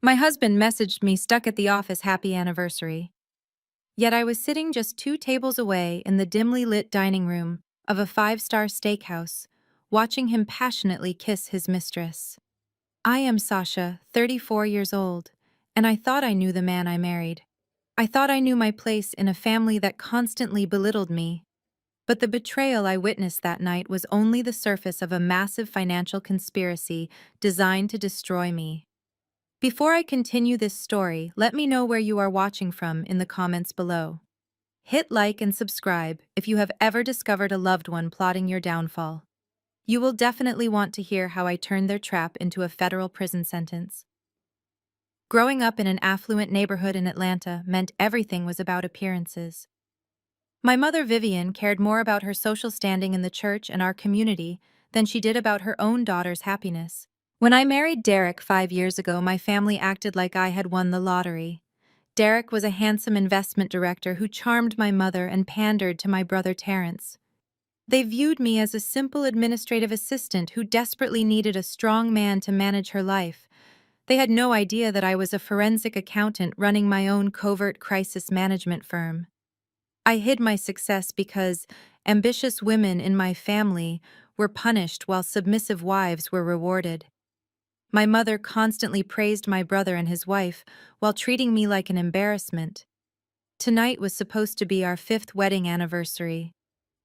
My husband messaged me stuck at the office happy anniversary. Yet I was sitting just 2 tables away in the dimly lit dining room of a five-star steakhouse, watching him passionately kiss his mistress. I am Sasha, 34 years old, and I thought I knew the man I married. I thought I knew my place in a family that constantly belittled me. But the betrayal I witnessed that night was only the surface of a massive financial conspiracy designed to destroy me. Before I continue this story, let me know where you are watching from in the comments below. Hit like and subscribe if you have ever discovered a loved one plotting your downfall. You will definitely want to hear how I turned their trap into a federal prison sentence. Growing up in an affluent neighborhood in Atlanta meant everything was about appearances. My mother, Vivian, cared more about her social standing in the church and our community than she did about her own daughter's happiness. When I married Derek 5 years ago, my family acted like I had won the lottery. Derek was a handsome investment director who charmed my mother and pandered to my brother Terrence. They viewed me as a simple administrative assistant who desperately needed a strong man to manage her life. They had no idea that I was a forensic accountant running my own covert crisis management firm. I hid my success because ambitious women in my family were punished while submissive wives were rewarded. My mother constantly praised my brother and his wife while treating me like an embarrassment. Tonight was supposed to be our 5th wedding anniversary.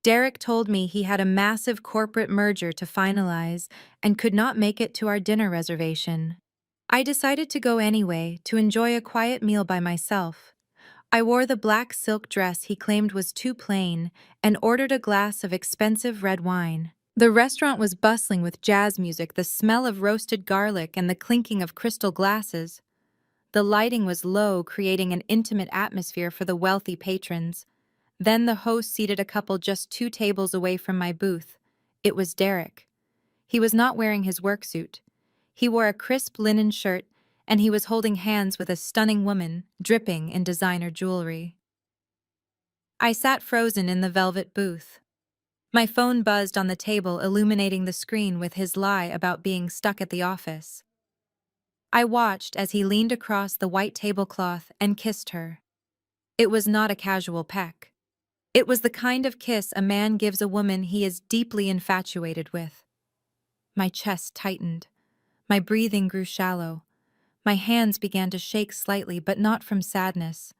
Derek told me he had a massive corporate merger to finalize and could not make it to our dinner reservation. I decided to go anyway to enjoy a quiet meal by myself. I wore the black silk dress he claimed was too plain and ordered a glass of expensive red wine. The restaurant was bustling with jazz music, the smell of roasted garlic and the clinking of crystal glasses. The lighting was low, creating an intimate atmosphere for the wealthy patrons. Then the host seated a couple just 2 tables away from my booth. It was Derek. He was not wearing his work suit. He wore a crisp linen shirt, and he was holding hands with a stunning woman, dripping in designer jewelry. I sat frozen in the velvet booth. My phone buzzed on the table, illuminating the screen with his lie about being stuck at the office. I watched as he leaned across the white tablecloth and kissed her. It was not a casual peck. It was the kind of kiss a man gives a woman he is deeply infatuated with. My chest tightened. My breathing grew shallow. My hands began to shake slightly, but not from sadness.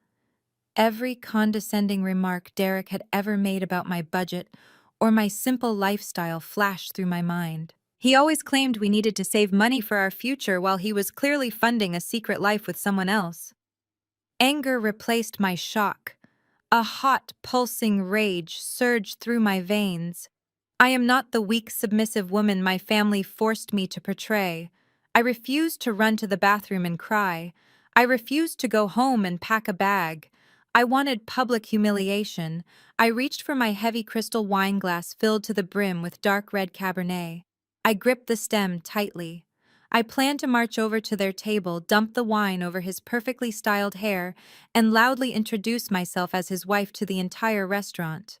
Every condescending remark Derek had ever made about my budget or my simple lifestyle flashed through my mind. He always claimed we needed to save money for our future while he was clearly funding a secret life with someone else. Anger replaced my shock. A hot, pulsing rage surged through my veins. I am not the weak, submissive woman my family forced me to portray. I refused to run to the bathroom and cry. I refused to go home and pack a bag. I wanted public humiliation. I reached for my heavy crystal wine glass filled to the brim with dark red Cabernet. I gripped the stem tightly. I planned to march over to their table, dump the wine over his perfectly styled hair, and loudly introduce myself as his wife to the entire restaurant.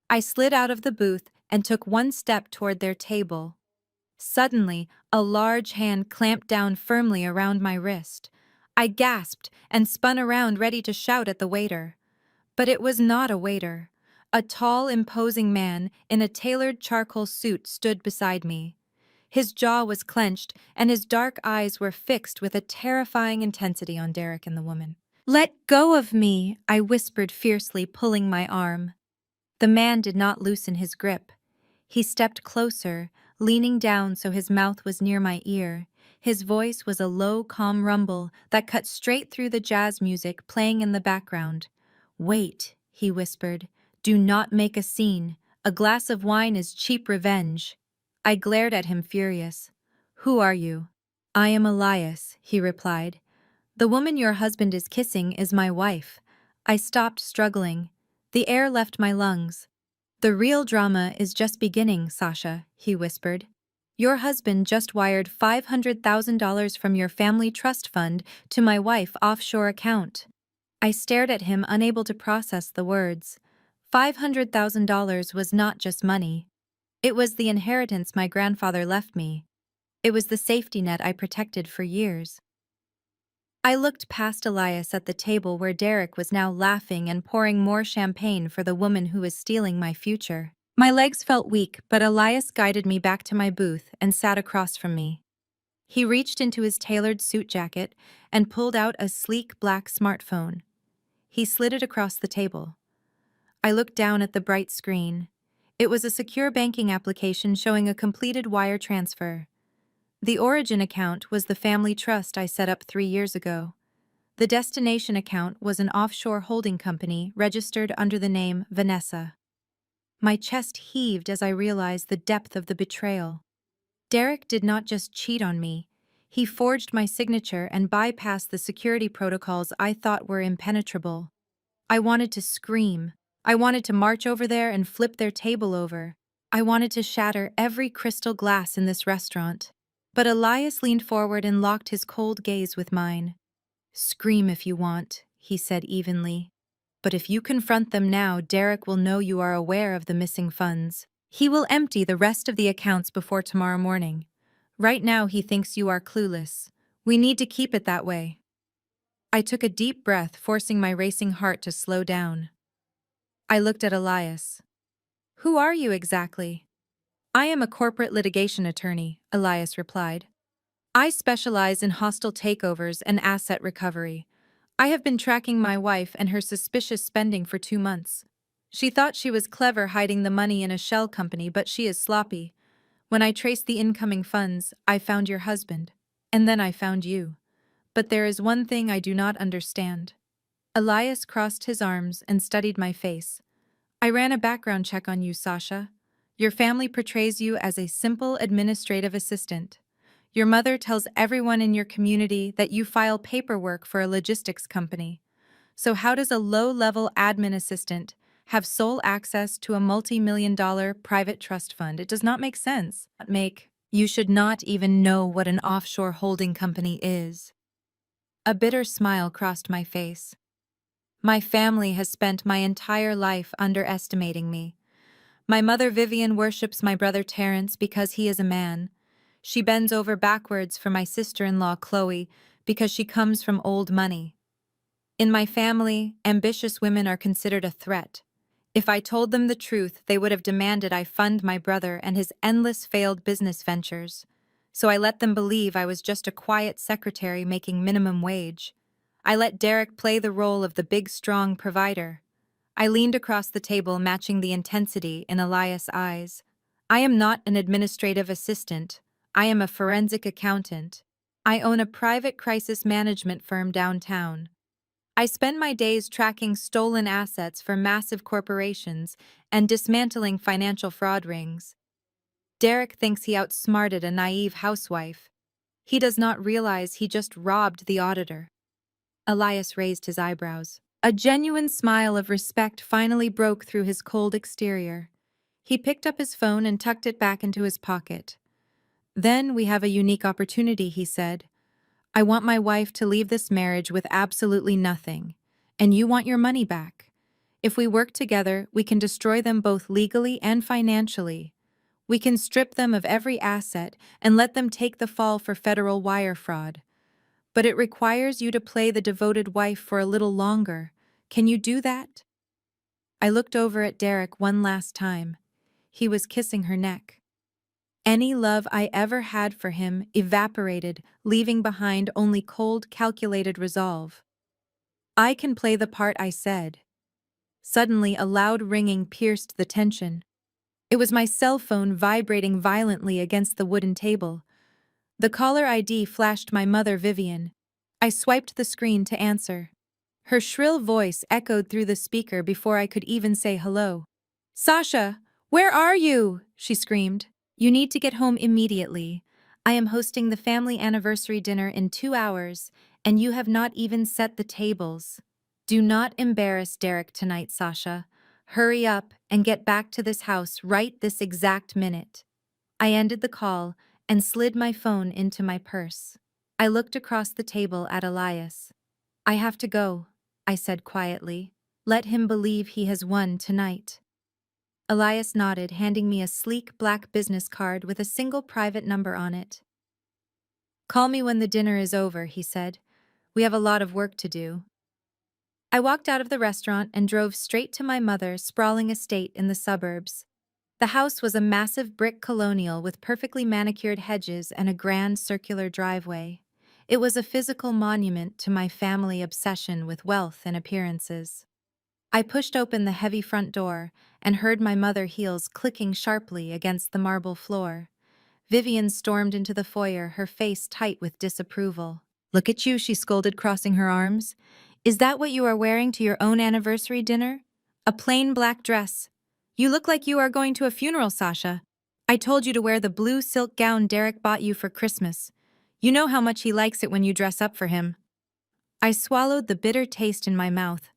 I slid out of the booth and took one step toward their table. Suddenly, a large hand clamped down firmly around my wrist. I gasped and spun around, ready to shout at the waiter. But it was not a waiter. A tall, imposing man in a tailored charcoal suit stood beside me. His jaw was clenched, and his dark eyes were fixed with a terrifying intensity on Derek and the woman. "Let go of me," I whispered fiercely, pulling my arm. The man did not loosen his grip. He stepped closer, leaning down so his mouth was near my ear. His voice was a low, calm rumble that cut straight through the jazz music playing in the background. "Wait," he whispered. "Do not make a scene. A glass of wine is cheap revenge." I glared at him, furious. "Who are you?" "I am Elias," he replied. "The woman your husband is kissing is my wife." I stopped, struggling. The air left my lungs. "The real drama is just beginning, Sasha," he whispered. "Your husband just wired $500,000 from your family trust fund to my wife's offshore account." I stared at him, unable to process the words. $500,000 was not just money. It was the inheritance my grandfather left me. It was the safety net I protected for years. I looked past Elias at the table where Derek was now laughing and pouring more champagne for the woman who was stealing my future. My legs felt weak, but Elias guided me back to my booth and sat across from me. He reached into his tailored suit jacket and pulled out a sleek black smartphone. He slid it across the table. I looked down at the bright screen. It was a secure banking application showing a completed wire transfer. The origin account was the family trust I set up 3 years ago. The destination account was an offshore holding company registered under the name Vanessa. My chest heaved as I realized the depth of the betrayal. Derek did not just cheat on me. He forged my signature and bypassed the security protocols I thought were impenetrable. I wanted to scream. I wanted to march over there and flip their table over. I wanted to shatter every crystal glass in this restaurant. But Elias leaned forward and locked his cold gaze with mine. "Scream if you want," he said evenly. "But if you confront them now, Derek will know you are aware of the missing funds. He will empty the rest of the accounts before tomorrow morning. Right now he thinks you are clueless. We need to keep it that way." I took a deep breath, forcing my racing heart to slow down. I looked at Elias. "Who are you exactly?" "I am a corporate litigation attorney," Elias replied. "I specialize in hostile takeovers and asset recovery. I have been tracking my wife and her suspicious spending for 2 months. She thought she was clever hiding the money in a shell company, but she is sloppy. When I traced the incoming funds, I found your husband. And then I found you. But there is one thing I do not understand." Elias crossed his arms and studied my face. "I ran a background check on you, Sasha. Your family portrays you as a simple administrative assistant. Your mother tells everyone in your community that you file paperwork for a logistics company. So how does a low-level admin assistant have sole access to a multi-million-dollar private trust fund? It does not make sense. You should not even know what an offshore holding company is." A bitter smile crossed my face. "My family has spent my entire life underestimating me. My mother Vivian worships my brother Terence because he is a man. She bends over backwards for my sister-in-law Chloe because she comes from old money. In my family, ambitious women are considered a threat. If I told them the truth, they would have demanded I fund my brother and his endless failed business ventures. So I let them believe I was just a quiet secretary making minimum wage. I let Derek play the role of the big, strong provider." I leaned across the table, matching the intensity in Elias' eyes. "I am not an administrative assistant. I am a forensic accountant. I own a private crisis management firm downtown. I spend my days tracking stolen assets for massive corporations and dismantling financial fraud rings. Derek thinks he outsmarted a naive housewife. He does not realize he just robbed the auditor." Elias raised his eyebrows. A genuine smile of respect finally broke through his cold exterior. He picked up his phone and tucked it back into his pocket. "Then we have a unique opportunity," he said. "I want my wife to leave this marriage with absolutely nothing, and you want your money back. If we work together, we can destroy them both legally and financially. We can strip them of every asset and let them take the fall for federal wire fraud. But it requires you to play the devoted wife for a little longer. Can you do that?" I looked over at Derek one last time. He was kissing her neck. Any love I ever had for him evaporated, leaving behind only cold, calculated resolve. "I can play the part," I said. Suddenly, a loud ringing pierced the tension. It was my cell phone vibrating violently against the wooden table. The caller ID flashed my mother, Vivian. I swiped the screen to answer. Her shrill voice echoed through the speaker before I could even say hello. "Sasha, where are you?" she screamed. "You need to get home immediately. I am hosting the family anniversary dinner in 2 hours, and you have not even set the tables. Do not embarrass Derek tonight, Sasha. Hurry up and get back to this house right this exact minute." I ended the call and slid my phone into my purse. I looked across the table at Elias. "I have to go," I said quietly. "Let him believe he has won tonight." Elias nodded, handing me a sleek black business card with a single private number on it. "Call me when the dinner is over," he said. We have a lot of work to do. I walked out of the restaurant and drove straight to my mother's sprawling estate in the suburbs. The house was a massive brick colonial with perfectly manicured hedges and a grand circular driveway. It was a physical monument to my family obsession with wealth and appearances. I pushed open the heavy front door and heard my mother's heels clicking sharply against the marble floor. Vivian stormed into the foyer, her face tight with disapproval. "Look at you," she scolded, crossing her arms. "Is that what you are wearing to your own anniversary dinner? A plain black dress. You look like you are going to a funeral, Sasha. I told you to wear the blue silk gown Derek bought you for Christmas. You know how much he likes it when you dress up for him." I swallowed the bitter taste in my mouth.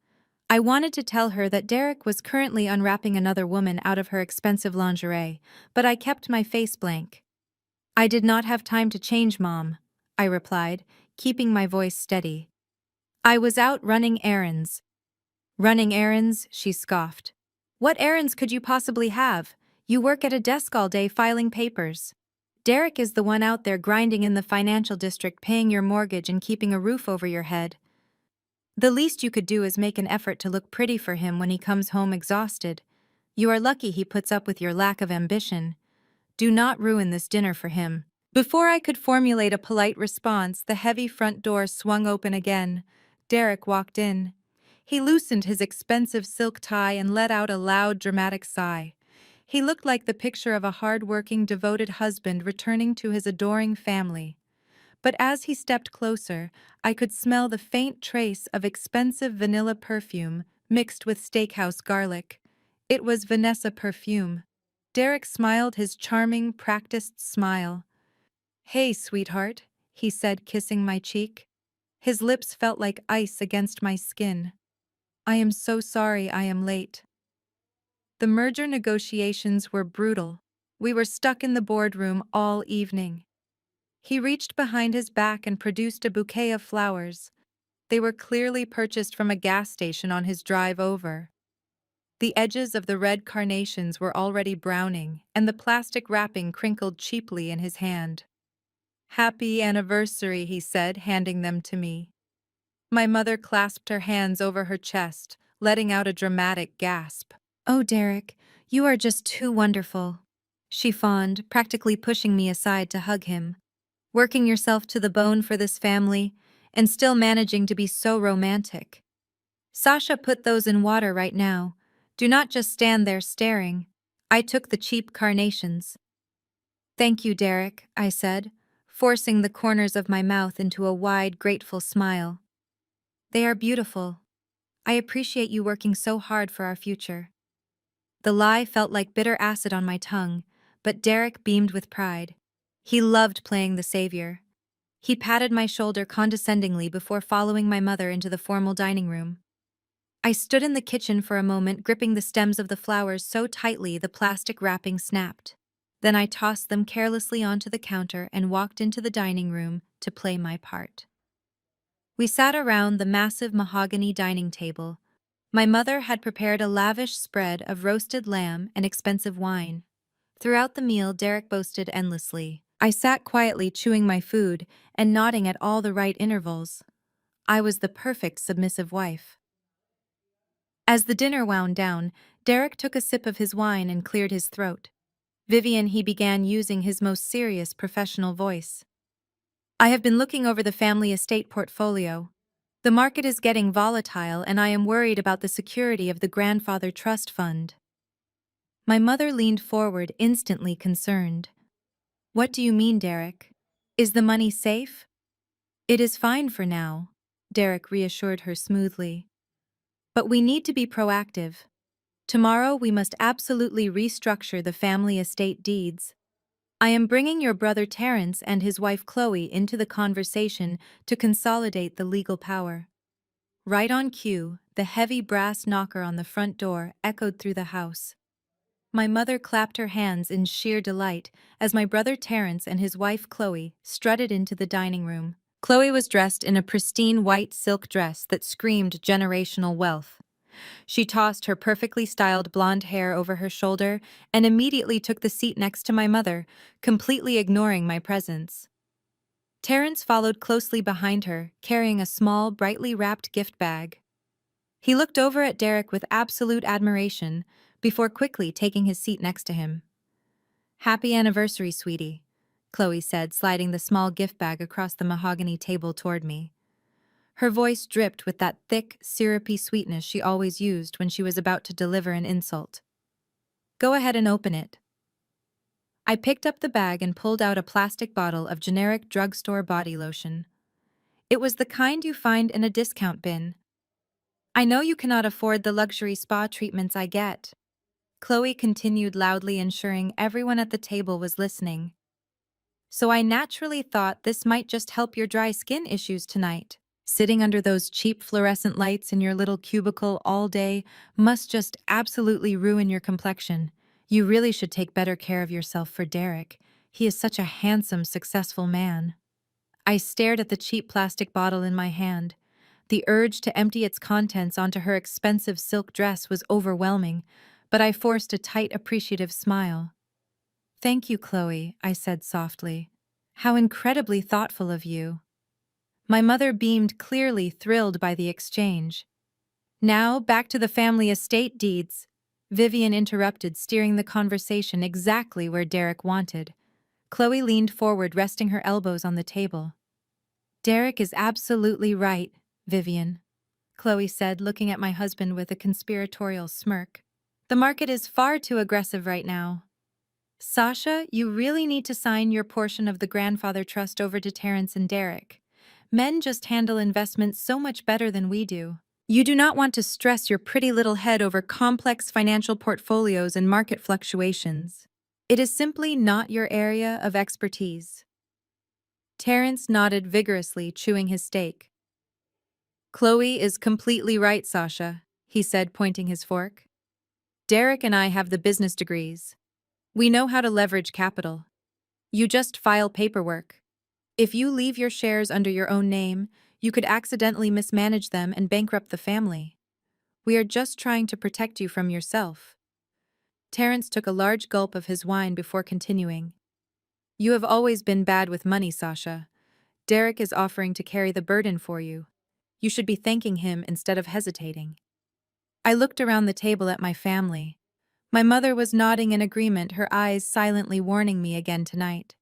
I wanted to tell her that Derek was currently unwrapping another woman out of her expensive lingerie, but I kept my face blank. "I did not have time to change, Mom," I replied, keeping my voice steady. "I was out running errands." "Running errands?" she scoffed. "What errands could you possibly have? You work at a desk all day filing papers. Derek is the one out there grinding in the financial district, paying your mortgage and keeping a roof over your head. The least you could do is make an effort to look pretty for him when he comes home exhausted. You are lucky he puts up with your lack of ambition. Do not ruin this dinner for him." Before I could formulate a polite response, the heavy front door swung open again. Derek walked in. He loosened his expensive silk tie and let out a loud, dramatic sigh. He looked like the picture of a hard-working, devoted husband returning to his adoring family. But as he stepped closer, I could smell the faint trace of expensive vanilla perfume mixed with steakhouse garlic. It was Vanessa perfume. Derek smiled his charming, practiced smile. "Hey, sweetheart," he said, kissing my cheek. His lips felt like ice against my skin. "I am so sorry I am late." The merger negotiations were brutal. We were stuck in the boardroom all evening. He reached behind his back and produced a bouquet of flowers. They were clearly purchased from a gas station on his drive over. The edges of the red carnations were already browning, and the plastic wrapping crinkled cheaply in his hand. "Happy anniversary," he said, handing them to me. My mother clasped her hands over her chest, letting out a dramatic gasp. "Oh, Derek, you are just too wonderful," she fawned, practically pushing me aside to hug him. "Working yourself to the bone for this family, and still managing to be so romantic. Sasha, put those in water right now. Do not just stand there staring." I took the cheap carnations. "Thank you, Derek," I said, forcing the corners of my mouth into a wide, grateful smile. "They are beautiful. I appreciate you working so hard for our future." The lie felt like bitter acid on my tongue, but Derek beamed with pride. He loved playing the savior. He patted my shoulder condescendingly before following my mother into the formal dining room. I stood in the kitchen for a moment, gripping the stems of the flowers so tightly the plastic wrapping snapped. Then I tossed them carelessly onto the counter and walked into the dining room to play my part. We sat around the massive mahogany dining table. My mother had prepared a lavish spread of roasted lamb and expensive wine. Throughout the meal, Derek boasted endlessly. I sat quietly chewing my food and nodding at all the right intervals. I was the perfect submissive wife. As the dinner wound down, Derek took a sip of his wine and cleared his throat. "Vivian," he began, using his most serious professional voice. "I have been looking over the family estate portfolio. The market is getting volatile, and I am worried about the security of the grandfather trust fund." My mother leaned forward, instantly concerned. "What do you mean, Derek? Is the money safe?" "It is fine for now," Derek reassured her smoothly. "But we need to be proactive. Tomorrow we must absolutely restructure the family estate deeds. I am bringing your brother Terrence and his wife Chloe into the conversation to consolidate the legal power." Right on cue, the heavy brass knocker on the front door echoed through the house. My mother clapped her hands in sheer delight as my brother Terrence and his wife Chloe strutted into the dining room. Chloe was dressed in a pristine white silk dress that screamed generational wealth. She tossed her perfectly styled blonde hair over her shoulder and immediately took the seat next to my mother, completely ignoring my presence. Terence followed closely behind her, carrying a small, brightly wrapped gift bag. He looked over at Derek with absolute admiration before quickly taking his seat next to him. "Happy anniversary, sweetie," Chloe said, sliding the small gift bag across the mahogany table toward me. Her voice dripped with that thick, syrupy sweetness she always used when she was about to deliver an insult. "Go ahead and open it." I picked up the bag and pulled out a plastic bottle of generic drugstore body lotion. It was the kind you find in a discount bin. "I know you cannot afford the luxury spa treatments I get," Chloe continued loudly, ensuring everyone at the table was listening. "So I naturally thought this might just help your dry skin issues tonight. Sitting under those cheap fluorescent lights in your little cubicle all day must just absolutely ruin your complexion. You really should take better care of yourself for Derek. He is such a handsome, successful man." I stared at the cheap plastic bottle in my hand. The urge to empty its contents onto her expensive silk dress was overwhelming, but I forced a tight, appreciative smile. "Thank you, Chloe," I said softly. "How incredibly thoughtful of you." My mother beamed, clearly thrilled by the exchange. "Now, back to the family estate deeds," Vivian interrupted, steering the conversation exactly where Derek wanted. Chloe leaned forward, resting her elbows on the table. "Derek is absolutely right, Vivian," Chloe said, looking at my husband with a conspiratorial smirk. "The market is far too aggressive right now. Sasha, you really need to sign your portion of the grandfather trust over to Terrence and Derek. Men just handle investments so much better than we do. You do not want to stress your pretty little head over complex financial portfolios and market fluctuations. It is simply not your area of expertise." Terrence nodded vigorously, chewing his steak. "Chloe is completely right, Sasha," he said, pointing his fork. "Derek and I have the business degrees. We know how to leverage capital. You just file paperwork. If you leave your shares under your own name, you could accidentally mismanage them and bankrupt the family. We are just trying to protect you from yourself." Terrence took a large gulp of his wine before continuing. "You have always been bad with money, Sasha. Derek is offering to carry the burden for you. You should be thanking him instead of hesitating." I looked around the table at my family. My mother was nodding in agreement, her eyes silently warning me again tonight.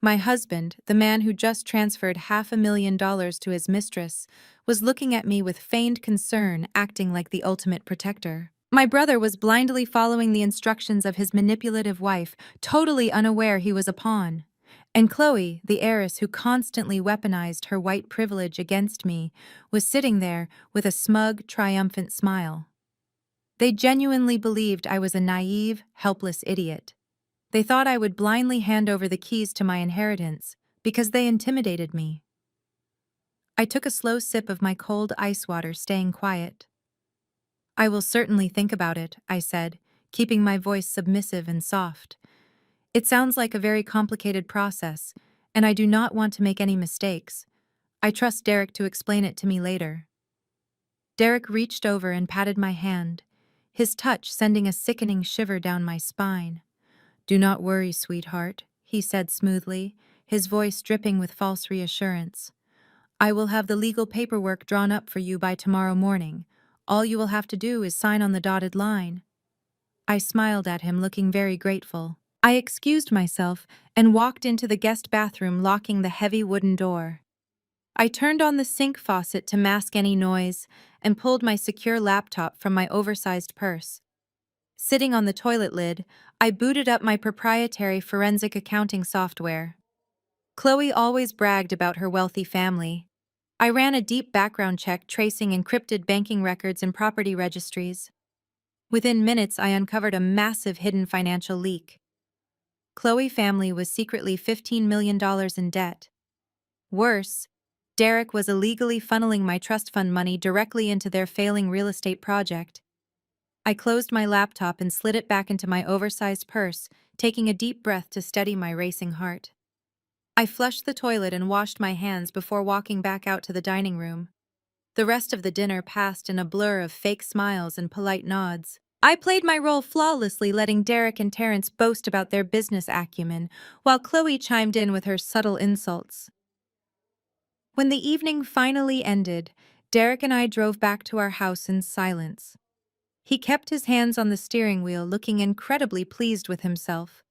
My husband, the man who just transferred $500,000 to his mistress, was looking at me with feigned concern, acting like the ultimate protector. My brother was blindly following the instructions of his manipulative wife, totally unaware he was a pawn. And Chloe, the heiress who constantly weaponized her white privilege against me, was sitting there with a smug, triumphant smile. They genuinely believed I was a naive, helpless idiot. They thought I would blindly hand over the keys to my inheritance because they intimidated me. I took a slow sip of my cold ice water, staying quiet. "I will certainly think about it," I said, keeping my voice submissive and soft. "It sounds like a very complicated process, and I do not want to make any mistakes. I trust Derek to explain it to me later." Derek reached over and patted my hand, his touch sending a sickening shiver down my spine. "Do not worry, sweetheart," he said smoothly, his voice dripping with false reassurance. "I will have the legal paperwork drawn up for you by tomorrow morning. All you will have to do is sign on the dotted line." I smiled at him, looking very grateful. I excused myself and walked into the guest bathroom, locking the heavy wooden door. I turned on the sink faucet to mask any noise and pulled my secure laptop from my oversized purse. Sitting on the toilet lid, I booted up my proprietary forensic accounting software. Chloe always bragged about her wealthy family. I ran a deep background check, tracing encrypted banking records and property registries. Within minutes, I uncovered a massive hidden financial leak. Chloe family was secretly $15 million in debt. Worse, Derek was illegally funneling my trust fund money directly into their failing real estate project. I closed my laptop and slid it back into my oversized purse, taking a deep breath to steady my racing heart. I flushed the toilet and washed my hands before walking back out to the dining room. The rest of the dinner passed in a blur of fake smiles and polite nods. I played my role flawlessly, letting Derek and Terrence boast about their business acumen, while Chloe chimed in with her subtle insults. When the evening finally ended, Derek and I drove back to our house in silence. He kept his hands on the steering wheel, looking incredibly pleased with himself.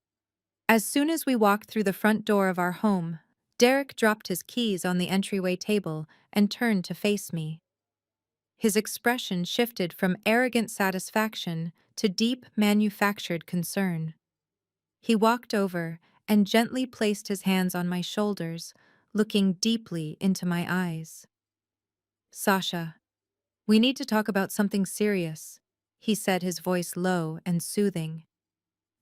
As soon as we walked through the front door of our home, Derek dropped his keys on the entryway table and turned to face me. His expression shifted from arrogant satisfaction to deep manufactured concern. He walked over and gently placed his hands on my shoulders, looking deeply into my eyes. "Sasha, we need to talk about something serious," he said, his voice low and soothing.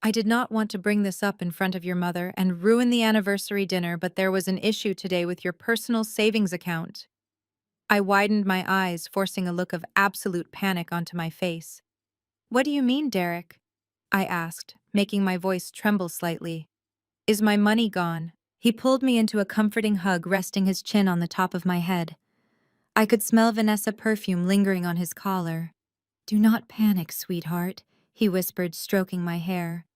"I did not want to bring this up in front of your mother and ruin the anniversary dinner, but there was an issue today with your personal savings account." I widened my eyes, forcing a look of absolute panic onto my face. "What do you mean, Derek?" I asked, making my voice tremble slightly. "Is my money gone?" He pulled me into a comforting hug, resting his chin on the top of my head. I could smell Vanessa perfume lingering on his collar. "Do not panic, sweetheart," he whispered, stroking my hair.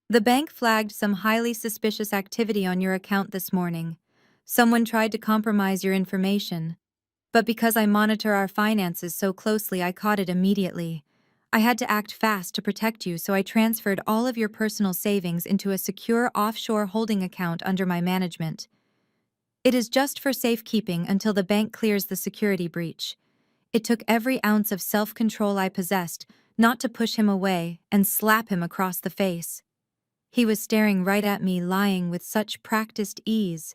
"The bank flagged some highly suspicious activity on your account this morning. Someone tried to compromise your information. But because I monitor our finances so closely, I caught it immediately. I had to act fast to protect you, so I transferred all of your personal savings into a secure offshore holding account under my management. It is just for safekeeping until the bank clears the security breach. It took every ounce of self-control I possessed not to push him away and slap him across the face. He was staring right at me, lying with such practiced ease.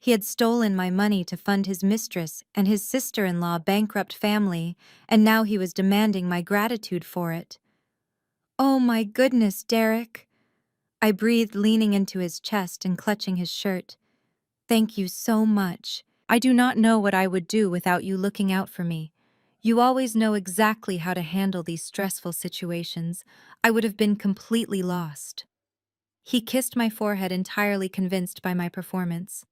He had stolen my money to fund his mistress and his sister-in-law bankrupt family, and now he was demanding my gratitude for it. "Oh my goodness, Derek," I breathed, leaning into his chest and clutching his shirt. "Thank you so much. I do not know what I would do without you looking out for me. You always know exactly how to handle these stressful situations. I would have been completely lost." He kissed my forehead, entirely convinced by my performance.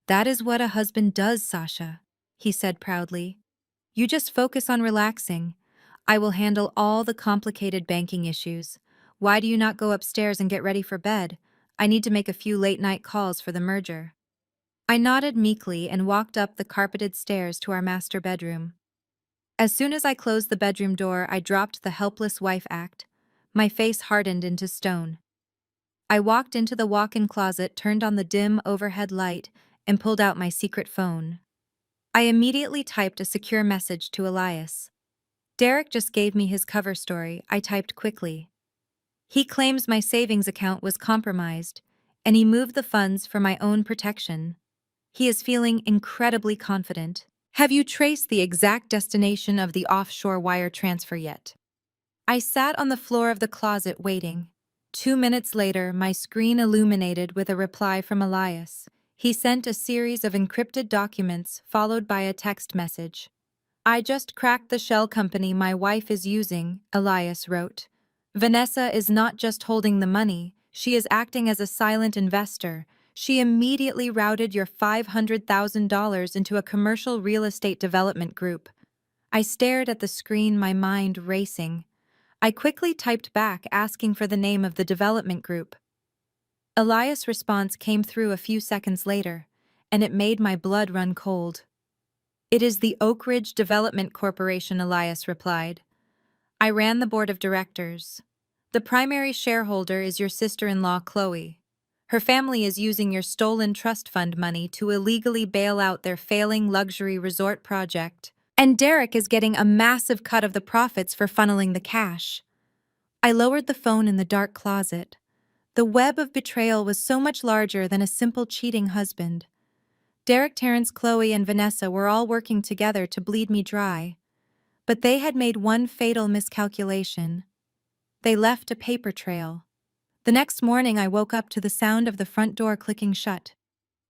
"That is what a husband does, Sasha," he said proudly. "You just focus on relaxing. I will handle all the complicated banking issues. Why do you not go upstairs and get ready for bed? I need to make a few late-night calls for the merger." I nodded meekly and walked up the carpeted stairs to our master bedroom. As soon as I closed the bedroom door, I dropped the helpless wife act. My face hardened into stone. I walked into the walk-in closet, turned on the dim overhead light, and pulled out my secret phone. I immediately typed a secure message to Elias. "Derek just gave me his cover story," I typed quickly. "He claims my savings account was compromised, and he moved the funds for my own protection. He is feeling incredibly confident. Have you traced the exact destination of the offshore wire transfer yet?" I sat on the floor of the closet waiting. 2 minutes later, my screen illuminated with a reply from Elias. He sent a series of encrypted documents followed by a text message. "I just cracked the shell company my wife is using," Elias wrote. "Vanessa is not just holding the money, she is acting as a silent investor. She immediately routed your $500,000 into a commercial real estate development group." I stared at the screen, my mind racing. I quickly typed back, asking for the name of the development group. Elias' response came through a few seconds later, and it made my blood run cold. "It is the Oak Ridge Development Corporation," Elias replied. "I ran the board of directors. The primary shareholder is your sister-in-law, Chloe. Her family is using your stolen trust fund money to illegally bail out their failing luxury resort project. And Derek is getting a massive cut of the profits for funneling the cash." I lowered the phone in the dark closet. The web of betrayal was so much larger than a simple cheating husband. Derek, Terrence, Chloe, and Vanessa were all working together to bleed me dry. But they had made one fatal miscalculation. They left a paper trail. The next morning, I woke up to the sound of the front door clicking shut.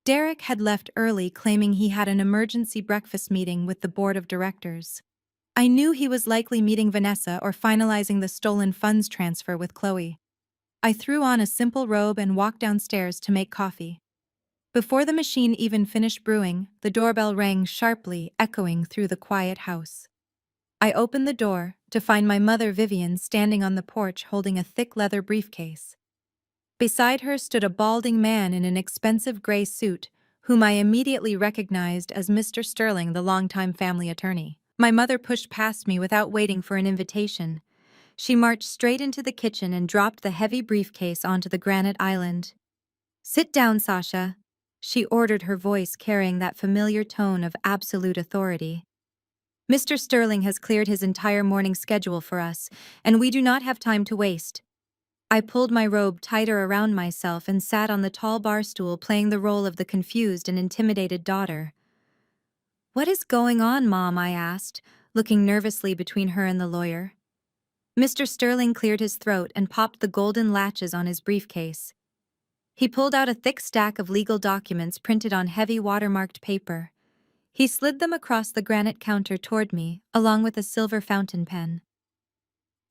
Derek had left early, claiming he had an emergency breakfast meeting with the board of directors. I knew he was likely meeting Vanessa or finalizing the stolen funds transfer with Chloe. I threw on a simple robe and walked downstairs to make coffee. Before the machine even finished brewing, the doorbell rang sharply, echoing through the quiet house. I opened the door to find my mother, Vivian, standing on the porch holding a thick leather briefcase. Beside her stood a balding man in an expensive gray suit whom I immediately recognized as Mr. Sterling, the longtime family attorney. My mother pushed past me without waiting for an invitation. She marched straight into the kitchen and dropped the heavy briefcase onto the granite island. "Sit down, Sasha," she ordered, her voice carrying that familiar tone of absolute authority. "Mr. Sterling has cleared his entire morning schedule for us, and we do not have time to waste." I pulled my robe tighter around myself and sat on the tall bar stool, playing the role of the confused and intimidated daughter. "What is going on, Mom?" I asked, looking nervously between her and the lawyer. Mr. Sterling cleared his throat and popped the golden latches on his briefcase. He pulled out a thick stack of legal documents printed on heavy watermarked paper. He slid them across the granite counter toward me, along with a silver fountain pen.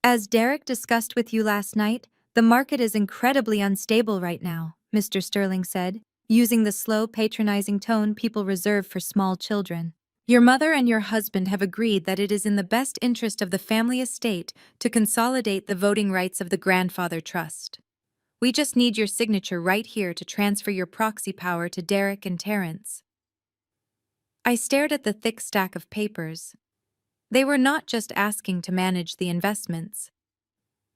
"As Derek discussed with you last night, the market is incredibly unstable right now," Mr. Sterling said, using the slow, patronizing tone people reserve for small children. "Your mother and your husband have agreed that it is in the best interest of the family estate to consolidate the voting rights of the grandfather trust. We just need your signature right here to transfer your proxy power to Derek and Terrence." I stared at the thick stack of papers. They were not just asking to manage the investments.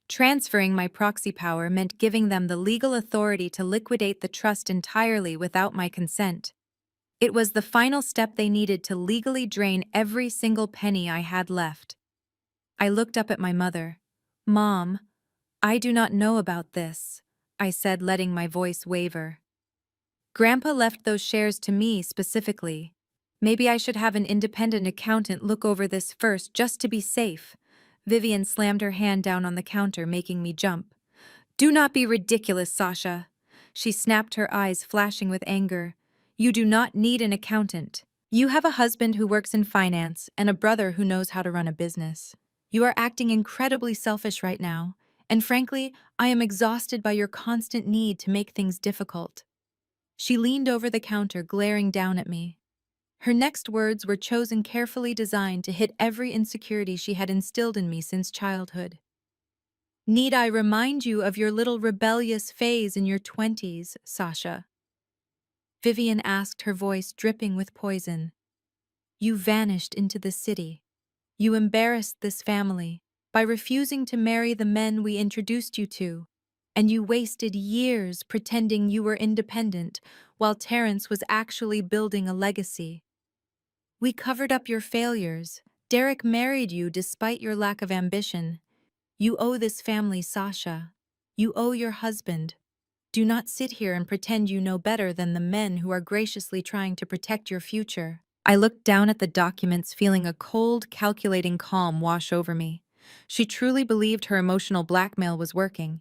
Transferring my proxy power meant giving them the legal authority to liquidate the trust entirely without my consent. It was the final step they needed to legally drain every single penny I had left. I looked up at my mother. "Mom, I do not know about this," I said, letting my voice waver. "Grandpa left those shares to me specifically. Maybe I should have an independent accountant look over this first, just to be safe." Vivian slammed her hand down on the counter, making me jump. "Do not be ridiculous, Sasha." She snapped, her eyes flashing with anger. "You do not need an accountant. You have a husband who works in finance and a brother who knows how to run a business. You are acting incredibly selfish right now, and frankly, I am exhausted by your constant need to make things difficult." She leaned over the counter, glaring down at me. Her next words were chosen, carefully designed to hit every insecurity she had instilled in me since childhood. "Need I remind you of your little rebellious phase in your 20s, Sasha?" Vivian asked, her voice dripping with poison. "You vanished into the city. You embarrassed this family by refusing to marry the men we introduced you to, and you wasted years pretending you were independent while Terrence was actually building a legacy. We covered up your failures. Derek married you despite your lack of ambition. You owe this family, Sasha. You owe your husband. Do not sit here and pretend you know better than the men who are graciously trying to protect your future." I looked down at the documents, feeling a cold, calculating calm wash over me. She truly believed her emotional blackmail was working.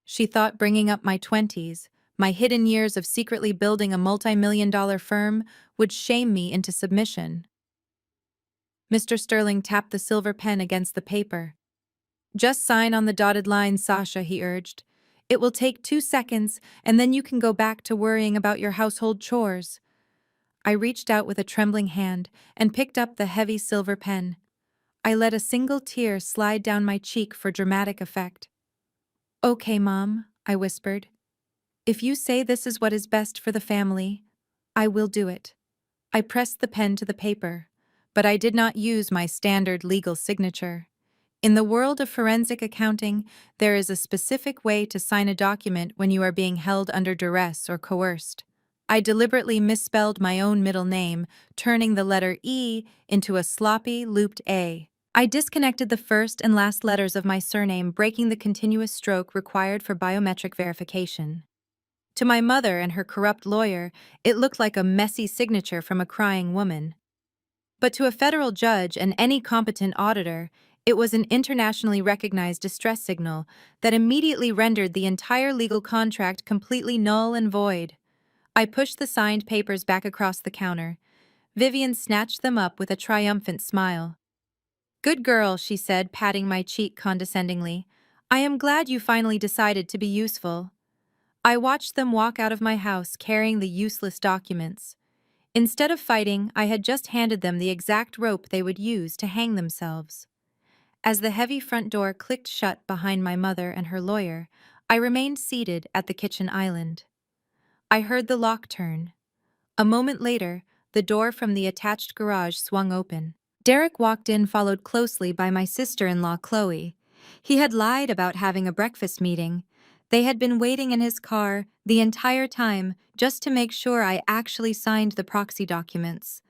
She thought bringing up my 20s, my hidden years of secretly building a multi-million-dollar firm, would shame me into submission. Mr. Sterling tapped the silver pen against the paper. "Just sign on the dotted line, Sasha," he urged. "It will take 2 seconds, and then you can go back to worrying about your household chores." I reached out with a trembling hand and picked up the heavy silver pen. I let a single tear slide down my cheek for dramatic effect. "Okay, Mom," I whispered. "If you say this is what is best for the family, I will do it." I pressed the pen to the paper, but I did not use my standard legal signature. In the world of forensic accounting, there is a specific way to sign a document when you are being held under duress or coerced. I deliberately misspelled my own middle name, turning the letter E into a sloppy, looped A. I disconnected the first and last letters of my surname, breaking the continuous stroke required for biometric verification. To my mother and her corrupt lawyer, it looked like a messy signature from a crying woman. But to a federal judge and any competent auditor, it was an internationally recognized distress signal that immediately rendered the entire legal contract completely null and void. I pushed the signed papers back across the counter. Vivian snatched them up with a triumphant smile. "Good girl," she said, patting my cheek condescendingly. "I am glad you finally decided to be useful." I watched them walk out of my house carrying the useless documents. Instead of fighting, I had just handed them the exact rope they would use to hang themselves. As the heavy front door clicked shut behind my mother and her lawyer, I remained seated at the kitchen island. I heard the lock turn. A moment later, the door from the attached garage swung open. Derek walked in, followed closely by my sister-in-law, Chloe. He had lied about having a breakfast meeting. They had been waiting in his car the entire time just to make sure I actually signed the proxy documents.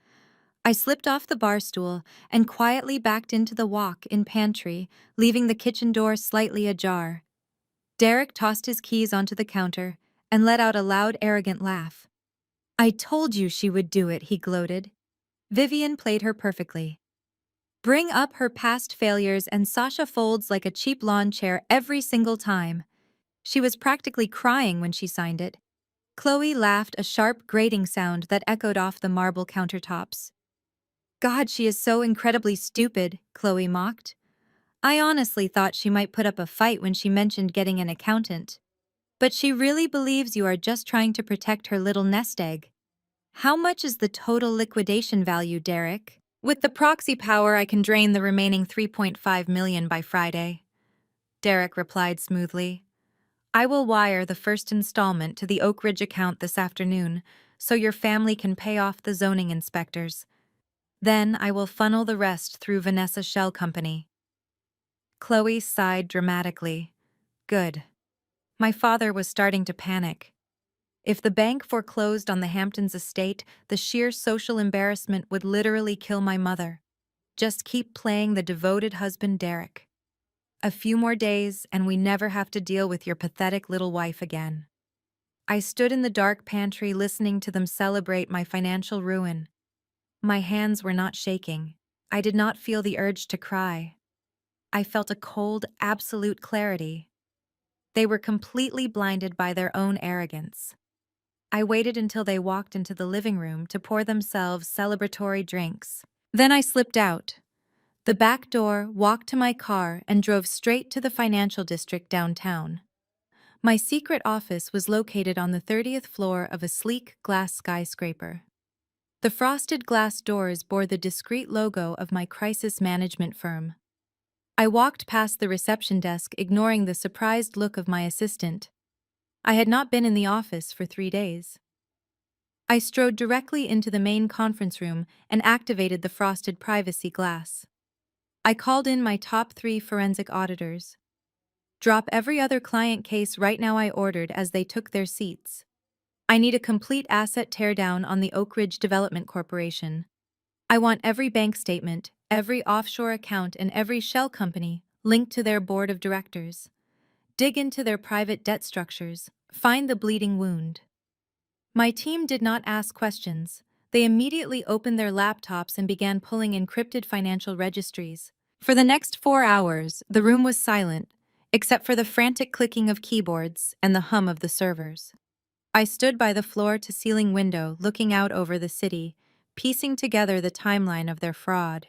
I slipped off the bar stool and quietly backed into the walk-in pantry, leaving the kitchen door slightly ajar. Derek tossed his keys onto the counter and let out a loud, arrogant laugh. "I told you she would do it," he gloated. Vivian played her perfectly. Bring up her past failures and Sasha folds like a cheap lawn chair every single time. She was practically crying when she signed it. Chloe laughed, a sharp, grating sound that echoed off the marble countertops. "God, she is so incredibly stupid," Chloe mocked. "I honestly thought she might put up a fight when she mentioned getting an accountant. But she really believes you are just trying to protect her little nest egg." "How much is the total liquidation value, Derek?" "With the proxy power, I can drain the remaining 3.5 million by Friday," Derek replied smoothly. "I will wire the first installment to the Oak Ridge account this afternoon, so your family can pay off the zoning inspectors. Then I will funnel the rest through Vanessa Shell Company." Chloe sighed dramatically. Good. My father was starting to panic. If the bank foreclosed on the Hamptons estate, the sheer social embarrassment would literally kill my mother. Just keep playing the devoted husband, Derek. A few more days, and we never have to deal with your pathetic little wife again. I stood in the dark pantry listening to them celebrate my financial ruin. My hands were not shaking. I did not feel the urge to cry. I felt a cold, absolute clarity. They were completely blinded by their own arrogance. I waited until they walked into the living room to pour themselves celebratory drinks. Then I slipped out the back door, walked to my car, and drove straight to the financial district downtown. My secret office was located on the 30th floor of a sleek glass skyscraper. The frosted glass doors bore the discreet logo of my crisis management firm. I walked past the reception desk, ignoring the surprised look of my assistant. I had not been in the office for 3 days. I strode directly into the main conference room and activated the frosted privacy glass. I called in my top 3 forensic auditors. "Drop every other client case right now," I ordered as they took their seats. "I need a complete asset teardown on the Oak Ridge Development Corporation. I want every bank statement, every offshore account, and every shell company linked to their board of directors. Dig into their private debt structures, find the bleeding wound." My team did not ask questions. They immediately opened their laptops and began pulling encrypted financial registries. For the next 4 hours, the room was silent, except for the frantic clicking of keyboards and the hum of the servers. I stood by the floor-to-ceiling window, looking out over the city, piecing together the timeline of their fraud.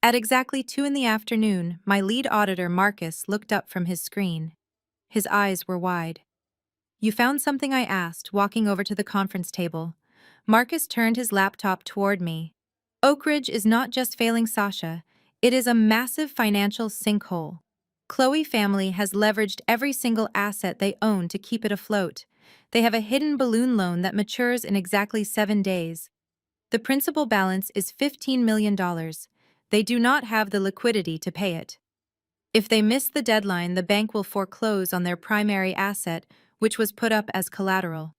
At exactly 2 in the afternoon, my lead auditor, Marcus, looked up from his screen. His eyes were wide. "You found something?" I asked, walking over to the conference table. Marcus turned his laptop toward me. "Oak Ridge is not just failing Sasha, it is a massive financial sinkhole. Chloe family has leveraged every single asset they own to keep it afloat. They have a hidden balloon loan that matures in exactly 7 days. The principal balance is $15 million. They do not have the liquidity to pay it. If they miss the deadline, the bank will foreclose on their primary asset, which was put up as collateral."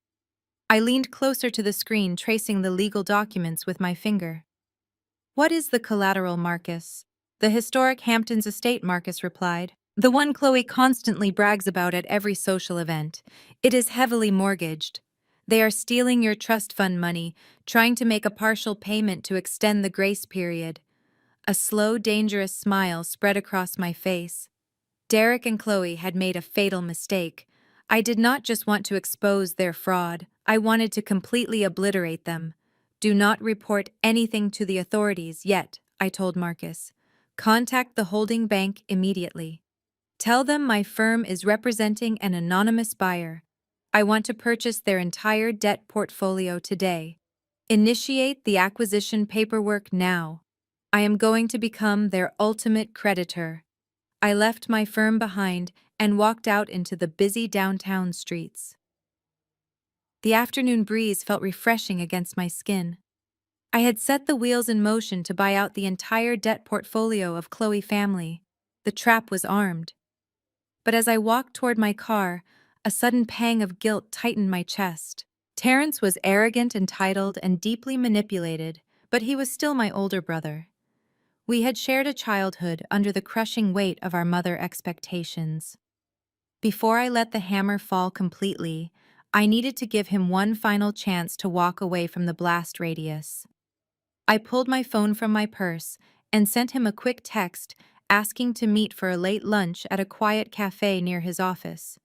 I leaned closer to the screen, tracing the legal documents with my finger. "What is the collateral, Marcus?" "The historic Hamptons estate," Marcus replied. "The one Chloe constantly brags about at every social event. It is heavily mortgaged. They are stealing your trust fund money, trying to make a partial payment to extend the grace period." A slow, dangerous smile spread across my face. Derek and Chloe had made a fatal mistake. I did not just want to expose their fraud, I wanted to completely obliterate them. "Do not report anything to the authorities yet," I told Marcus. "Contact the holding bank immediately. Tell them my firm is representing an anonymous buyer. I want to purchase their entire debt portfolio today. Initiate the acquisition paperwork now. I am going to become their ultimate creditor." I left my firm behind and walked out into the busy downtown streets. The afternoon breeze felt refreshing against my skin. I had set the wheels in motion to buy out the entire debt portfolio of Chloe family. The trap was armed. But as I walked toward my car, a sudden pang of guilt tightened my chest. Terrence was arrogant, entitled, and deeply manipulated, but he was still my older brother. We had shared a childhood under the crushing weight of our mother expectations. Before I let the hammer fall completely, I needed to give him one final chance to walk away from the blast radius. I pulled my phone from my purse and sent him a quick text asking to meet for a late lunch at a quiet cafe near his office.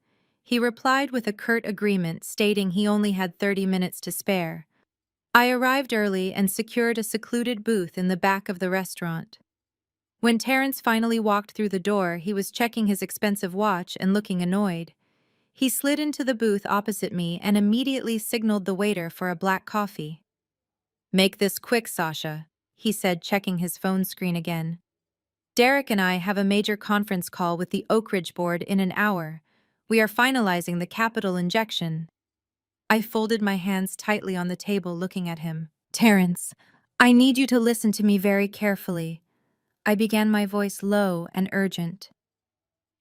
He replied with a curt agreement stating he only had 30 minutes to spare. I arrived early and secured a secluded booth in the back of the restaurant. When Terrence finally walked through the door, he was checking his expensive watch and looking annoyed. He slid into the booth opposite me and immediately signaled the waiter for a black coffee. "Make this quick, Sasha," he said, checking his phone screen again. "Derek and I have a major conference call with the Oak Ridge board in an hour. We are finalizing the capital injection." I folded my hands tightly on the table, looking at him. "Terrence, I need you to listen to me very carefully." I began, my voice low and urgent.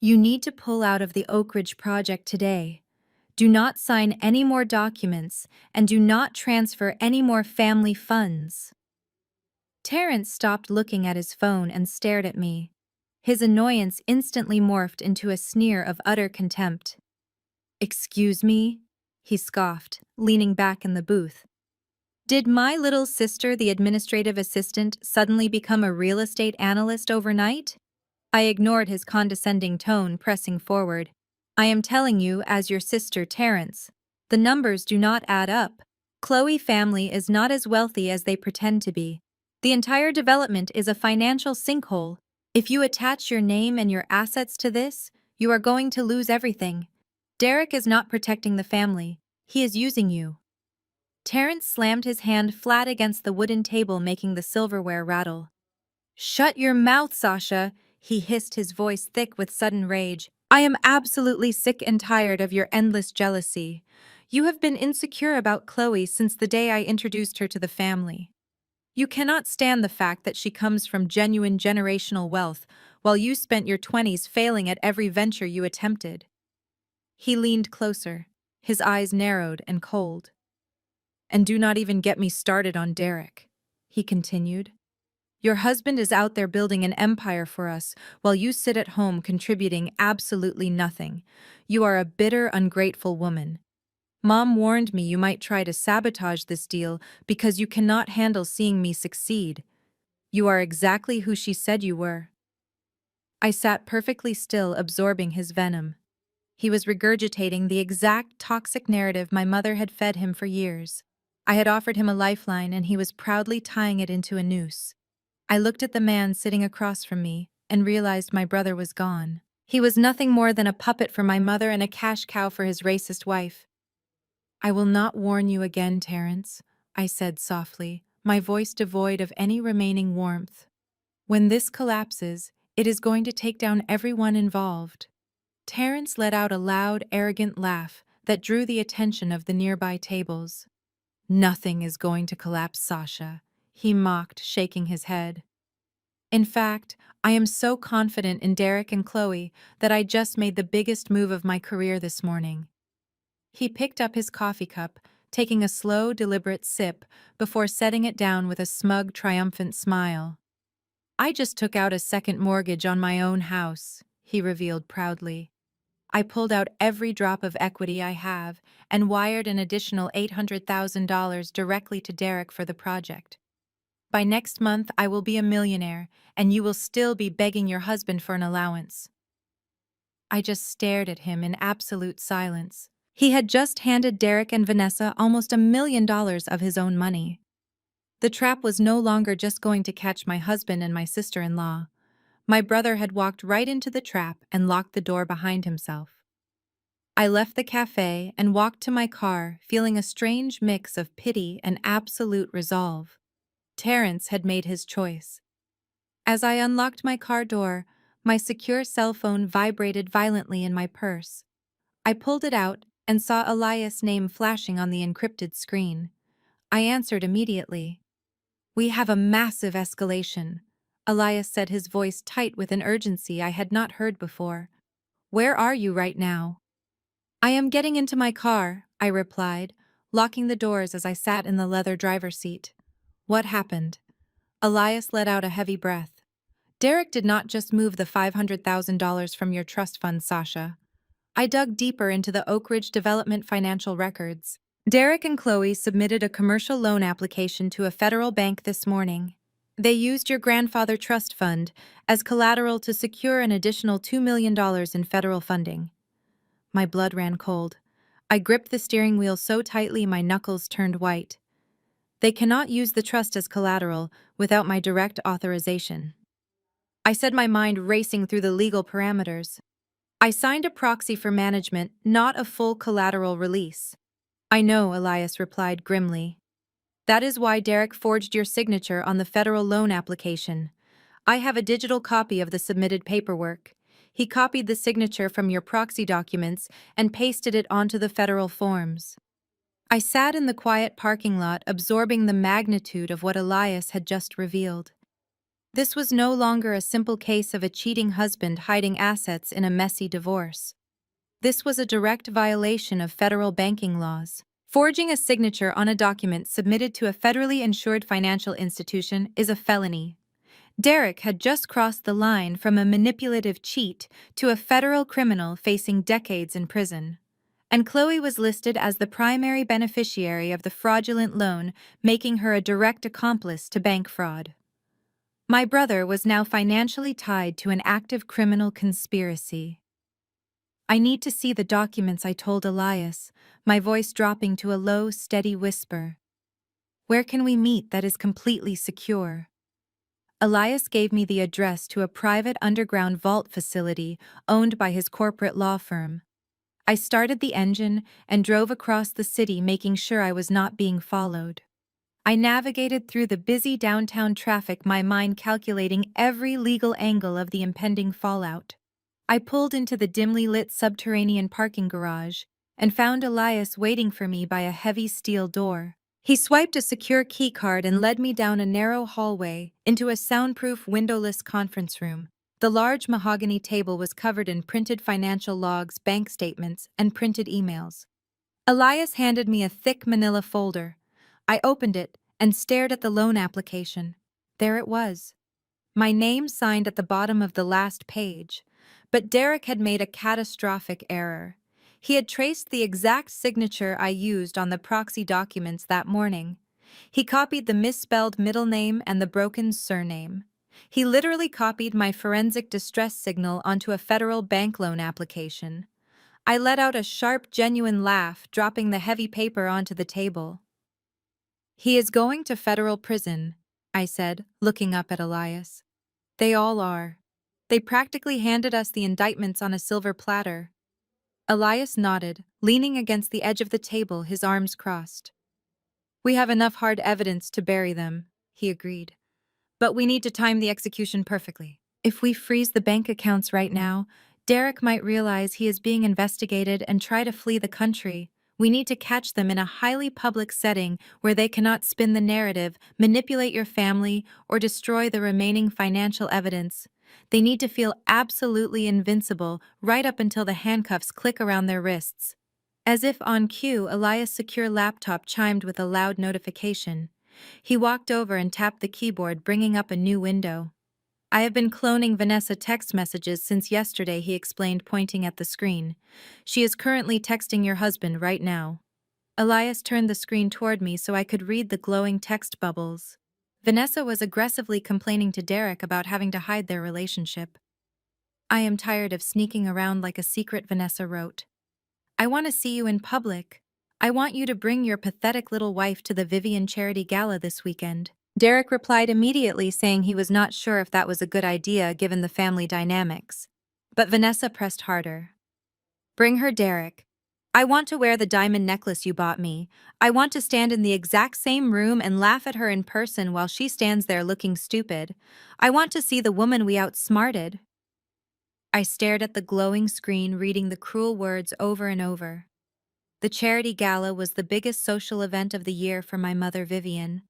"You need to pull out of the Oak Ridge project today. Do not sign any more documents, and do not transfer any more family funds." Terrence stopped looking at his phone and stared at me. His annoyance instantly morphed into a sneer of utter contempt. "Excuse me?" he scoffed, leaning back in the booth. "Did my little sister, the administrative assistant, suddenly become a real estate analyst overnight?" I ignored his condescending tone, pressing forward. "I am telling you, as your sister, Terrence, the numbers do not add up. Chloe family is not as wealthy as they pretend to be. The entire development is a financial sinkhole. If you attach your name and your assets to this, you are going to lose everything. Derek is not protecting the family. He is using you." Terrence slammed his hand flat against the wooden table, making the silverware rattle. "Shut your mouth, Sasha," he hissed, his voice thick with sudden rage. "I am absolutely sick and tired of your endless jealousy. You have been insecure about Chloe since the day I introduced her to the family. You cannot stand the fact that she comes from genuine generational wealth, while you spent your 20s failing at every venture you attempted." He leaned closer, his eyes narrowed and cold. "And do not even get me started on Derek," he continued. "Your husband is out there building an empire for us, while you sit at home contributing absolutely nothing. You are a bitter, ungrateful woman. Mom warned me you might try to sabotage this deal because you cannot handle seeing me succeed. You are exactly who she said you were." I sat perfectly still, absorbing his venom. He was regurgitating the exact toxic narrative my mother had fed him for years. I had offered him a lifeline, and he was proudly tying it into a noose. I looked at the man sitting across from me and realized my brother was gone. He was nothing more than a puppet for my mother and a cash cow for his racist wife. "I will not warn you again, Terrence," I said softly, my voice devoid of any remaining warmth. "When this collapses, it is going to take down everyone involved." Terrence let out a loud, arrogant laugh that drew the attention of the nearby tables. "Nothing is going to collapse, Sasha," he mocked, shaking his head. "In fact, I am so confident in Derek and Chloe that I just made the biggest move of my career this morning." He picked up his coffee cup, taking a slow, deliberate sip before setting it down with a smug, triumphant smile. "I just took out a second mortgage on my own house," he revealed proudly. "I pulled out every drop of equity I have and wired an additional $800,000 directly to Derek for the project. By next month, I will be a millionaire, and you will still be begging your husband for an allowance." I just stared at him in absolute silence. He had just handed Derek and Vanessa almost $1 million of his own money. The trap was no longer just going to catch my husband and my sister-in-law. My brother had walked right into the trap and locked the door behind himself. I left the cafe and walked to my car, feeling a strange mix of pity and absolute resolve. Terrence had made his choice. As I unlocked my car door, my secure cell phone vibrated violently in my purse. I pulled it out and saw Elias' name flashing on the encrypted screen. I answered immediately. "We have a massive escalation," Elias said, his voice tight with an urgency I had not heard before. "Where are you right now?" "I am getting into my car," I replied, locking the doors as I sat in the leather driver's seat. "What happened?" Elias let out a heavy breath. "Derek did not just move the $500,000 from your trust fund, Sasha." I dug deeper into the Oak Ridge Development financial records. Derek and Chloe submitted a commercial loan application to a federal bank this morning. They used your grandfather trust fund as collateral to secure an additional $2 million in federal funding. My blood ran cold. I gripped the steering wheel so tightly my knuckles turned white. They cannot use the trust as collateral without my direct authorization. I said, my mind racing through the legal parameters. "I signed a proxy for management, not a full collateral release." "I know," Elias replied grimly. "That is why Derek forged your signature on the federal loan application. I have a digital copy of the submitted paperwork. He copied the signature from your proxy documents and pasted it onto the federal forms." I sat in the quiet parking lot, absorbing the magnitude of what Elias had just revealed. This was no longer a simple case of a cheating husband hiding assets in a messy divorce. This was a direct violation of federal banking laws. Forging a signature on a document submitted to a federally insured financial institution is a felony. Derek had just crossed the line from a manipulative cheat to a federal criminal facing decades in prison. And Chloe was listed as the primary beneficiary of the fraudulent loan, making her a direct accomplice to bank fraud. My brother was now financially tied to an active criminal conspiracy. "I need to see the documents," I told Elias, my voice dropping to a low, steady whisper. "Where can we meet that is completely secure?" Elias gave me the address to a private underground vault facility owned by his corporate law firm. I started the engine and drove across the city, making sure I was not being followed. I navigated through the busy downtown traffic, my mind calculating every legal angle of the impending fallout. I pulled into the dimly lit subterranean parking garage and found Elias waiting for me by a heavy steel door. He swiped a secure key card and led me down a narrow hallway into a soundproof, windowless conference room. The large mahogany table was covered in printed financial logs, bank statements, and printed emails. Elias handed me a thick manila folder. I opened it and stared at the loan application. There it was. My name signed at the bottom of the last page. But Derek had made a catastrophic error. He had traced the exact signature I used on the proxy documents that morning. He copied the misspelled middle name and the broken surname. He literally copied my forensic distress signal onto a federal bank loan application. I let out a sharp, genuine laugh, dropping the heavy paper onto the table. "He is going to federal prison," I said, looking up at Elias. "They all are. They practically handed us the indictments on a silver platter." Elias nodded, leaning against the edge of the table, his arms crossed. "We have enough hard evidence to bury them," he agreed. "But we need to time the execution perfectly. If we freeze the bank accounts right now, Derek might realize he is being investigated and try to flee the country. We need to catch them in a highly public setting where they cannot spin the narrative, manipulate your family, or destroy the remaining financial evidence. They need to feel absolutely invincible right up until the handcuffs click around their wrists." As if on cue, Elias' secure laptop chimed with a loud notification. He walked over and tapped the keyboard, bringing up a new window. "I have been cloning Vanessa text messages since yesterday," he explained, pointing at the screen. "She is currently texting your husband right now." Elias turned the screen toward me so I could read the glowing text bubbles. Vanessa was aggressively complaining to Derek about having to hide their relationship. "I am tired of sneaking around like a secret," Vanessa wrote. "I want to see you in public. I want you to bring your pathetic little wife to the Vivian Charity Gala this weekend." Derek replied immediately, saying he was not sure if that was a good idea given the family dynamics. But Vanessa pressed harder. "Bring her, Derek. I want to wear the diamond necklace you bought me. I want to stand in the exact same room and laugh at her in person while she stands there looking stupid. I want to see the woman we outsmarted." I stared at the glowing screen, reading the cruel words over and over. The charity gala was the biggest social event of the year for my mother, Vivian.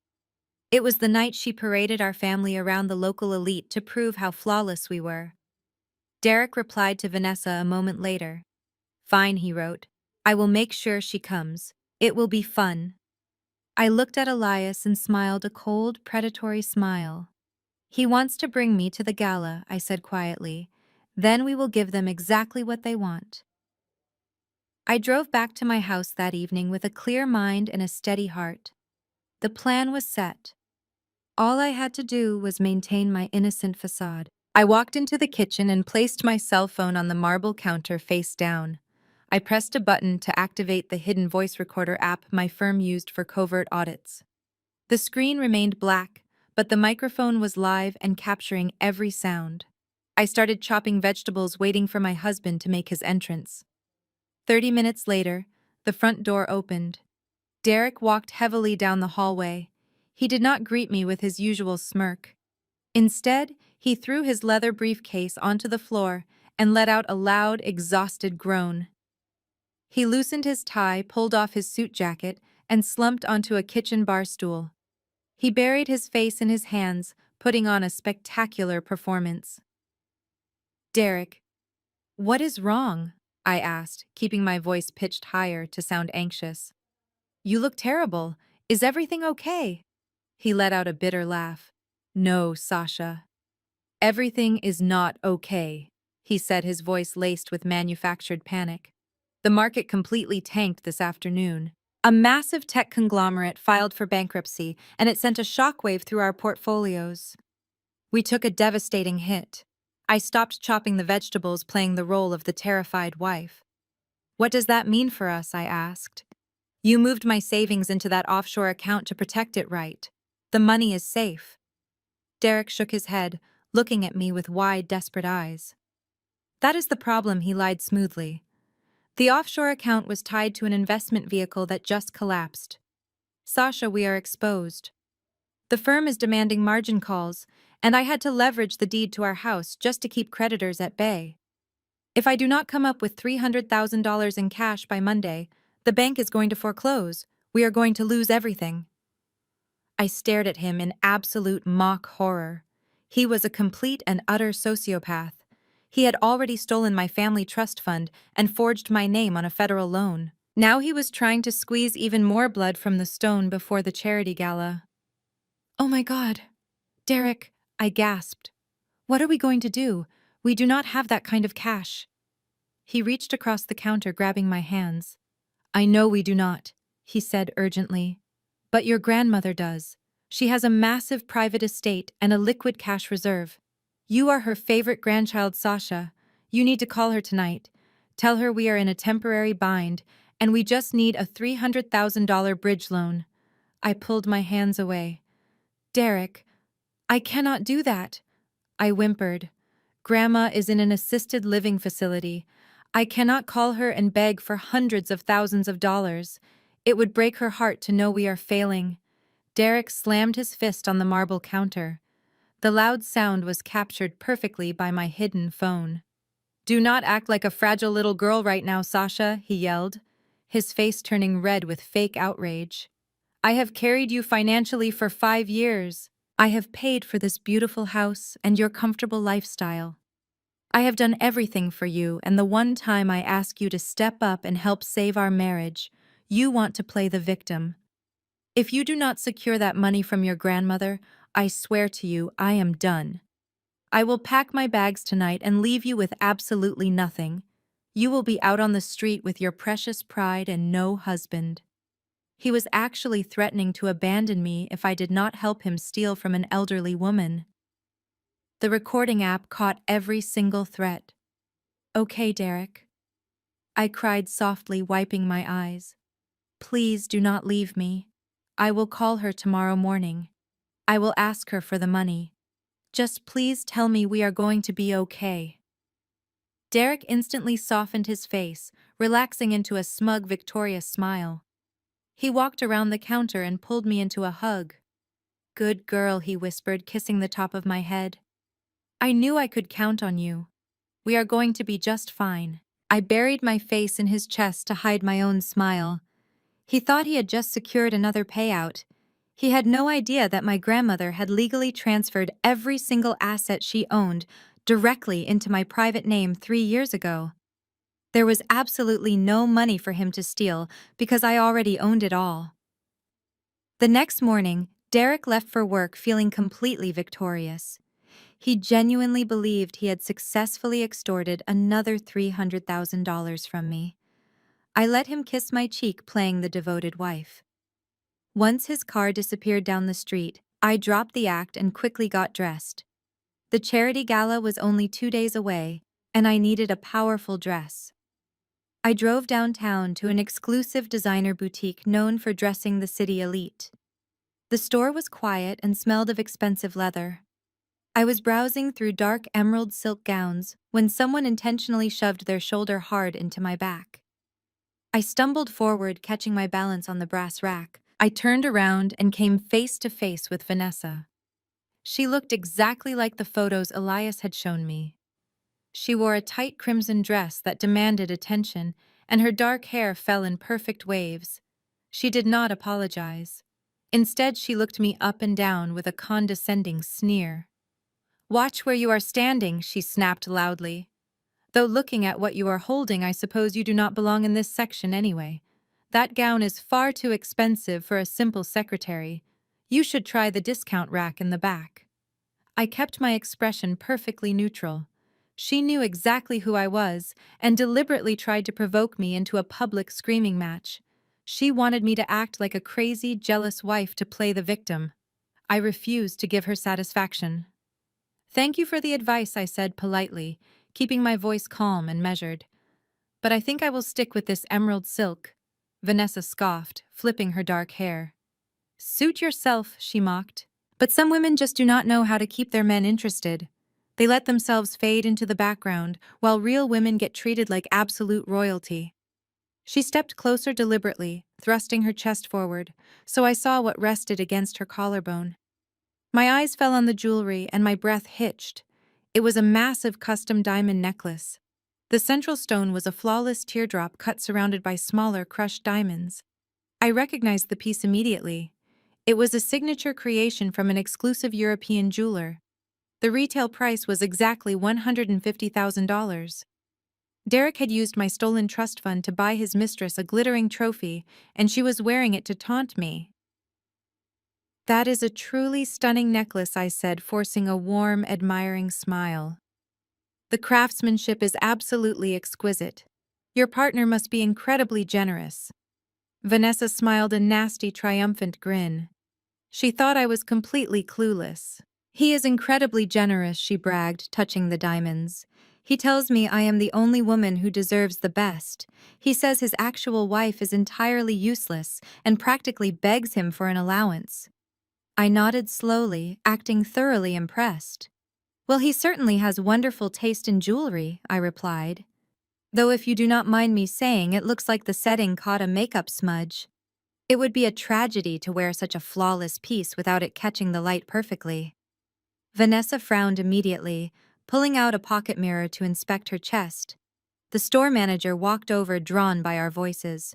It was the night she paraded our family around the local elite to prove how flawless we were. Derek replied to Vanessa a moment later. Fine, he wrote. I will make sure she comes. It will be fun. I looked at Elias and smiled a cold, predatory smile. He wants to bring me to the gala, I said quietly. Then we will give them exactly what they want. I drove back to my house that evening with a clear mind and a steady heart. The plan was set. All I had to do was maintain my innocent facade. I walked into the kitchen and placed my cell phone on the marble counter face down. I pressed a button to activate the hidden voice recorder app my firm used for covert audits. The screen remained black, but the microphone was live and capturing every sound. I started chopping vegetables, waiting for my husband to make his entrance. 30 minutes later, the front door opened. Derek walked heavily down the hallway. He did not greet me with his usual smirk. Instead, he threw his leather briefcase onto the floor and let out a loud, exhausted groan. He loosened his tie, pulled off his suit jacket, and slumped onto a kitchen bar stool. He buried his face in his hands, putting on a spectacular performance. Derek, what is wrong? I asked, keeping my voice pitched higher to sound anxious. You look terrible. Is everything okay? He let out a bitter laugh. No, Sasha. Everything is not okay, he said, his voice laced with manufactured panic. The market completely tanked this afternoon. A massive tech conglomerate filed for bankruptcy, and it sent a shockwave through our portfolios. We took a devastating hit. I stopped chopping the vegetables, playing the role of the terrified wife. What does that mean for us? I asked. You moved my savings into that offshore account to protect it, right? The money is safe. Derek shook his head, looking at me with wide, desperate eyes. That is the problem, he lied smoothly. The offshore account was tied to an investment vehicle that just collapsed. Sasha, we are exposed. The firm is demanding margin calls, and I had to leverage the deed to our house just to keep creditors at bay. If I do not come up with $300,000 in cash by Monday, the bank is going to foreclose. We are going to lose everything. I stared at him in absolute mock horror. He was a complete and utter sociopath. He had already stolen my family trust fund and forged my name on a federal loan. Now he was trying to squeeze even more blood from the stone before the charity gala. Oh my God. Derek, I gasped. What are we going to do? We do not have that kind of cash. He reached across the counter, grabbing my hands. I know we do not, he said urgently. But your grandmother does. She has a massive private estate and a liquid cash reserve. You are her favorite grandchild, Sasha. You need to call her tonight. Tell her we are in a temporary bind, and we just need a $300,000 bridge loan. I pulled my hands away. Derek, I cannot do that. I whimpered. Grandma is in an assisted living facility. I cannot call her and beg for hundreds of thousands of dollars. It would break her heart to know we are failing. Derek slammed his fist on the marble counter. The loud sound was captured perfectly by my hidden phone. Do not act like a fragile little girl right now, Sasha, he yelled, his face turning red with fake outrage. I have carried you financially for 5 years. I have paid for this beautiful house and your comfortable lifestyle. I have done everything for you, and the one time I ask you to step up and help save our marriage, you want to play the victim. If you do not secure that money from your grandmother, I swear to you, I am done. I will pack my bags tonight and leave you with absolutely nothing. You will be out on the street with your precious pride and no husband. He was actually threatening to abandon me if I did not help him steal from an elderly woman. The recording app caught every single threat. Okay, Derek. I cried softly, wiping my eyes. Please do not leave me. I will call her tomorrow morning. I will ask her for the money. Just please tell me we are going to be okay. Derek instantly softened his face, relaxing into a smug, victorious smile. He walked around the counter and pulled me into a hug. Good girl, he whispered, kissing the top of my head. I knew I could count on you. We are going to be just fine. I buried my face in his chest to hide my own smile. He thought he had just secured another payout. He had no idea that my grandmother had legally transferred every single asset she owned directly into my private name 3 years ago. There was absolutely no money for him to steal because I already owned it all. The next morning, Derek left for work feeling completely victorious. He genuinely believed he had successfully extorted another $300,000 from me. I let him kiss my cheek, playing the devoted wife. Once his car disappeared down the street, I dropped the act and quickly got dressed. The charity gala was only 2 days away, and I needed a powerful dress. I drove downtown to an exclusive designer boutique known for dressing the city elite. The store was quiet and smelled of expensive leather. I was browsing through dark emerald silk gowns when someone intentionally shoved their shoulder hard into my back. I stumbled forward, catching my balance on the brass rack. I turned around and came face to face with Vanessa. She looked exactly like the photos Elias had shown me. She wore a tight crimson dress that demanded attention, and her dark hair fell in perfect waves. She did not apologize. Instead, she looked me up and down with a condescending sneer. "Watch where you are standing," she snapped loudly. "Though looking at what you are holding, I suppose you do not belong in this section anyway. That gown is far too expensive for a simple secretary. You should try the discount rack in the back." I kept my expression perfectly neutral. She knew exactly who I was and deliberately tried to provoke me into a public screaming match. She wanted me to act like a crazy, jealous wife to play the victim. I refused to give her satisfaction. "Thank you for the advice," I said politely, keeping my voice calm and measured. "But I think I will stick with this emerald silk." Vanessa scoffed, flipping her dark hair. "Suit yourself," she mocked. But some women just do not know how to keep their men interested. They let themselves fade into the background, while real women get treated like absolute royalty. She stepped closer deliberately, thrusting her chest forward, so I saw what rested against her collarbone. My eyes fell on the jewelry and my breath hitched. It was a massive custom diamond necklace. The central stone was a flawless teardrop cut surrounded by smaller crushed diamonds. I recognized the piece immediately. It was a signature creation from an exclusive European jeweler. The retail price was exactly $150,000. Derek had used my stolen trust fund to buy his mistress a glittering trophy, and she was wearing it to taunt me. "That is a truly stunning necklace," I said, forcing a warm, admiring smile. "The craftsmanship is absolutely exquisite. Your partner must be incredibly generous." Vanessa smiled a nasty, triumphant grin. She thought I was completely clueless. "He is incredibly generous," she bragged, touching the diamonds. "He tells me I am the only woman who deserves the best. He says his actual wife is entirely useless and practically begs him for an allowance." I nodded slowly, acting thoroughly impressed. "Well, he certainly has wonderful taste in jewelry," I replied. "Though if you do not mind me saying, it looks like the setting caught a makeup smudge. It would be a tragedy to wear such a flawless piece without it catching the light perfectly." Vanessa frowned immediately, pulling out a pocket mirror to inspect her chest. The store manager walked over, drawn by our voices.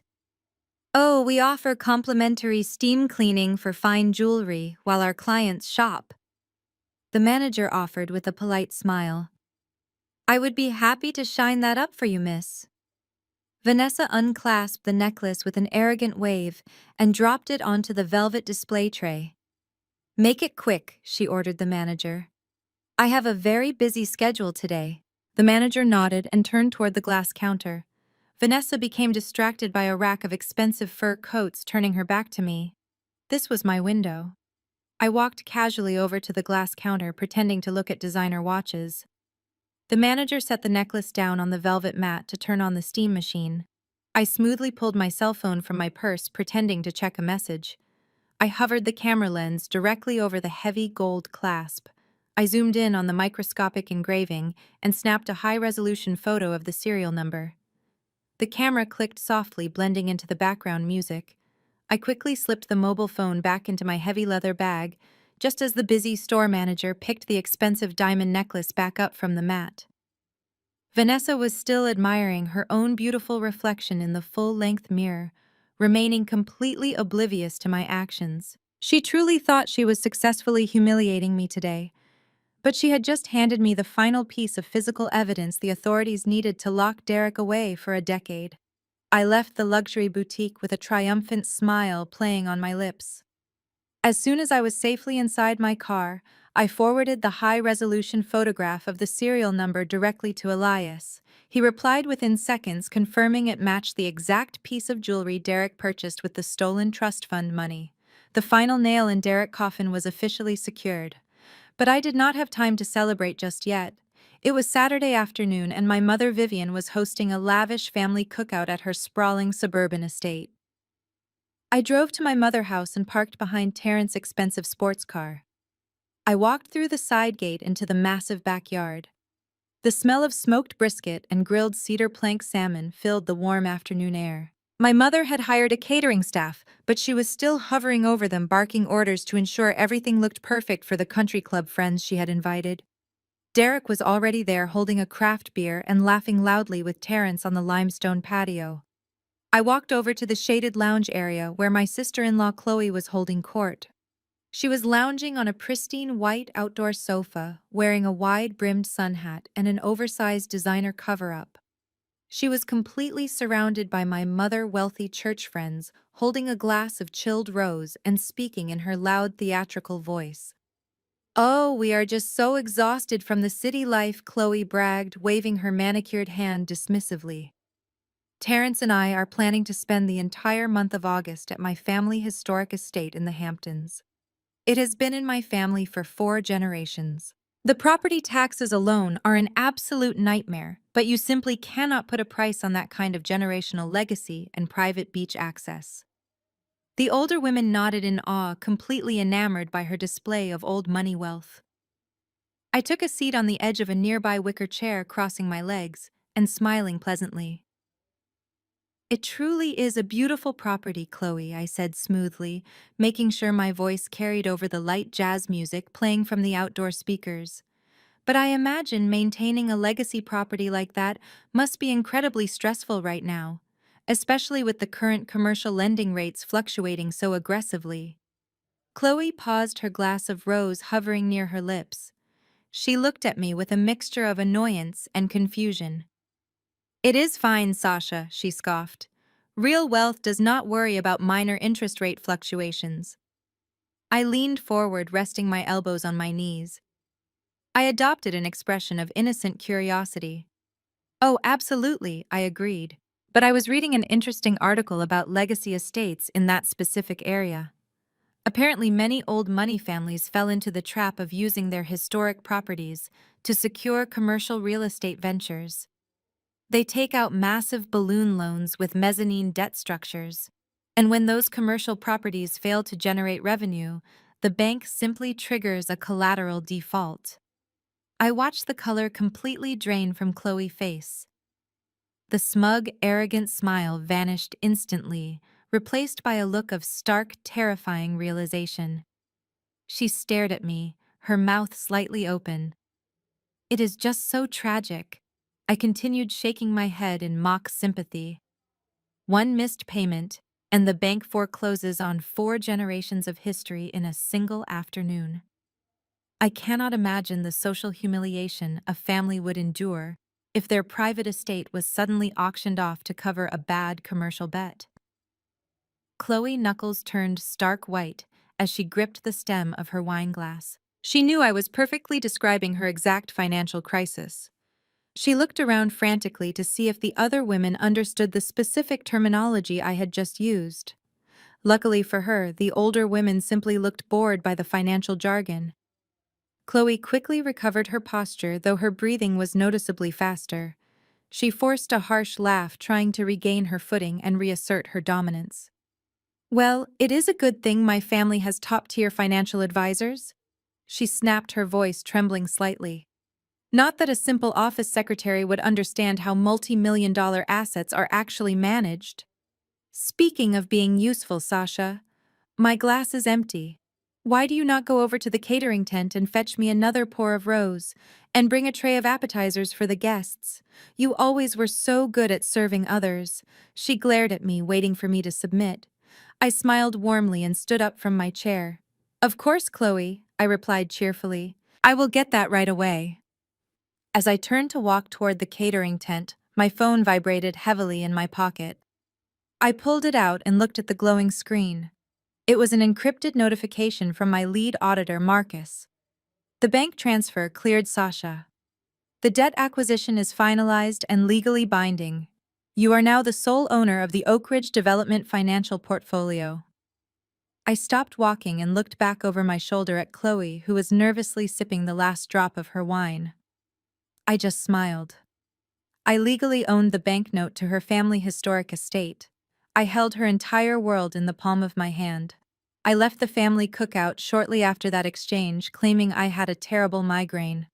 "Oh, we offer complimentary steam cleaning for fine jewelry while our clients shop," the manager offered with a polite smile. "I would be happy to shine that up for you, miss." Vanessa unclasped the necklace with an arrogant wave and dropped it onto the velvet display tray. "Make it quick," she ordered the manager. "I have a very busy schedule today." The manager nodded and turned toward the glass counter. Vanessa became distracted by a rack of expensive fur coats, turning her back to me. This was my window. I walked casually over to the glass counter, pretending to look at designer watches. The manager set the necklace down on the velvet mat to turn on the steam machine. I smoothly pulled my cell phone from my purse, pretending to check a message. I hovered the camera lens directly over the heavy gold clasp. I zoomed in on the microscopic engraving and snapped a high-resolution photo of the serial number. The camera clicked softly, blending into the background music. I quickly slipped the mobile phone back into my heavy leather bag, just as the busy store manager picked the expensive diamond necklace back up from the mat. Vanessa was still admiring her own beautiful reflection in the full-length mirror, remaining completely oblivious to my actions. She truly thought she was successfully humiliating me today, but she had just handed me the final piece of physical evidence the authorities needed to lock Derek away for a decade. I left the luxury boutique with a triumphant smile playing on my lips. As soon as I was safely inside my car, I forwarded the high-resolution photograph of the serial number directly to Elias. He replied within seconds, confirming it matched the exact piece of jewelry Derek purchased with the stolen trust fund money. The final nail in Derek's coffin was officially secured. But I did not have time to celebrate just yet. It was Saturday afternoon, and my mother Vivian was hosting a lavish family cookout at her sprawling suburban estate. I drove to my mother house and parked behind Terrence's expensive sports car. I walked through the side gate into the massive backyard. The smell of smoked brisket and grilled cedar plank salmon filled the warm afternoon air. My mother had hired a catering staff, but she was still hovering over them, barking orders to ensure everything looked perfect for the country club friends she had invited. Derek was already there, holding a craft beer and laughing loudly with Terrence on the limestone patio. I walked over to the shaded lounge area where my sister-in-law Chloe was holding court. She was lounging on a pristine white outdoor sofa, wearing a wide-brimmed sun hat and an oversized designer cover-up. She was completely surrounded by my wealthy church friends, holding a glass of chilled rose and speaking in her loud theatrical voice. "Oh, we are just so exhausted from the city life," Chloe bragged, waving her manicured hand dismissively. "Terrence and I are planning to spend the entire month of August at my family historic estate in the Hamptons. It has been in my family for 4 generations. The property taxes alone are an absolute nightmare, but you simply cannot put a price on that kind of generational legacy and private beach access." The older women nodded in awe, completely enamored by her display of old money wealth. I took a seat on the edge of a nearby wicker chair, crossing my legs and smiling pleasantly. "It truly is a beautiful property, Chloe," I said smoothly, making sure my voice carried over the light jazz music playing from the outdoor speakers. "But I imagine maintaining a legacy property like that must be incredibly stressful right now, especially with the current commercial lending rates fluctuating so aggressively." Chloe paused, her glass of rose hovering near her lips. She looked at me with a mixture of annoyance and confusion. "It is fine, Sasha," she scoffed. "Real wealth does not worry about minor interest rate fluctuations." I leaned forward, resting my elbows on my knees. I adopted an expression of innocent curiosity. "Oh, absolutely," I agreed. But I was reading an interesting article about legacy estates in that specific area. Apparently, many old money families fell into the trap of using their historic properties to secure commercial real estate ventures. They take out massive balloon loans with mezzanine debt structures. And when those commercial properties fail to generate revenue, the bank simply triggers a collateral default. I watched the color completely drain from Chloe's face. The smug, arrogant smile vanished instantly, replaced by a look of stark, terrifying realization. She stared at me, her mouth slightly open. "It is just so tragic." I continued, shaking my head in mock sympathy. One missed payment, and the bank forecloses on 4 generations of history in a single afternoon. I cannot imagine the social humiliation a family would endure if their private estate was suddenly auctioned off to cover a bad commercial bet. Chloe's knuckles turned stark white as she gripped the stem of her wine glass. She knew I was perfectly describing her exact financial crisis. She looked around frantically to see if the other women understood the specific terminology I had just used. Luckily for her, the older women simply looked bored by the financial jargon. Chloe quickly recovered her posture, though her breathing was noticeably faster. She forced a harsh laugh, trying to regain her footing and reassert her dominance. "Well, it is a good thing my family has top-tier financial advisors," she snapped, her voice trembling slightly. "Not that a simple office secretary would understand how multi-million-dollar assets are actually managed." "Speaking of being useful, Sasha, my glass is empty." Why do you not go over to the catering tent and fetch me another pour of rose, and bring a tray of appetizers for the guests? You always were so good at serving others. She glared at me, waiting for me to submit. I smiled warmly and stood up from my chair. Of course, Chloe, I replied cheerfully. I will get that right away. As I turned to walk toward the catering tent, my phone vibrated heavily in my pocket. I pulled it out and looked at the glowing screen. It was an encrypted notification from my lead auditor, Marcus. The bank transfer cleared Sasha. The debt acquisition is finalized and legally binding. You are now the sole owner of the Oak Ridge Development financial portfolio. I stopped walking and looked back over my shoulder at Chloe, who was nervously sipping the last drop of her wine. I just smiled. I legally owned the banknote to her family historic estate. I held her entire world in the palm of my hand. I left the family cookout shortly after that exchange, claiming I had a terrible migraine.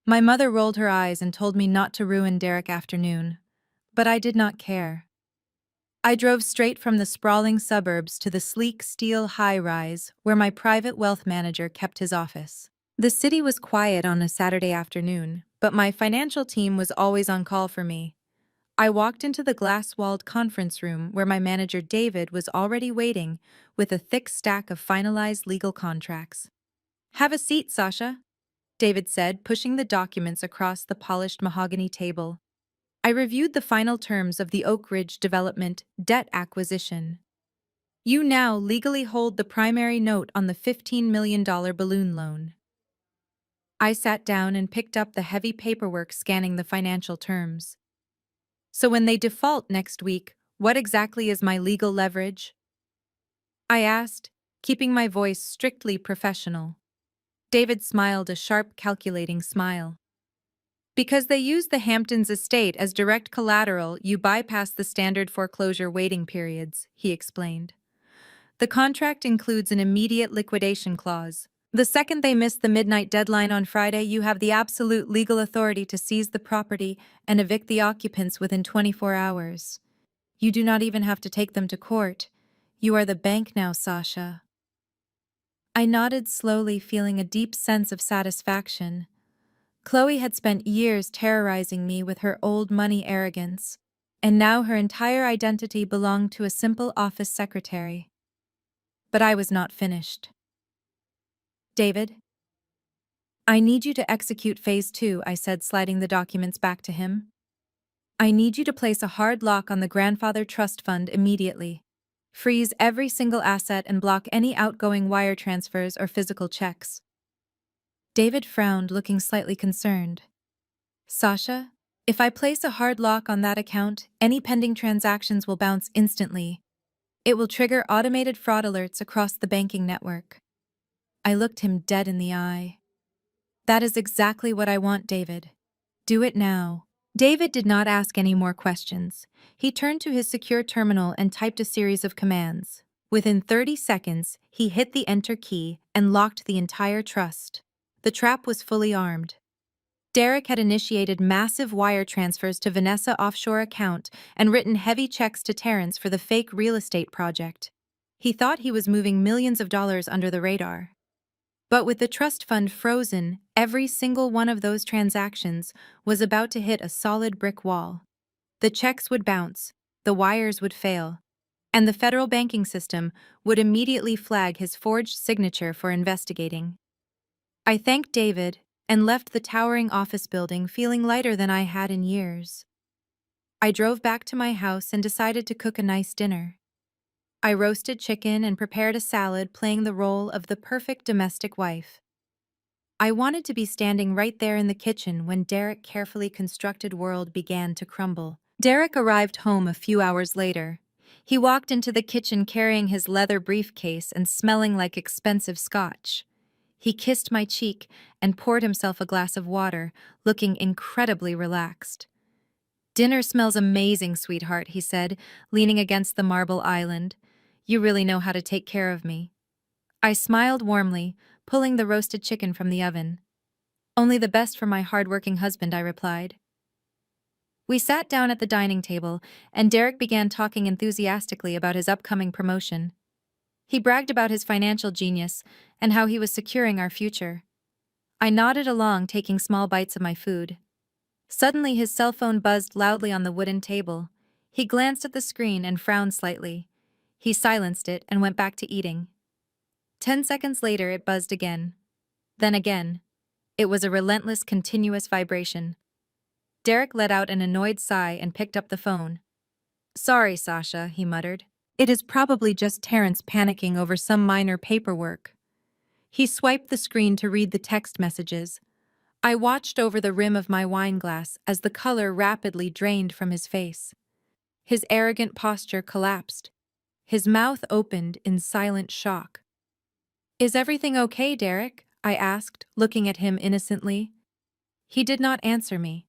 My mother rolled her eyes and told me not to ruin Derek's afternoon, but I did not care. I drove straight from the sprawling suburbs to the sleek steel high-rise where my private wealth manager kept his office. The city was quiet on a Saturday afternoon, but my financial team was always on call for me. I walked into the glass-walled conference room where my manager David was already waiting with a thick stack of finalized legal contracts. "Have a seat, Sasha," David said, pushing the documents across the polished mahogany table. I reviewed the final terms of the Oak Ridge Development debt acquisition. You now legally hold the primary note on the $15 million balloon loan. I sat down and picked up the heavy paperwork scanning the financial terms. So when they default next week, what exactly is my legal leverage? I asked, keeping my voice strictly professional. David smiled a sharp, calculating smile. Because they use the Hamptons estate as direct collateral, you bypass the standard foreclosure waiting periods, he explained. The contract includes an immediate liquidation clause. The second they miss the midnight deadline on Friday, you have the absolute legal authority to seize the property and evict the occupants within 24 hours. You do not even have to take them to court. You are the bank now, Sasha. I nodded slowly, feeling a deep sense of satisfaction. Chloe had spent years terrorizing me with her old money arrogance, and now her entire identity belonged to a simple office secretary. But I was not finished. David, I need you to execute Phase 2, I said, sliding the documents back to him. I need you to place a hard lock on the grandfather trust fund immediately. Freeze every single asset and block any outgoing wire transfers or physical checks. David frowned, looking slightly concerned. Sasha, if I place a hard lock on that account, any pending transactions will bounce instantly. It will trigger automated fraud alerts across the banking network. I looked him dead in the eye. That is exactly what I want, David. Do it now. David did not ask any more questions. He turned to his secure terminal and typed a series of commands. Within 30 seconds, he hit the enter key and locked the entire trust. The trap was fully armed. Derek had initiated massive wire transfers to Vanessa's offshore account and written heavy checks to Terrence for the fake real estate project. He thought he was moving millions of dollars under the radar. But with the trust fund frozen, every single one of those transactions was about to hit a solid brick wall. The checks would bounce, the wires would fail, and the federal banking system would immediately flag his forged signature for investigating. I thanked David and left the towering office building feeling lighter than I had in years. I drove back to my house and decided to cook a nice dinner. I roasted chicken and prepared a salad, playing the role of the perfect domestic wife. I wanted to be standing right there in the kitchen when Derek's carefully constructed world began to crumble. Derek arrived home a few hours later. He walked into the kitchen carrying his leather briefcase and smelling like expensive scotch. He kissed my cheek and poured himself a glass of water, looking incredibly relaxed. "Dinner smells amazing, sweetheart," he said, leaning against the marble island. "You really know how to take care of me." I smiled warmly, pulling the roasted chicken from the oven. "Only the best for my hard-working husband," I replied. We sat down at the dining table, and Derek began talking enthusiastically about his upcoming promotion. He bragged about his financial genius and how he was securing our future. I nodded along, taking small bites of my food. Suddenly, his cell phone buzzed loudly on the wooden table. He glanced at the screen and frowned slightly. He silenced it and went back to eating. 10 seconds later, it buzzed again. Then again. It was a relentless, continuous vibration. Derek let out an annoyed sigh and picked up the phone. "Sorry, Sasha," he muttered. "It is probably just Terrence panicking over some minor paperwork." He swiped the screen to read the text messages. I watched over the rim of my wine glass as the color rapidly drained from his face. His arrogant posture collapsed. His mouth opened in silent shock. "Is everything okay, Derek?" I asked, looking at him innocently. He did not answer me.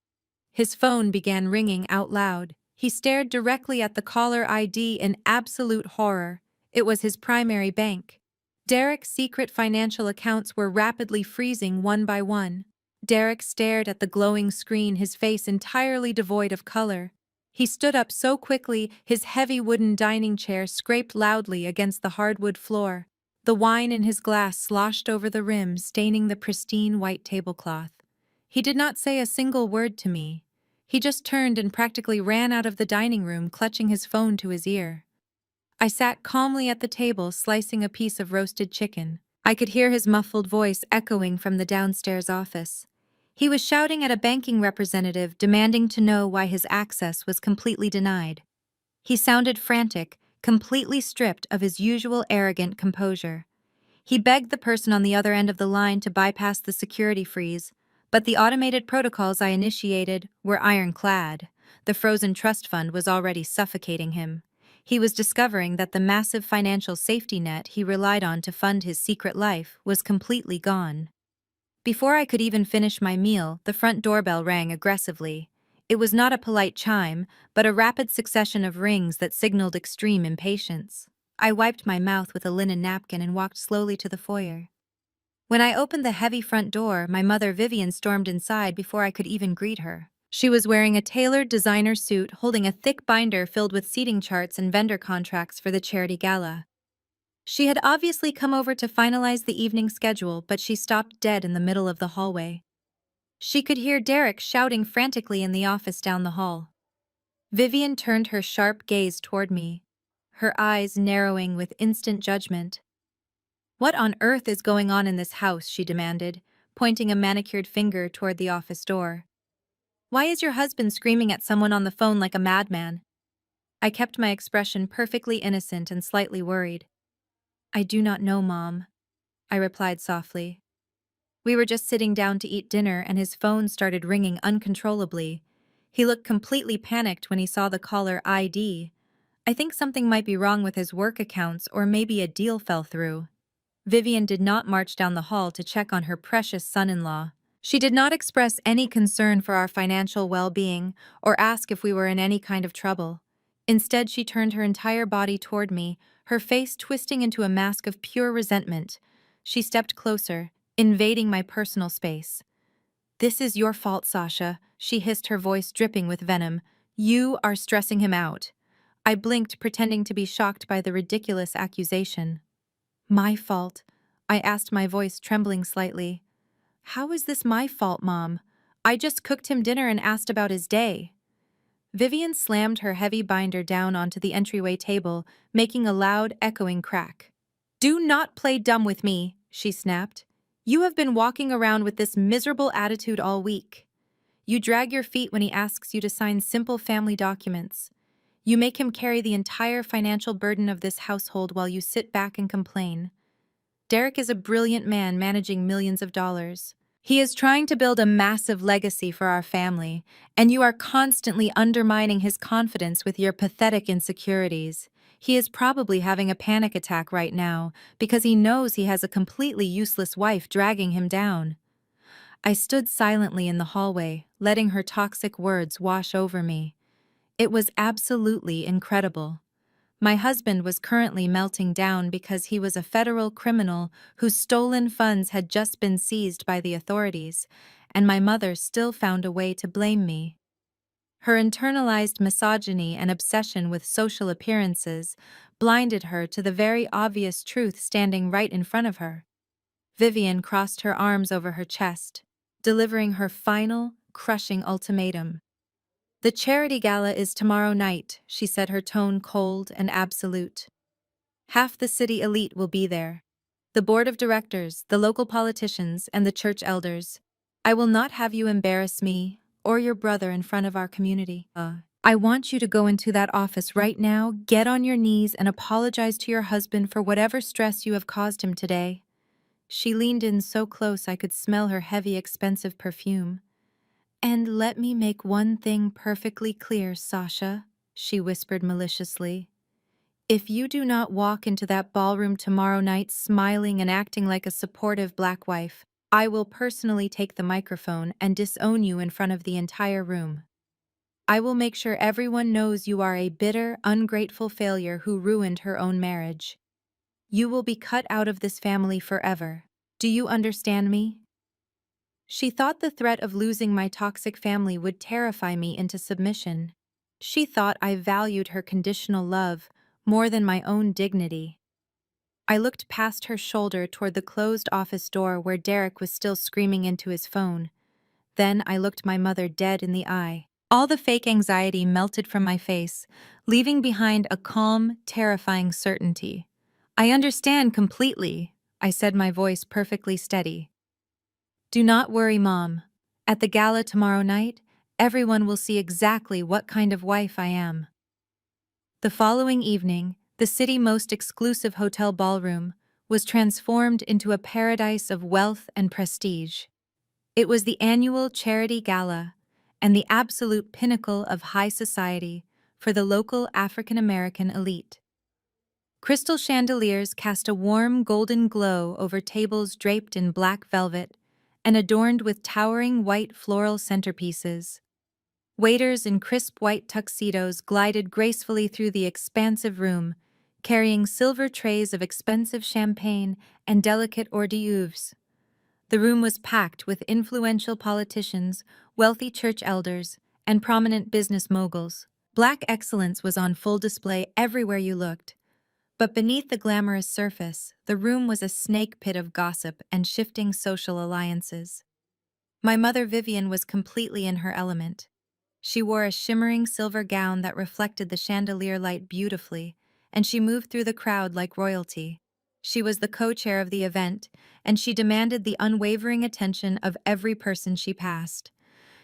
His phone began ringing out loud. He stared directly at the caller ID in absolute horror. It was his primary bank. Derek's secret financial accounts were rapidly freezing one by one. Derek stared at the glowing screen, his face entirely devoid of color. He stood up so quickly, his heavy wooden dining chair scraped loudly against the hardwood floor. The wine in his glass sloshed over the rim, staining the pristine white tablecloth. He did not say a single word to me. He just turned and practically ran out of the dining room, clutching his phone to his ear. I sat calmly at the table, slicing a piece of roasted chicken. I could hear his muffled voice echoing from the downstairs office. He was shouting at a banking representative, demanding to know why his access was completely denied. He sounded frantic, completely stripped of his usual arrogant composure. He begged the person on the other end of the line to bypass the security freeze, but the automated protocols I initiated were ironclad. The frozen trust fund was already suffocating him. He was discovering that the massive financial safety net he relied on to fund his secret life was completely gone. Before I could even finish my meal, the front doorbell rang aggressively. It was not a polite chime, but a rapid succession of rings that signaled extreme impatience. I wiped my mouth with a linen napkin and walked slowly to the foyer. When I opened the heavy front door, my mother Vivian stormed inside before I could even greet her. She was wearing a tailored designer suit, holding a thick binder filled with seating charts and vendor contracts for the charity gala. She had obviously come over to finalize the evening schedule, but she stopped dead in the middle of the hallway. She could hear Derek shouting frantically in the office down the hall. Vivian turned her sharp gaze toward me, her eyes narrowing with instant judgment. "What on earth is going on in this house?" she demanded, pointing a manicured finger toward the office door. "Why is your husband screaming at someone on the phone like a madman?" I kept my expression perfectly innocent and slightly worried. "I do not know, Mom," I replied softly. We were just sitting down to eat dinner and his phone started ringing uncontrollably. He looked completely panicked when he saw the caller ID. I think something might be wrong with his work accounts, or maybe a deal fell through. Vivian did not march down the hall to check on her precious son-in-law. She did not express any concern for our financial well-being or ask if we were in any kind of trouble. Instead, she turned her entire body toward me, her face twisting into a mask of pure resentment. She stepped closer, invading my personal space. "This is your fault, Sasha," she hissed, her voice dripping with venom. "You are stressing him out." I blinked, pretending to be shocked by the ridiculous accusation. "My fault?" I asked, my voice trembling slightly. "How is this my fault, Mom? I just cooked him dinner and asked about his day." Vivian slammed her heavy binder down onto the entryway table, making a loud, echoing crack. "Do not play dumb with me," she snapped. "You have been walking around with this miserable attitude all week. You drag your feet when he asks you to sign simple family documents. You make him carry the entire financial burden of this household while you sit back and complain. Derek is a brilliant man managing millions of dollars. He is trying to build a massive legacy for our family, and you are constantly undermining his confidence with your pathetic insecurities. He is probably having a panic attack right now because he knows he has a completely useless wife dragging him down." I stood silently in the hallway, letting her toxic words wash over me. It was absolutely incredible. My husband was currently melting down because he was a federal criminal whose stolen funds had just been seized by the authorities, and my mother still found a way to blame me. Her internalized misogyny and obsession with social appearances blinded her to the very obvious truth standing right in front of her. Vivian crossed her arms over her chest, delivering her final, crushing ultimatum. "The charity gala is tomorrow night," she said, her tone cold and absolute. "Half the city elite will be there. The board of directors, the local politicians, and the church elders. I will not have you embarrass me or your brother in front of our community. I want you to go into that office right now, get on your knees, and apologize to your husband for whatever stress you have caused him today." She leaned in so close I could smell her heavy, expensive perfume. "And let me make one thing perfectly clear, Sasha," she whispered maliciously. "If you do not walk into that ballroom tomorrow night smiling and acting like a supportive black wife, I will personally take the microphone and disown you in front of the entire room. I will make sure everyone knows you are a bitter, ungrateful failure who ruined her own marriage. You will be cut out of this family forever. Do you understand me?" She thought the threat of losing my toxic family would terrify me into submission. She thought I valued her conditional love more than my own dignity. I looked past her shoulder toward the closed office door where Derek was still screaming into his phone. Then I looked my mother dead in the eye. All the fake anxiety melted from my face, leaving behind a calm, terrifying certainty. "I understand completely," I said, my voice perfectly steady. "Do not worry, Mom. At the gala tomorrow night, everyone will see exactly what kind of wife I am." The following evening, the city's most exclusive hotel ballroom was transformed into a paradise of wealth and prestige. It was the annual charity gala and the absolute pinnacle of high society for the local African-American elite. Crystal chandeliers cast a warm golden glow over tables draped in black velvet and adorned with towering white floral centerpieces. Waiters in crisp white tuxedos glided gracefully through the expansive room, carrying silver trays of expensive champagne and delicate hors d'oeuvres. The room was packed with influential politicians, wealthy church elders, and prominent business moguls. Black excellence was on full display everywhere you looked. But beneath the glamorous surface, the room was a snake pit of gossip and shifting social alliances. My mother Vivian was completely in her element. She wore a shimmering silver gown that reflected the chandelier light beautifully, and she moved through the crowd like royalty. She was the co-chair of the event, and she demanded the unwavering attention of every person she passed.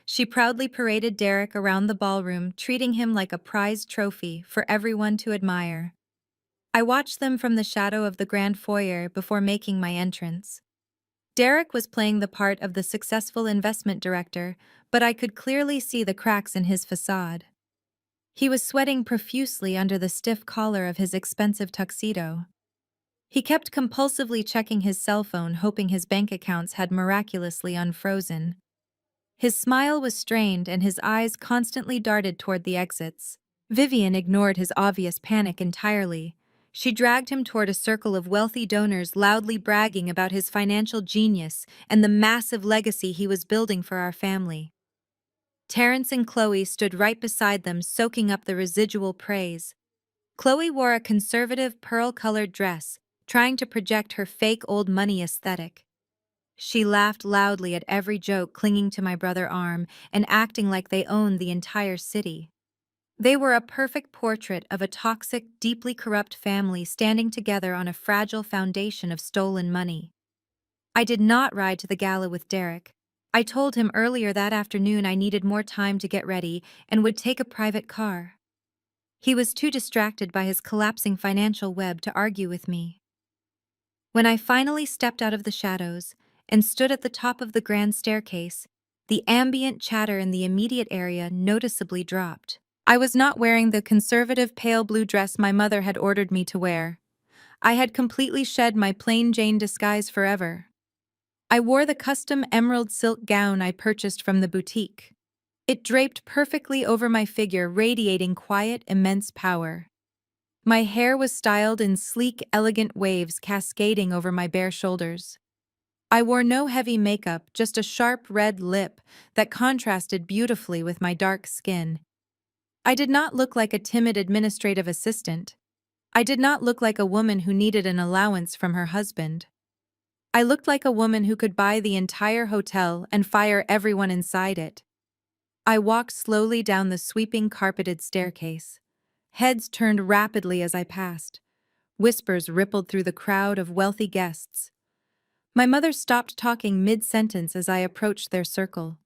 She proudly paraded Derek around the ballroom, treating him like a prized trophy for everyone to admire. I watched them from the shadow of the grand foyer before making my entrance. Derek was playing the part of the successful investment director, but I could clearly see the cracks in his facade. He was sweating profusely under the stiff collar of his expensive tuxedo. He kept compulsively checking his cell phone, hoping his bank accounts had miraculously unfrozen. His smile was strained and his eyes constantly darted toward the exits. Vivian ignored his obvious panic entirely. She dragged him toward a circle of wealthy donors loudly bragging about his financial genius and the massive legacy he was building for our family. Terrence and Chloe stood right beside them, soaking up the residual praise. Chloe wore a conservative pearl-colored dress, trying to project her fake old money aesthetic. She laughed loudly at every joke, clinging to my brother's arm and acting like they owned the entire city. They were a perfect portrait of a toxic, deeply corrupt family standing together on a fragile foundation of stolen money. I did not ride to the gala with Derek. I told him earlier that afternoon I needed more time to get ready and would take a private car. He was too distracted by his collapsing financial web to argue with me. When I finally stepped out of the shadows and stood at the top of the grand staircase, the ambient chatter in the immediate area noticeably dropped. I was not wearing the conservative pale blue dress my mother had ordered me to wear. I had completely shed my plain Jane disguise forever. I wore the custom emerald silk gown I purchased from the boutique. It draped perfectly over my figure, radiating quiet, immense power. My hair was styled in sleek, elegant waves cascading over my bare shoulders. I wore no heavy makeup, just a sharp red lip that contrasted beautifully with my dark skin. I did not look like a timid administrative assistant. I did not look like a woman who needed an allowance from her husband. I looked like a woman who could buy the entire hotel and fire everyone inside it. I walked slowly down the sweeping carpeted staircase. Heads turned rapidly as I passed. Whispers rippled through the crowd of wealthy guests. My mother stopped talking mid-sentence as I approached their circle.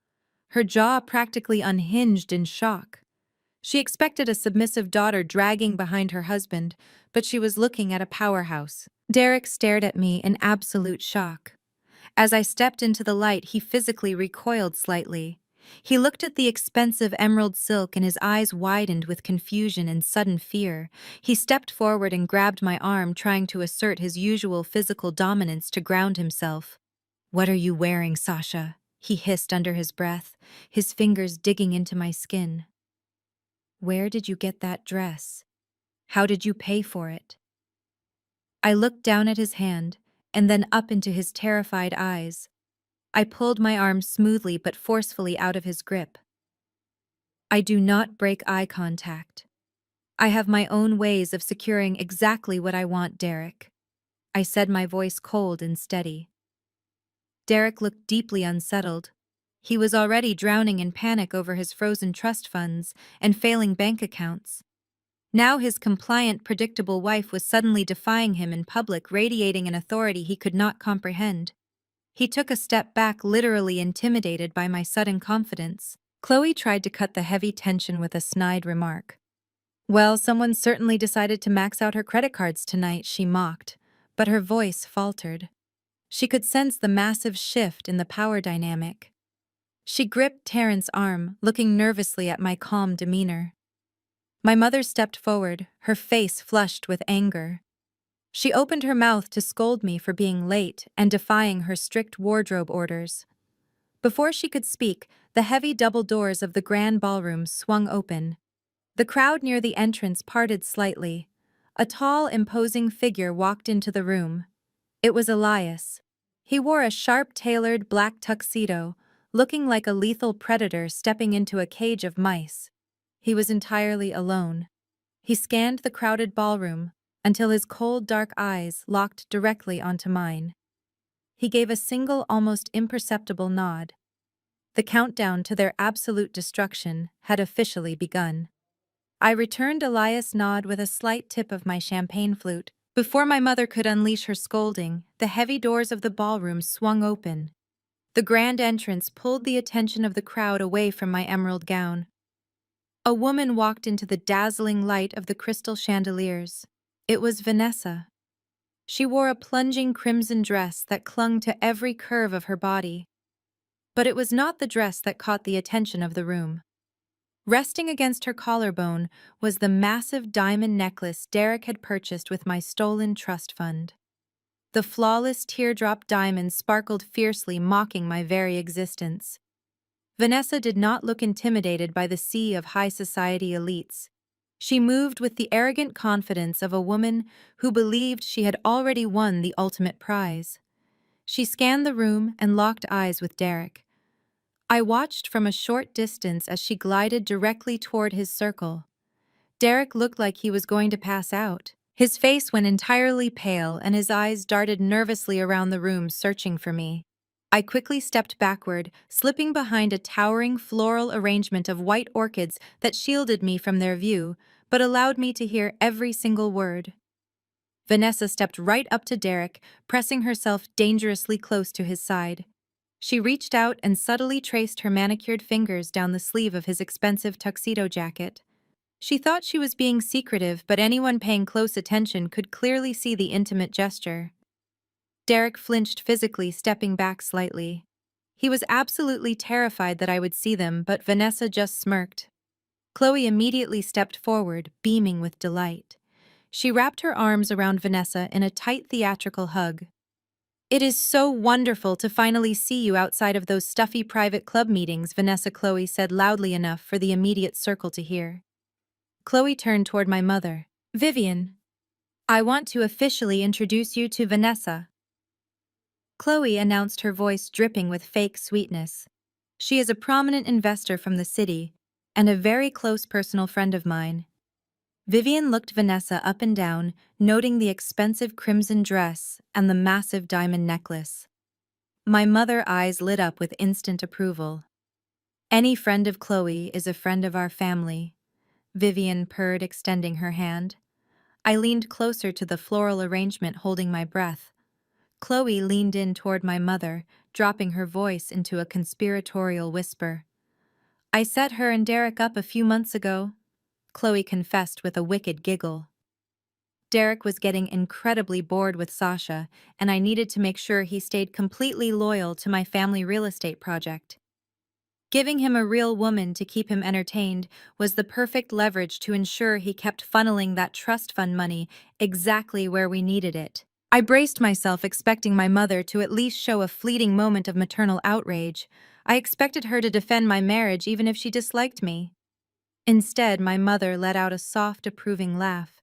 Her jaw practically unhinged in shock. She expected a submissive daughter dragging behind her husband, but she was looking at a powerhouse. Derek stared at me in absolute shock. As I stepped into the light, he physically recoiled slightly. He looked at the expensive emerald silk and his eyes widened with confusion and sudden fear. He stepped forward and grabbed my arm, trying to assert his usual physical dominance to ground himself. "What are you wearing, Sasha?" he hissed under his breath, his fingers digging into my skin. "Where did you get that dress? How did you pay for it?" I looked down at his hand, and then up into his terrified eyes. I pulled my arm smoothly but forcefully out of his grip. "I do not break eye contact. I have my own ways of securing exactly what I want, Derek," I said, my voice cold and steady. Derek looked deeply unsettled. He was already drowning in panic over his frozen trust funds and failing bank accounts. Now his compliant, predictable wife was suddenly defying him in public, radiating an authority he could not comprehend. He took a step back, literally intimidated by my sudden confidence. Chloe tried to cut the heavy tension with a snide remark. "Well, someone certainly decided to max out her credit cards tonight," she mocked, but her voice faltered. She could sense the massive shift in the power dynamic. She gripped Terrence's arm, looking nervously at my calm demeanor. My mother stepped forward, her face flushed with anger. She opened her mouth to scold me for being late and defying her strict wardrobe orders. Before she could speak, the heavy double doors of the grand ballroom swung open. The crowd near the entrance parted slightly. A tall, imposing figure walked into the room. It was Elias. He wore a sharp-tailored black tuxedo, looking like a lethal predator stepping into a cage of mice. He was entirely alone. He scanned the crowded ballroom until his cold, dark eyes locked directly onto mine. He gave a single, almost imperceptible nod. The countdown to their absolute destruction had officially begun. I returned Elias' nod with a slight tip of my champagne flute. Before my mother could unleash her scolding, the heavy doors of the ballroom swung open. The grand entrance pulled the attention of the crowd away from my emerald gown. A woman walked into the dazzling light of the crystal chandeliers. It was Vanessa. She wore a plunging crimson dress that clung to every curve of her body. But it was not the dress that caught the attention of the room. Resting against her collarbone was the massive diamond necklace Derek had purchased with my stolen trust fund. The flawless teardrop diamond sparkled fiercely, mocking my very existence. Vanessa did not look intimidated by the sea of high society elites. She moved with the arrogant confidence of a woman who believed she had already won the ultimate prize. She scanned the room and locked eyes with Derek. I watched from a short distance as she glided directly toward his circle. Derek looked like he was going to pass out. His face went entirely pale and his eyes darted nervously around the room, searching for me. I quickly stepped backward, slipping behind a towering floral arrangement of white orchids that shielded me from their view, but allowed me to hear every single word. Vanessa stepped right up to Derek, pressing herself dangerously close to his side. She reached out and subtly traced her manicured fingers down the sleeve of his expensive tuxedo jacket. She thought she was being secretive, but anyone paying close attention could clearly see the intimate gesture. Derek flinched physically, stepping back slightly. He was absolutely terrified that I would see them, but Vanessa just smirked. Chloe immediately stepped forward, beaming with delight. She wrapped her arms around Vanessa in a tight theatrical hug. "It is so wonderful to finally see you outside of those stuffy private club meetings," Chloe said loudly enough for the immediate circle to hear. Chloe turned toward my mother. "Vivian, I want to officially introduce you to Vanessa," Chloe announced, her voice dripping with fake sweetness. "She is a prominent investor from the city and a very close personal friend of mine." Vivian looked Vanessa up and down, noting the expensive crimson dress and the massive diamond necklace. My mother's eyes lit up with instant approval. Any friend of Chloe is a friend of our family, Vivian purred, extending her hand. I leaned closer to the floral arrangement, holding my breath. Chloe leaned in toward my mother, dropping her voice into a conspiratorial whisper. I set her and Derek up a few months ago, Chloe confessed with a wicked giggle. Derek was getting incredibly bored with Sasha, and I needed to make sure he stayed completely loyal to my family real estate project. Giving him a real woman to keep him entertained was the perfect leverage to ensure he kept funneling that trust fund money exactly where we needed it. I braced myself, expecting my mother to at least show a fleeting moment of maternal outrage. I expected her to defend my marriage even if she disliked me. Instead, my mother let out a soft, approving laugh.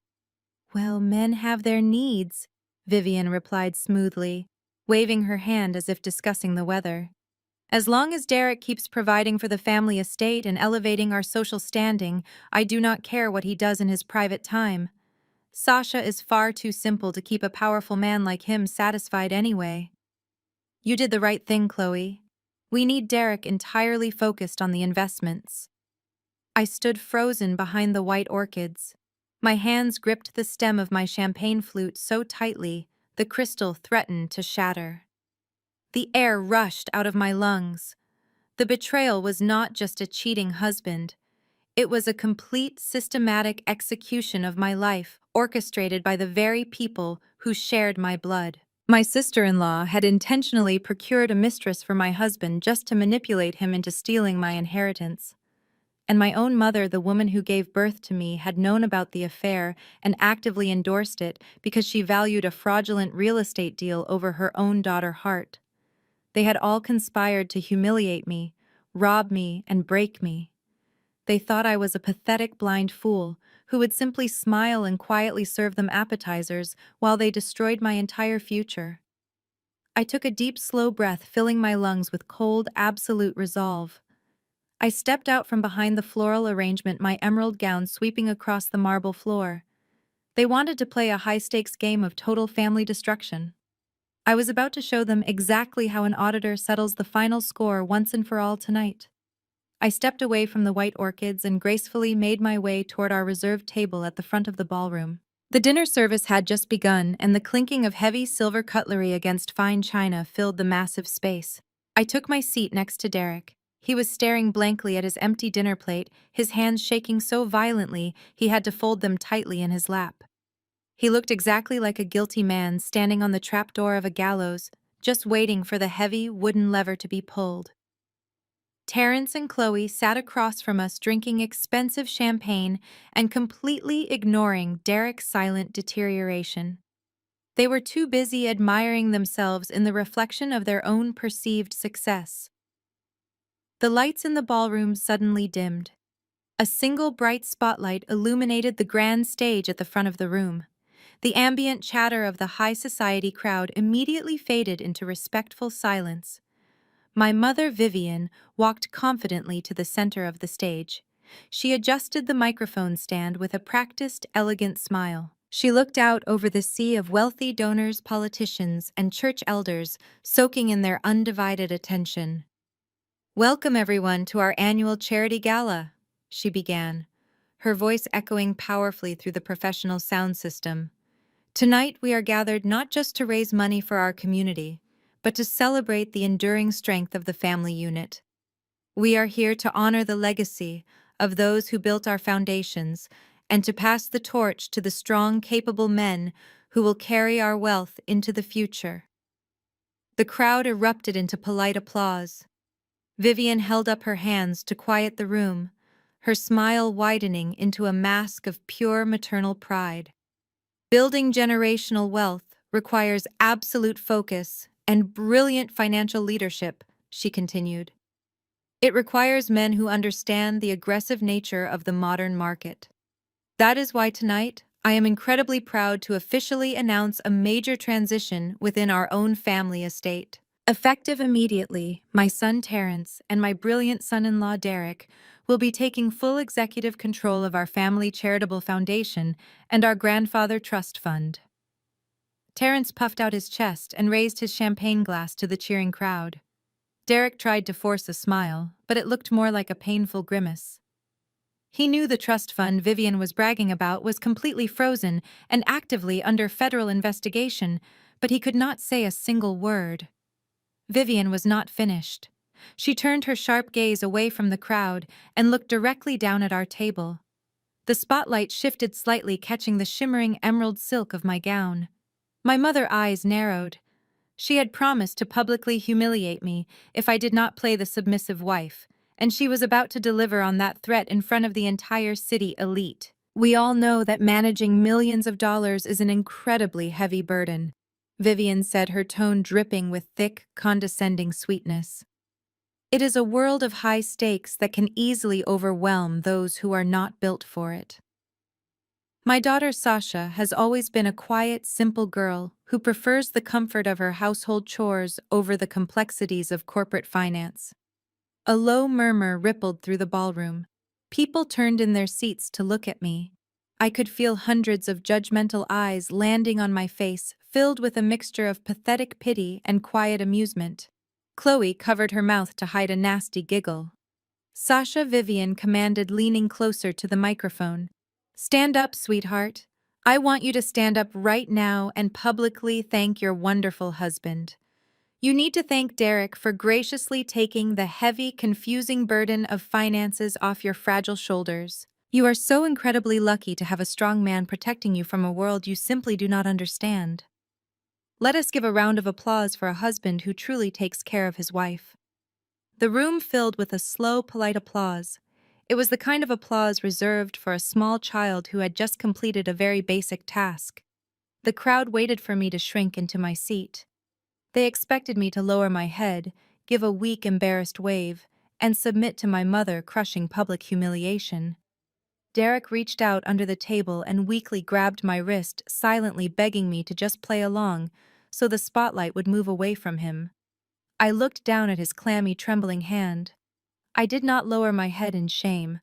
"Well, men have their needs," Vivian replied smoothly, waving her hand as if discussing the weather. "As long as Derek keeps providing for the family estate and elevating our social standing, I do not care what he does in his private time. Sasha is far too simple to keep a powerful man like him satisfied anyway." "You did the right thing, Chloe. We need Derek entirely focused on the investments." I stood frozen behind the white orchids. My hands gripped the stem of my champagne flute so tightly, the crystal threatened to shatter. The air rushed out of my lungs. The betrayal was not just a cheating husband. It was a complete systematic execution of my life, orchestrated by the very people who shared my blood. My sister-in-law had intentionally procured a mistress for my husband just to manipulate him into stealing my inheritance. And my own mother, the woman who gave birth to me, had known about the affair and actively endorsed it because she valued a fraudulent real estate deal over her own daughter's heart. They had all conspired to humiliate me, rob me, and break me. They thought I was a pathetic blind fool who would simply smile and quietly serve them appetizers while they destroyed my entire future. I took a deep, slow breath, filling my lungs with cold, absolute resolve. I stepped out from behind the floral arrangement, my emerald gown sweeping across the marble floor. They wanted to play a high-stakes game of total family destruction. I was about to show them exactly how an auditor settles the final score once and for all tonight. I stepped away from the white orchids and gracefully made my way toward our reserved table at the front of the ballroom. The dinner service had just begun, and the clinking of heavy silver cutlery against fine china filled the massive space. I took my seat next to Derek. He was staring blankly at his empty dinner plate, his hands shaking so violently he had to fold them tightly in his lap. He looked exactly like a guilty man standing on the trapdoor of a gallows, just waiting for the heavy wooden lever to be pulled. Terrence and Chloe sat across from us drinking expensive champagne and completely ignoring Derek's silent deterioration. They were too busy admiring themselves in the reflection of their own perceived success. The lights in the ballroom suddenly dimmed. A single bright spotlight illuminated the grand stage at the front of the room. The ambient chatter of the high society crowd immediately faded into respectful silence. My mother, Vivian, walked confidently to the center of the stage. She adjusted the microphone stand with a practiced, elegant smile. She looked out over the sea of wealthy donors, politicians, and church elders, soaking in their undivided attention. "Welcome, everyone, to our annual charity gala," she began, her voice echoing powerfully through the professional sound system. "Tonight we are gathered not just to raise money for our community, but to celebrate the enduring strength of the family unit. We are here to honor the legacy of those who built our foundations and to pass the torch to the strong, capable men who will carry our wealth into the future." The crowd erupted into polite applause. Vivian held up her hands to quiet the room, her smile widening into a mask of pure maternal pride. "Building generational wealth requires absolute focus and brilliant financial leadership," she continued. "It requires men who understand the aggressive nature of the modern market. That is why tonight I am incredibly proud to officially announce a major transition within our own family estate. Effective immediately, my son Terrence and my brilliant son-in-law Derek will be taking full executive control of our family charitable foundation and our grandfather trust fund. Terrence puffed out his chest and raised his champagne glass to the cheering crowd. Derek tried to force a smile, but it looked more like a painful grimace. He knew the trust fund Vivian was bragging about was completely frozen and actively under federal investigation, but he could not say a single word. Vivian was not finished. She turned her sharp gaze away from the crowd and looked directly down at our table. The spotlight shifted slightly, catching the shimmering emerald silk of my gown. My mother's eyes narrowed. She had promised to publicly humiliate me if I did not play the submissive wife, and she was about to deliver on that threat in front of the entire city elite. We all know that managing millions of dollars is an incredibly heavy burden, Vivian said, her tone dripping with thick, condescending sweetness. It is a world of high stakes that can easily overwhelm those who are not built for it. My daughter Sasha has always been a quiet, simple girl who prefers the comfort of her household chores over the complexities of corporate finance. A low murmur rippled through the ballroom. People turned in their seats to look at me. I could feel hundreds of judgmental eyes landing on my face, filled with a mixture of pathetic pity and quiet amusement. Chloe covered her mouth to hide a nasty giggle. Sasha Vivian commanded, leaning closer to the microphone. "Stand up, sweetheart. I want you to stand up right now and publicly thank your wonderful husband. You need to thank Derek for graciously taking the heavy, confusing burden of finances off your fragile shoulders. You are so incredibly lucky to have a strong man protecting you from a world you simply do not understand. Let us give a round of applause for a husband who truly takes care of his wife." The room filled with a slow, polite applause. It was the kind of applause reserved for a small child who had just completed a very basic task. The crowd waited for me to shrink into my seat. They expected me to lower my head, give a weak, embarrassed wave, and submit to my mother crushing public humiliation. Derek reached out under the table and weakly grabbed my wrist, silently begging me to just play along, so the spotlight would move away from him. I looked down at his clammy, trembling hand. I did not lower my head in shame.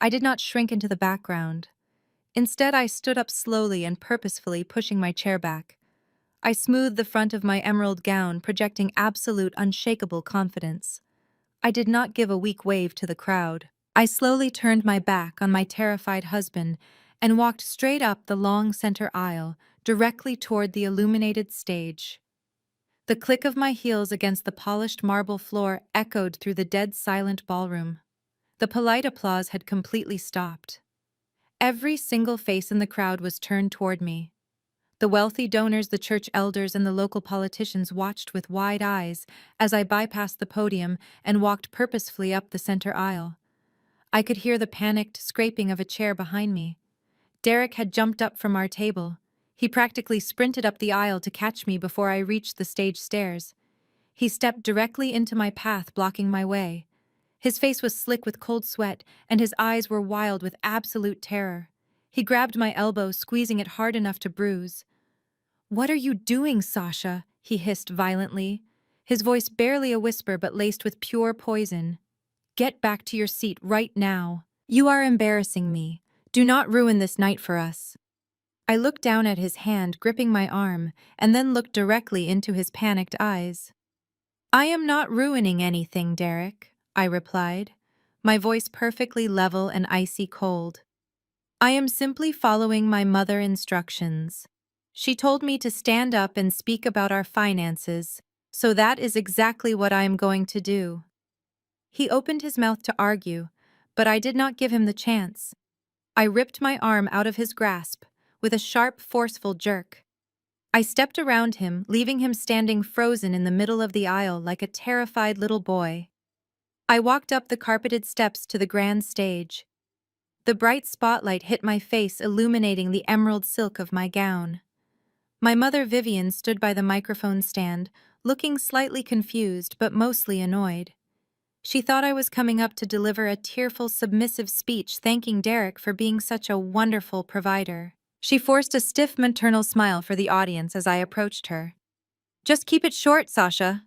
I did not shrink into the background. Instead, I stood up slowly and purposefully, pushing my chair back. I smoothed the front of my emerald gown, projecting absolute, unshakable confidence. I did not give a weak wave to the crowd. I slowly turned my back on my terrified husband and walked straight up the long center aisle, directly toward the illuminated stage. The click of my heels against the polished marble floor echoed through the dead silent ballroom. The polite applause had completely stopped. Every single face in the crowd was turned toward me. The wealthy donors, the church elders, and the local politicians watched with wide eyes as I bypassed the podium and walked purposefully up the center aisle. I could hear the panicked scraping of a chair behind me. Derek had jumped up from our table. He practically sprinted up the aisle to catch me before I reached the stage stairs. He stepped directly into my path, blocking my way. His face was slick with cold sweat, and his eyes were wild with absolute terror. He grabbed my elbow, squeezing it hard enough to bruise. "What are you doing, Sasha?" he hissed violently, his voice barely a whisper but laced with pure poison. "Get back to your seat right now. You are embarrassing me. Do not ruin this night for us." I looked down at his hand gripping my arm and then looked directly into his panicked eyes. "I am not ruining anything, Derek," I replied, my voice perfectly level and icy cold. "I am simply following my mother's instructions. She told me to stand up and speak about our finances, so that is exactly what I am going to do." He opened his mouth to argue, but I did not give him the chance. I ripped my arm out of his grasp with a sharp, forceful jerk. I stepped around him, leaving him standing frozen in the middle of the aisle like a terrified little boy. I walked up the carpeted steps to the grand stage. The bright spotlight hit my face, illuminating the emerald silk of my gown. My mother Vivian stood by the microphone stand, looking slightly confused but mostly annoyed. She thought I was coming up to deliver a tearful, submissive speech thanking Derek for being such a wonderful provider. She forced a stiff maternal smile for the audience as I approached her. Just keep it short, Sasha,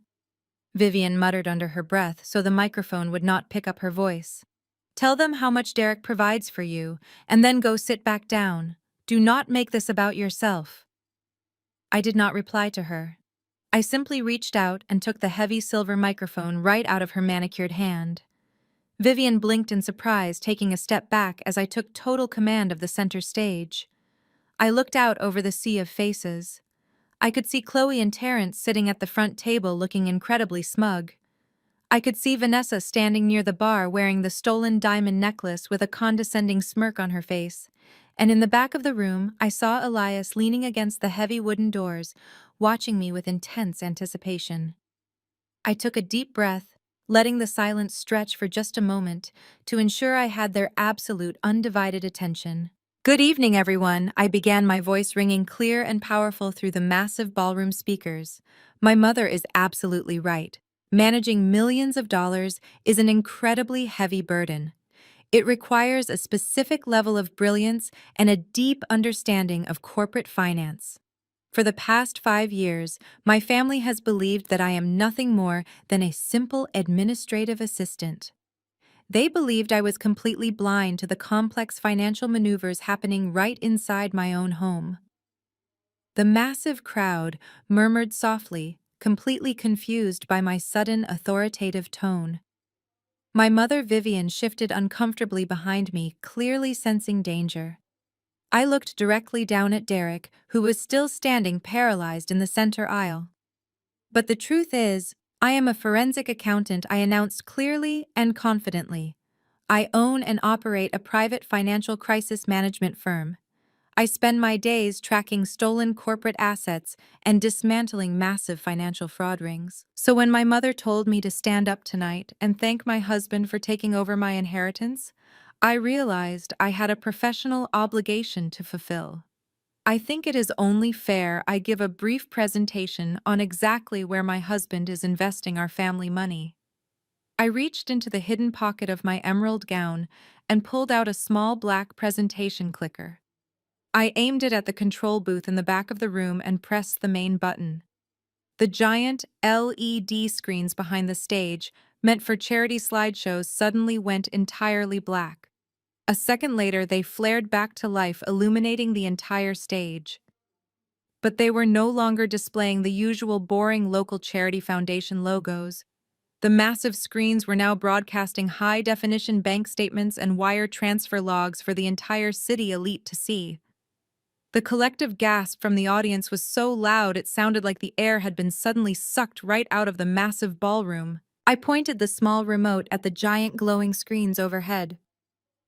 Vivian muttered under her breath so the microphone would not pick up her voice. Tell them how much Derek provides for you, and then go sit back down. Do not make this about yourself. I did not reply to her. I simply reached out and took the heavy silver microphone right out of her manicured hand. Vivian blinked in surprise, taking a step back as I took total command of the center stage. I looked out over the sea of faces. I could see Chloe and Terrence sitting at the front table looking incredibly smug. I could see Vanessa standing near the bar wearing the stolen diamond necklace with a condescending smirk on her face. And in the back of the room, I saw Elias leaning against the heavy wooden doors, watching me with intense anticipation. I took a deep breath, letting the silence stretch for just a moment to ensure I had their absolute undivided attention. Good evening, everyone. I began, my voice ringing clear and powerful through the massive ballroom speakers. My mother is absolutely right. Managing millions of dollars is an incredibly heavy burden. It requires a specific level of brilliance and a deep understanding of corporate finance. For the past 5 years, my family has believed that I am nothing more than a simple administrative assistant. They believed I was completely blind to the complex financial maneuvers happening right inside my own home. The massive crowd murmured softly, completely confused by my sudden authoritative tone. My mother Vivian shifted uncomfortably behind me, clearly sensing danger. I looked directly down at Derek, who was still standing paralyzed in the center aisle. But the truth is, I am a forensic accountant, I announced clearly and confidently. I own and operate a private financial crisis management firm. I spend my days tracking stolen corporate assets and dismantling massive financial fraud rings. So when my mother told me to stand up tonight and thank my husband for taking over my inheritance, I realized I had a professional obligation to fulfill. I think it is only fair I give a brief presentation on exactly where my husband is investing our family money. I reached into the hidden pocket of my emerald gown and pulled out a small black presentation clicker. I aimed it at the control booth in the back of the room and pressed the main button. The giant LED screens behind the stage, meant for charity slideshows, suddenly went entirely black. A second later, they flared back to life, illuminating the entire stage. But they were no longer displaying the usual boring local charity foundation logos. The massive screens were now broadcasting high-definition bank statements and wire transfer logs for the entire city elite to see. The collective gasp from the audience was so loud it sounded like the air had been suddenly sucked right out of the massive ballroom. I pointed the small remote at the giant glowing screens overhead.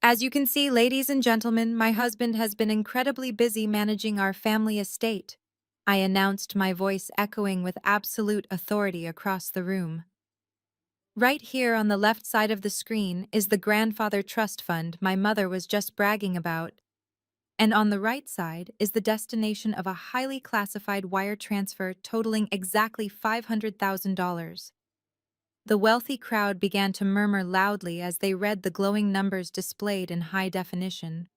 As you can see, ladies and gentlemen, my husband has been incredibly busy managing our family estate, I announced, my voice echoing with absolute authority across the room. Right here on the left side of the screen is the grandfather trust fund my mother was just bragging about. And on the right side is the destination of a highly classified wire transfer totaling exactly $500,000. The wealthy crowd began to murmur loudly as they read the glowing numbers displayed in high definition.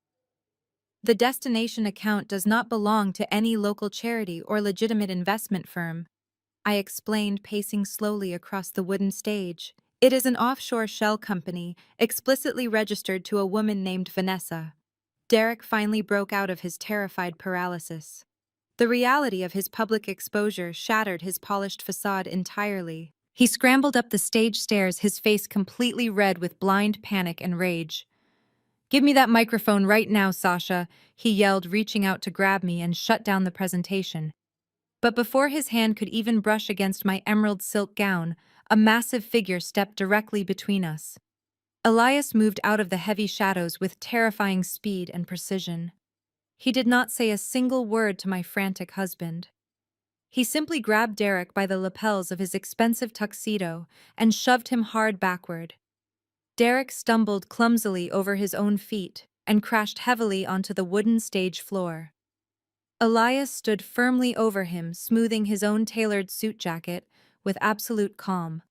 The destination account does not belong to any local charity or legitimate investment firm, I explained, pacing slowly across the wooden stage. It is an offshore shell company, explicitly registered to a woman named Vanessa. Derek finally broke out of his terrified paralysis. The reality of his public exposure shattered his polished facade entirely. He scrambled up the stage stairs, his face completely red with blind panic and rage. "Give me that microphone right now, Sasha," he yelled, reaching out to grab me and shut down the presentation. But before his hand could even brush against my emerald silk gown, a massive figure stepped directly between us. Elias moved out of the heavy shadows with terrifying speed and precision. He did not say a single word to my frantic husband. He simply grabbed Derek by the lapels of his expensive tuxedo and shoved him hard backward. Derek stumbled clumsily over his own feet and crashed heavily onto the wooden stage floor. Elias stood firmly over him, smoothing his own tailored suit jacket with absolute calm.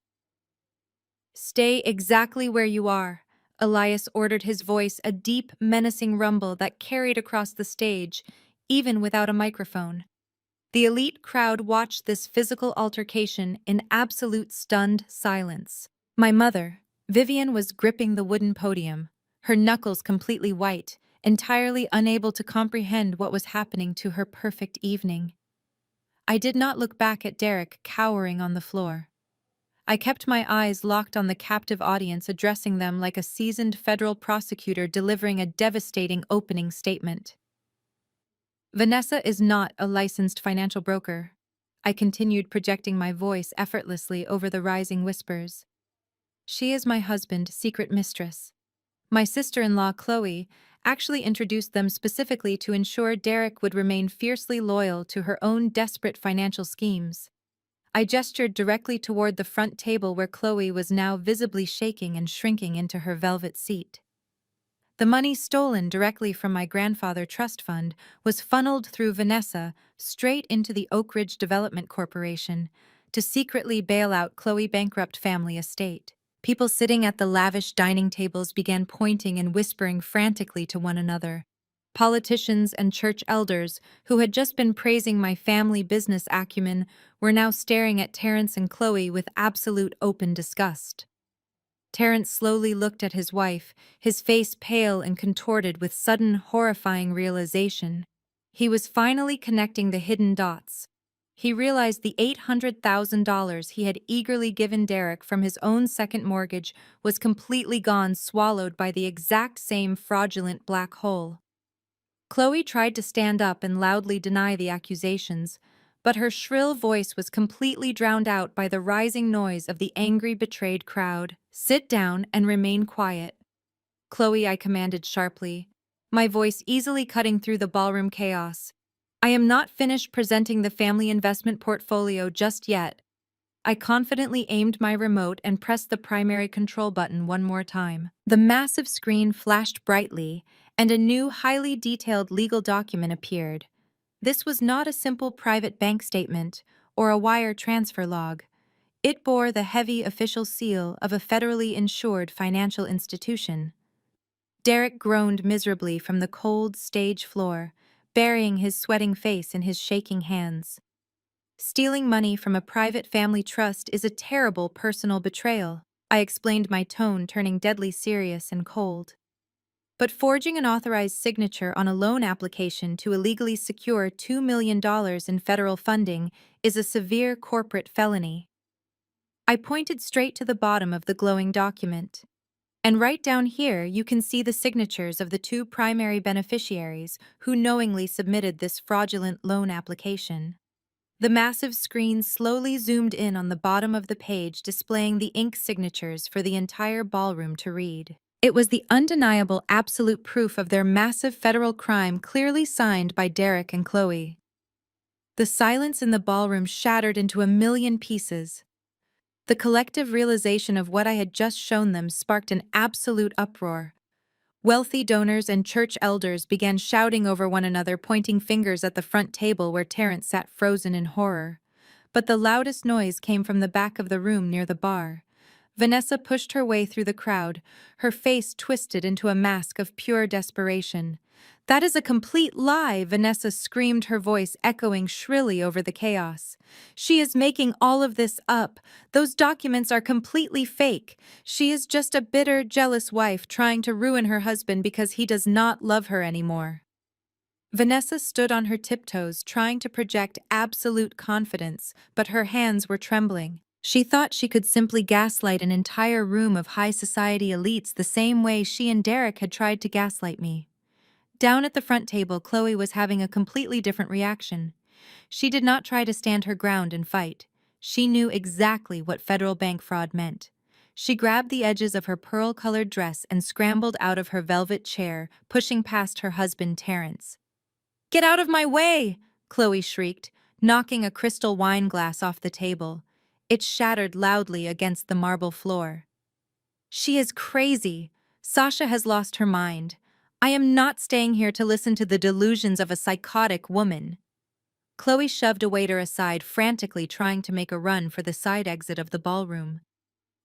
"Stay exactly where you are," Elias ordered, his voice a deep, menacing rumble that carried across the stage, even without a microphone. The elite crowd watched this physical altercation in absolute stunned silence. My mother, Vivian, was gripping the wooden podium, her knuckles completely white, entirely unable to comprehend what was happening to her perfect evening. I did not look back at Derek cowering on the floor. I kept my eyes locked on the captive audience, addressing them like a seasoned federal prosecutor delivering a devastating opening statement. Vanessa is not a licensed financial broker. I continued, projecting my voice effortlessly over the rising whispers. She is my husband's secret mistress. My sister-in-law, Chloe, actually introduced them specifically to ensure Derek would remain fiercely loyal to her own desperate financial schemes. I gestured directly toward the front table where Chloe was now visibly shaking and shrinking into her velvet seat. The money stolen directly from my grandfather trust fund was funneled through Vanessa straight into the Oak Ridge Development Corporation to secretly bail out Chloe's bankrupt family estate. People sitting at the lavish dining tables began pointing and whispering frantically to one another. Politicians and church elders, who had just been praising my family business acumen, were now staring at Terrence and Chloe with absolute open disgust. Terrence slowly looked at his wife, his face pale and contorted with sudden, horrifying realization. He was finally connecting the hidden dots. He realized the $800,000 he had eagerly given Derek from his own second mortgage was completely gone, swallowed by the exact same fraudulent black hole. Chloe tried to stand up and loudly deny the accusations, but her shrill voice was completely drowned out by the rising noise of the angry, betrayed crowd. "Sit down and remain quiet." "Chloe," I commanded sharply, my voice easily cutting through the ballroom chaos. "I am not finished presenting the family investment portfolio just yet." I confidently aimed my remote and pressed the primary control button one more time. The massive screen flashed brightly, and a new, highly detailed legal document appeared. This was not a simple private bank statement or a wire transfer log. It bore the heavy official seal of a federally insured financial institution. Derek groaned miserably from the cold stage floor, burying his sweating face in his shaking hands. Stealing money from a private family trust is a terrible personal betrayal, I explained, my tone turning deadly serious and cold. But forging an authorized signature on a loan application to illegally secure $2 million in federal funding is a severe corporate felony. I pointed straight to the bottom of the glowing document. And right down here, you can see the signatures of the two primary beneficiaries who knowingly submitted this fraudulent loan application. The massive screen slowly zoomed in on the bottom of the page, displaying the ink signatures for the entire ballroom to read. It was the undeniable absolute proof of their massive federal crime, clearly signed by Derek and Chloe. The silence in the ballroom shattered into a million pieces. The collective realization of what I had just shown them sparked an absolute uproar. Wealthy donors and church elders began shouting over one another, pointing fingers at the front table where Terrence sat frozen in horror. But the loudest noise came from the back of the room near the bar. Vanessa pushed her way through the crowd, her face twisted into a mask of pure desperation. "That is a complete lie," Vanessa screamed, her voice echoing shrilly over the chaos. "She is making all of this up. Those documents are completely fake. She is just a bitter, jealous wife trying to ruin her husband because he does not love her anymore." Vanessa stood on her tiptoes, trying to project absolute confidence, but her hands were trembling. She thought she could simply gaslight an entire room of high society elites the same way she and Derek had tried to gaslight me. Down at the front table, Chloe was having a completely different reaction. She did not try to stand her ground and fight. She knew exactly what federal bank fraud meant. She grabbed the edges of her pearl-colored dress and scrambled out of her velvet chair, pushing past her husband, Terrence. "Get out of my way!" Chloe shrieked, knocking a crystal wine glass off the table. It shattered loudly against the marble floor. "She is crazy. Sasha has lost her mind. I am not staying here to listen to the delusions of a psychotic woman." Chloe shoved a waiter aside, frantically trying to make a run for the side exit of the ballroom.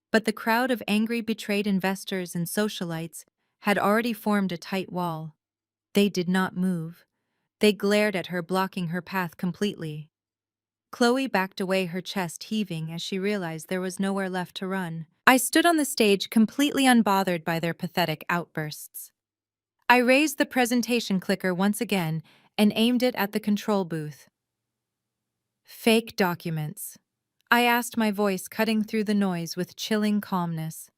But the crowd of angry, betrayed investors and socialites had already formed a tight wall. They did not move. They glared at her, blocking her path completely. Chloe backed away, her chest heaving as she realized there was nowhere left to run. I stood on the stage completely unbothered by their pathetic outbursts. I raised the presentation clicker once again and aimed it at the control booth. Fake documents. I asked, my voice cutting through the noise with chilling calmness.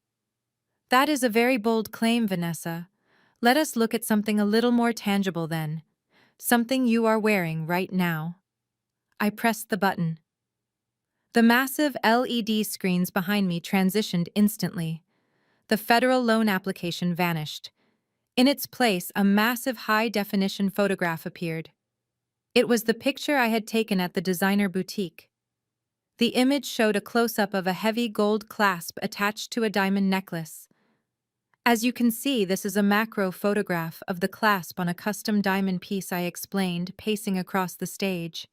That is a very bold claim, Vanessa. Let us look at something a little more tangible then. Something you are wearing right now. I pressed the button. The massive LED screens behind me transitioned instantly. The federal loan application vanished. In its place, a massive high-definition photograph appeared. It was the picture I had taken at the designer boutique. The image showed a close-up of a heavy gold clasp attached to a diamond necklace. As you can see, this is a macro photograph of the clasp on a custom diamond piece, I explained, pacing across the stage.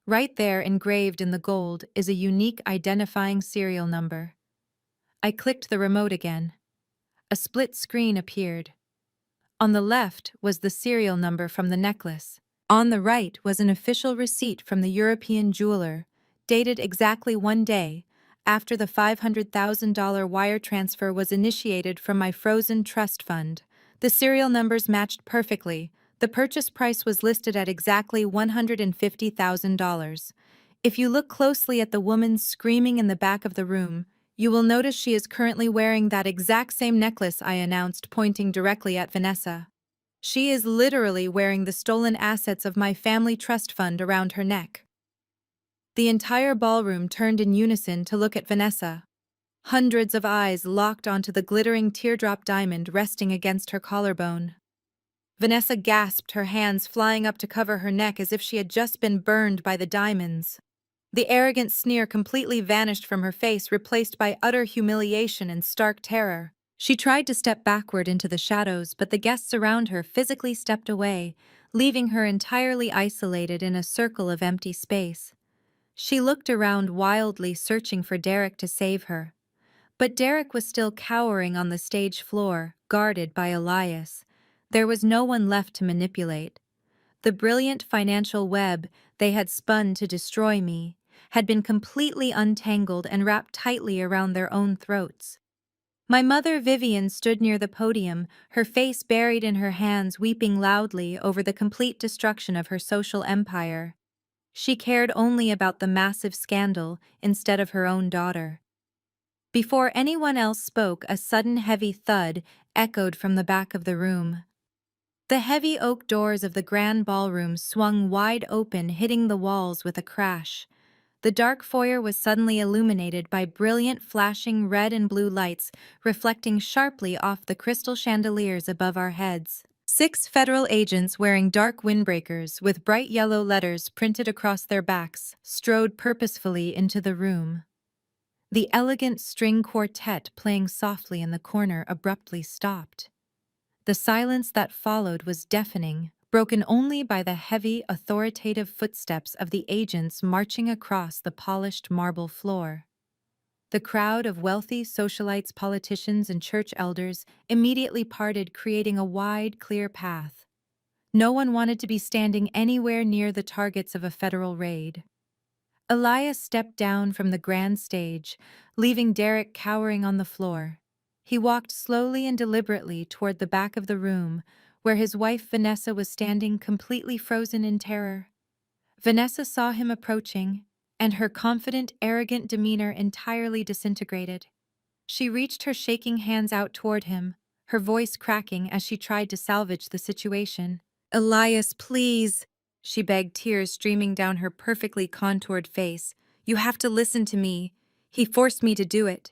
Right there, engraved in the gold, is a unique identifying serial number. I clicked the remote again. A split screen appeared. On the left was the serial number from the necklace. On the right was an official receipt from the European jeweler, dated exactly 1 day after the $500,000 wire transfer was initiated from my frozen trust fund. The serial numbers matched perfectly. The purchase price was listed at exactly $150,000. If you look closely at the woman screaming in the back of the room, you will notice she is currently wearing that exact same necklace, I announced, pointing directly at Vanessa. She is literally wearing the stolen assets of my family trust fund around her neck. The entire ballroom turned in unison to look at Vanessa. Hundreds of eyes locked onto the glittering teardrop diamond resting against her collarbone. Vanessa gasped, her hands flying up to cover her neck as if she had just been burned by the diamonds. The arrogant sneer completely vanished from her face, replaced by utter humiliation and stark terror. She tried to step backward into the shadows, but the guests around her physically stepped away, leaving her entirely isolated in a circle of empty space. She looked around wildly, searching for Derek to save her. But Derek was still cowering on the stage floor, guarded by Elias. There was no one left to manipulate. The brilliant financial web they had spun to destroy me had been completely untangled and wrapped tightly around their own throats. My mother Vivian stood near the podium, her face buried in her hands, weeping loudly over the complete destruction of her social empire. She cared only about the massive scandal instead of her own daughter. Before anyone else spoke, a sudden heavy thud echoed from the back of the room. The heavy oak doors of the grand ballroom swung wide open, hitting the walls with a crash. The dark foyer was suddenly illuminated by brilliant flashing red and blue lights reflecting sharply off the crystal chandeliers above our heads. 6 federal agents wearing dark windbreakers with bright yellow letters printed across their backs strode purposefully into the room. The elegant string quartet playing softly in the corner abruptly stopped. The silence that followed was deafening, broken only by the heavy, authoritative footsteps of the agents marching across the polished marble floor. The crowd of wealthy socialites, politicians, and church elders immediately parted, creating a wide, clear path. No one wanted to be standing anywhere near the targets of a federal raid. Elias stepped down from the grand stage, leaving Derek cowering on the floor. He walked slowly and deliberately toward the back of the room, where his wife Vanessa was standing completely frozen in terror. Vanessa saw him approaching, and her confident, arrogant demeanor entirely disintegrated. She reached her shaking hands out toward him, her voice cracking as she tried to salvage the situation. "Elias, please," she begged, tears streaming down her perfectly contoured face. "You have to listen to me. He forced me to do it.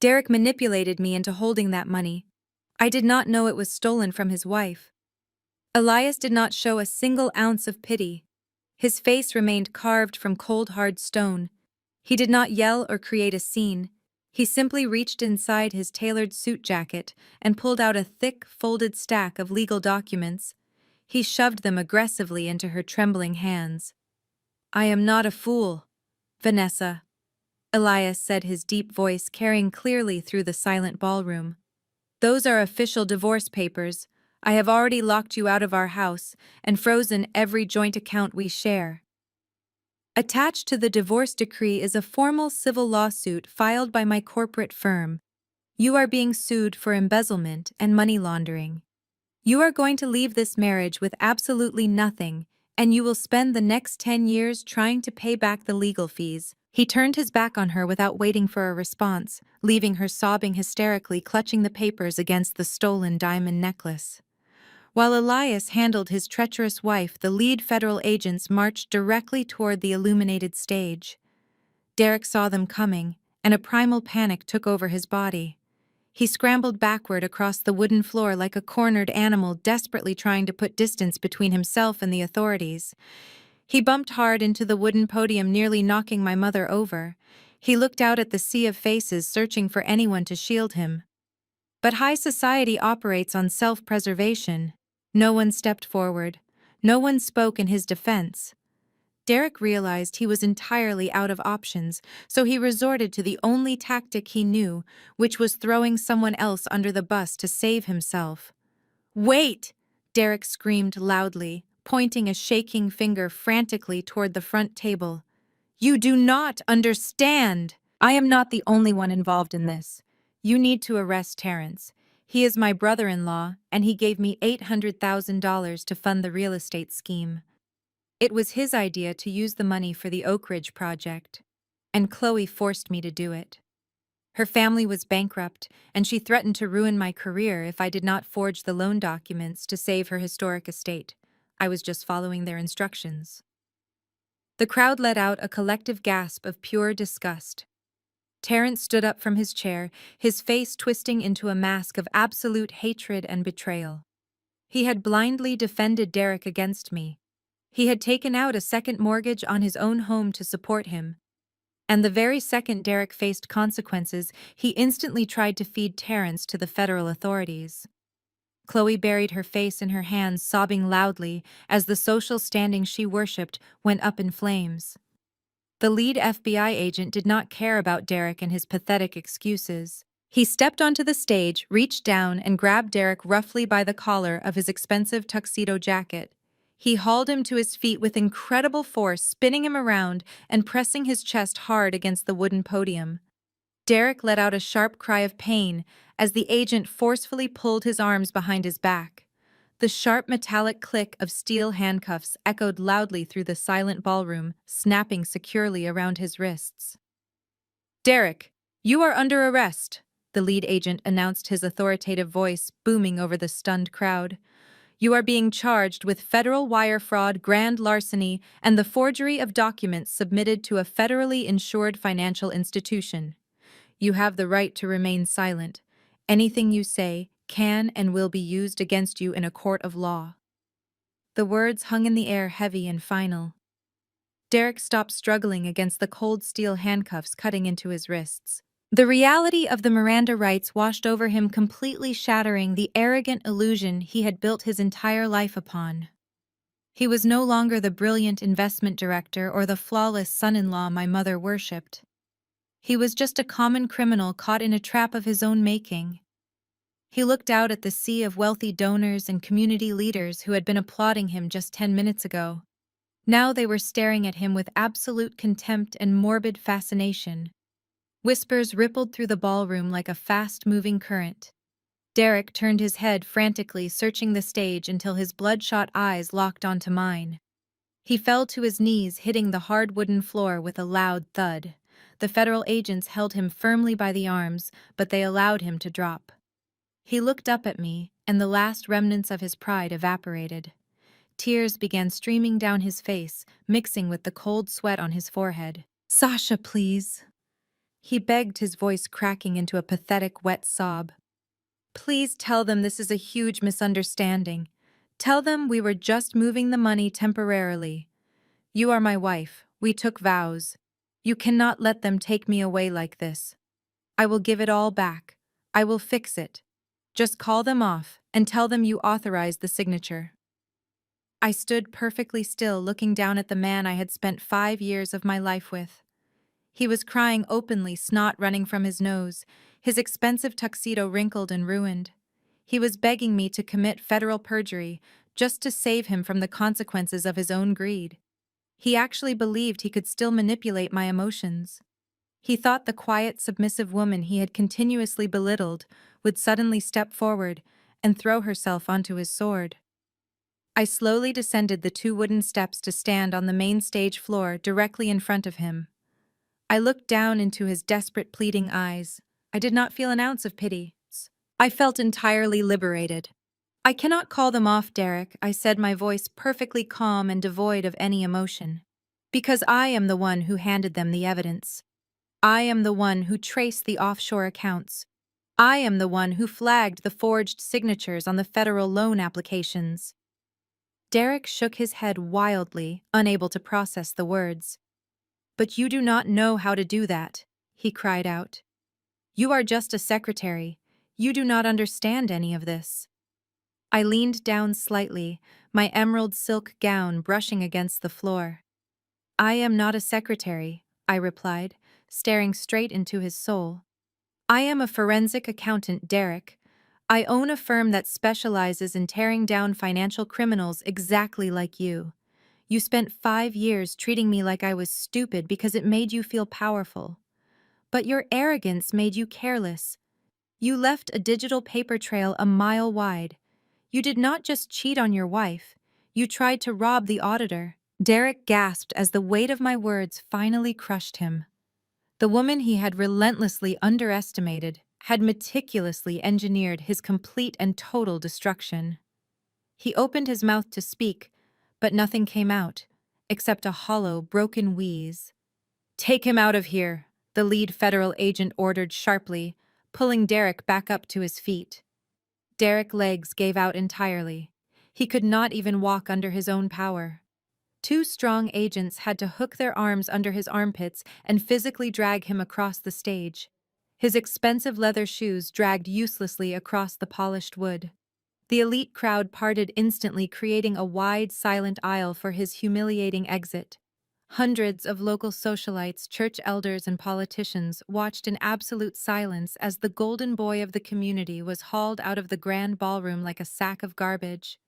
Derek manipulated me into holding that money. I did not know it was stolen from his wife." Elias did not show a single ounce of pity. His face remained carved from cold, hard stone. He did not yell or create a scene. He simply reached inside his tailored suit jacket and pulled out a thick, folded stack of legal documents. He shoved them aggressively into her trembling hands. "I am not a fool, Vanessa," Elias said, his deep voice carrying clearly through the silent ballroom. "Those are official divorce papers. I have already locked you out of our house and frozen every joint account we share." Attached to the divorce decree is a formal civil lawsuit filed by my corporate firm. You are being sued for embezzlement and money laundering. You are going to leave this marriage with absolutely nothing, and you will spend the next 10 years trying to pay back the legal fees. He turned his back on her without waiting for a response, leaving her sobbing hysterically, clutching the papers against the stolen diamond necklace. While Elias handled his treacherous wife, the lead federal agents marched directly toward the illuminated stage. Derek saw them coming, and a primal panic took over his body. He scrambled backward across the wooden floor like a cornered animal desperately trying to put distance between himself and the authorities. He bumped hard into the wooden podium, nearly knocking my mother over. He looked out at the sea of faces, searching for anyone to shield him. But high society operates on self-preservation. No one stepped forward. No one spoke in his defense. Derek realized he was entirely out of options, so he resorted to the only tactic he knew, which was throwing someone else under the bus to save himself. "Wait!" Derek screamed loudly, pointing a shaking finger frantically toward the front table. "You do not understand! I am not the only one involved in this. You need to arrest Terrence. He is my brother-in-law, and he gave me $800,000 to fund the real estate scheme. It was his idea to use the money for the Oak Ridge project, and Chloe forced me to do it. Her family was bankrupt, and she threatened to ruin my career if I did not forge the loan documents to save her historic estate. I was just following their instructions." The crowd let out a collective gasp of pure disgust. Terrence stood up from his chair, his face twisting into a mask of absolute hatred and betrayal. He had blindly defended Derek against me. He had taken out a second mortgage on his own home to support him. And the very second Derek faced consequences, he instantly tried to feed Terrence to the federal authorities. Chloe buried her face in her hands, sobbing loudly as the social standing she worshipped went up in flames. The lead FBI agent did not care about Derek and his pathetic excuses. He stepped onto the stage, reached down, and grabbed Derek roughly by the collar of his expensive tuxedo jacket. He hauled him to his feet with incredible force, spinning him around and pressing his chest hard against the wooden podium. Derek let out a sharp cry of pain as the agent forcefully pulled his arms behind his back. The sharp metallic click of steel handcuffs echoed loudly through the silent ballroom, snapping securely around his wrists. "Derek, you are under arrest," the lead agent announced, his authoritative voice booming over the stunned crowd. "You are being charged with federal wire fraud, grand larceny, and the forgery of documents submitted to a federally insured financial institution. You have the right to remain silent. Anything you say can and will be used against you in a court of law." The words hung in the air, heavy and final. Derek stopped struggling against the cold steel handcuffs cutting into his wrists. The reality of the Miranda rights washed over him, completely shattering the arrogant illusion he had built his entire life upon. He was no longer the brilliant investment director or the flawless son-in-law my mother worshipped. He was just a common criminal caught in a trap of his own making. He looked out at the sea of wealthy donors and community leaders who had been applauding him just 10 minutes ago. Now they were staring at him with absolute contempt and morbid fascination. Whispers rippled through the ballroom like a fast-moving current. Derek turned his head frantically, searching the stage until his bloodshot eyes locked onto mine. He fell to his knees, hitting the hard wooden floor with a loud thud. The federal agents held him firmly by the arms, but they allowed him to drop. He looked up at me, and the last remnants of his pride evaporated. Tears began streaming down his face, mixing with the cold sweat on his forehead. "Sasha, please," he begged, his voice cracking into a pathetic, wet sob. "Please tell them this is a huge misunderstanding. Tell them we were just moving the money temporarily. You are my wife. We took vows. You cannot let them take me away like this. I will give it all back. I will fix it. Just call them off and tell them you authorized the signature." I stood perfectly still, looking down at the man I had spent 5 years of my life with. He was crying openly, snot running from his nose, his expensive tuxedo wrinkled and ruined. He was begging me to commit federal perjury just to save him from the consequences of his own greed. He actually believed he could still manipulate my emotions. He thought the quiet, submissive woman he had continuously belittled would suddenly step forward and throw herself onto his sword. I slowly descended the 2 wooden steps to stand on the main stage floor directly in front of him. I looked down into his desperate, pleading eyes. I did not feel an ounce of pity. I felt entirely liberated. "I cannot call them off, Derek," I said, my voice perfectly calm and devoid of any emotion. "Because I am the one who handed them the evidence. I am the one who traced the offshore accounts. I am the one who flagged the forged signatures on the federal loan applications." Derek shook his head wildly, unable to process the words. "But you do not know how to do that," he cried out. "You are just a secretary. You do not understand any of this." I leaned down slightly, my emerald silk gown brushing against the floor. "I am not a secretary," I replied, staring straight into his soul. "I am a forensic accountant, Derek. I own a firm that specializes in tearing down financial criminals exactly like you. You spent 5 years treating me like I was stupid because it made you feel powerful. But your arrogance made you careless. You left a digital paper trail a mile wide. You did not just cheat on your wife, you tried to rob the auditor." Derek gasped as the weight of my words finally crushed him. The woman he had relentlessly underestimated had meticulously engineered his complete and total destruction. He opened his mouth to speak, but nothing came out, except a hollow, broken wheeze. "Take him out of here," the lead federal agent ordered sharply, pulling Derek back up to his feet. Derek's legs gave out entirely. He could not even walk under his own power. 2 strong agents had to hook their arms under his armpits and physically drag him across the stage. His expensive leather shoes dragged uselessly across the polished wood. The elite crowd parted instantly, creating a wide, silent aisle for his humiliating exit. Hundreds of local socialites, church elders, and politicians watched in absolute silence as the golden boy of the community was hauled out of the grand ballroom like a sack of garbage.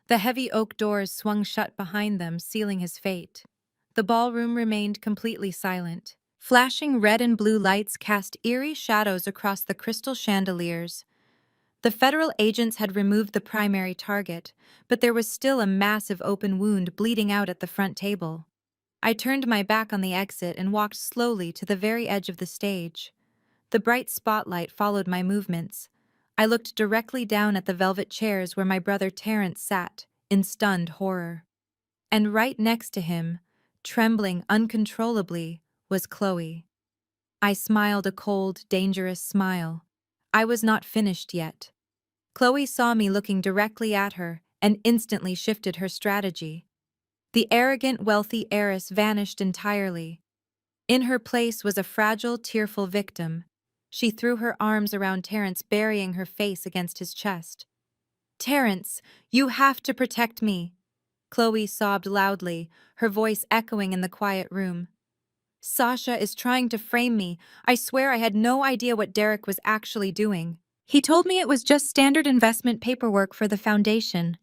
The heavy oak doors swung shut behind them, sealing his fate. The ballroom remained completely silent. Flashing red and blue lights cast eerie shadows across the crystal chandeliers. The federal agents had removed the primary target, but there was still a massive open wound bleeding out at the front table. I turned my back on the exit and walked slowly to the very edge of the stage. The bright spotlight followed my movements. I looked directly down at the velvet chairs where my brother Terrence sat, in stunned horror. And right next to him, trembling uncontrollably, was Chloe. I smiled a cold, dangerous smile. I was not finished yet. Chloe saw me looking directly at her and instantly shifted her strategy. The arrogant, wealthy heiress vanished entirely. In her place was a fragile, tearful victim. She threw her arms around Terrence, burying her face against his chest. "Terrence, you have to protect me," Chloe sobbed loudly, her voice echoing in the quiet room. "Sasha is trying to frame me. I swear I had no idea what Derek was actually doing. He told me it was just standard investment paperwork for the foundation.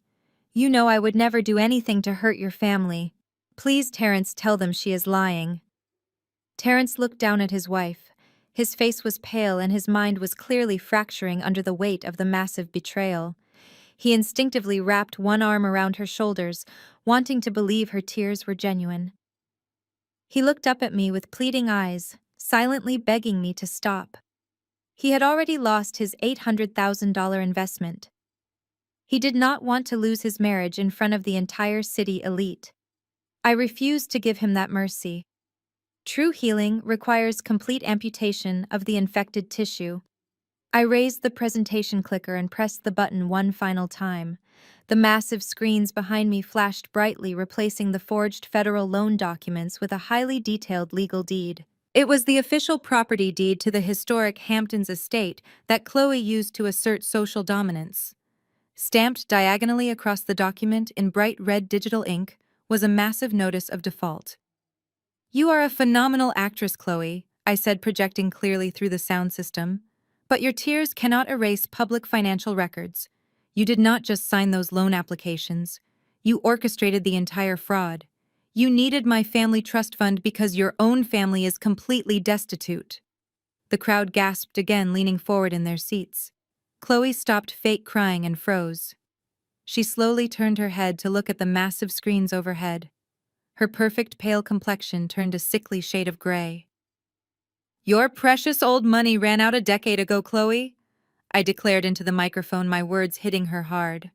You know I would never do anything to hurt your family. Please, Terrence, tell them she is lying." Terrence looked down at his wife. His face was pale and his mind was clearly fracturing under the weight of the massive betrayal. He instinctively wrapped one arm around her shoulders, wanting to believe her tears were genuine. He looked up at me with pleading eyes, silently begging me to stop. He had already lost his $800,000 investment. He did not want to lose his marriage in front of the entire city elite. I refused to give him that mercy. True healing requires complete amputation of the infected tissue. I raised the presentation clicker and pressed the button one final time. The massive screens behind me flashed brightly, replacing the forged federal loan documents with a highly detailed legal deed. It was the official property deed to the historic Hamptons estate that Chloe used to assert social dominance. Stamped diagonally across the document in bright red digital ink was a massive notice of default. "You are a phenomenal actress, Chloe," I said, projecting clearly through the sound system. "But your tears cannot erase public financial records. You did not just sign those loan applications. You orchestrated the entire fraud. You needed my family trust fund because your own family is completely destitute. The crowd gasped again, leaning forward in their seats. Chloe stopped fake crying and froze. She slowly turned her head to look at the massive screens overhead. Her perfect pale complexion turned a sickly shade of gray. Your precious old money ran out a decade ago, Chloe, I declared into the microphone, my words hitting her hard.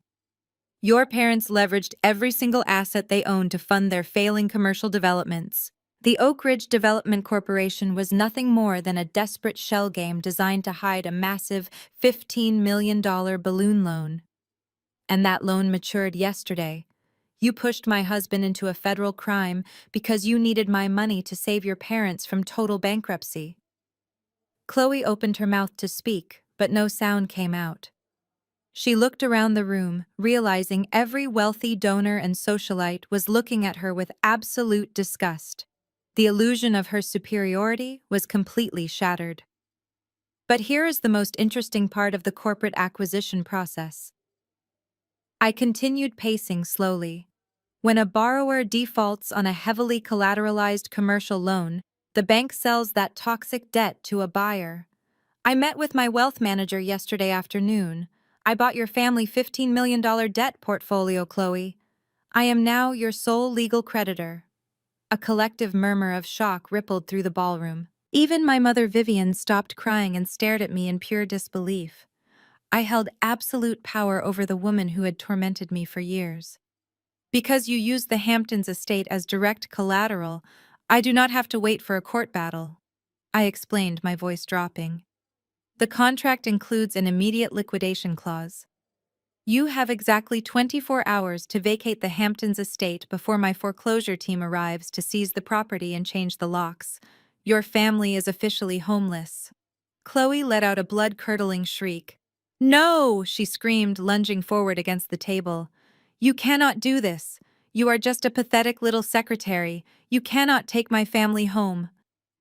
Your parents leveraged every single asset they owned to fund their failing commercial developments. The Oak Ridge Development Corporation was nothing more than a desperate shell game designed to hide a massive $15 million balloon loan. And that loan matured yesterday. You pushed my husband into a federal crime because you needed my money to save your parents from total bankruptcy. Chloe opened her mouth to speak, but no sound came out. She looked around the room, realizing every wealthy donor and socialite was looking at her with absolute disgust. The illusion of her superiority was completely shattered. But here is the most interesting part of the corporate acquisition process. I continued pacing slowly. When a borrower defaults on a heavily collateralized commercial loan, the bank sells that toxic debt to a buyer. I met with my wealth manager yesterday afternoon. I bought your family $15 million debt portfolio, Chloe. I am now your sole legal creditor. A collective murmur of shock rippled through the ballroom. Even my mother Vivian stopped crying and stared at me in pure disbelief. I held absolute power over the woman who had tormented me for years. Because you used the Hamptons estate as direct collateral, I do not have to wait for a court battle, I explained, my voice dropping. The contract includes an immediate liquidation clause. You have exactly 24 hours to vacate the Hamptons estate before my foreclosure team arrives to seize the property and change the locks. Your family is officially homeless. Chloe let out a blood-curdling shriek. No, she screamed, lunging forward against the table. You cannot do this. You are just a pathetic little secretary. You cannot take my family home.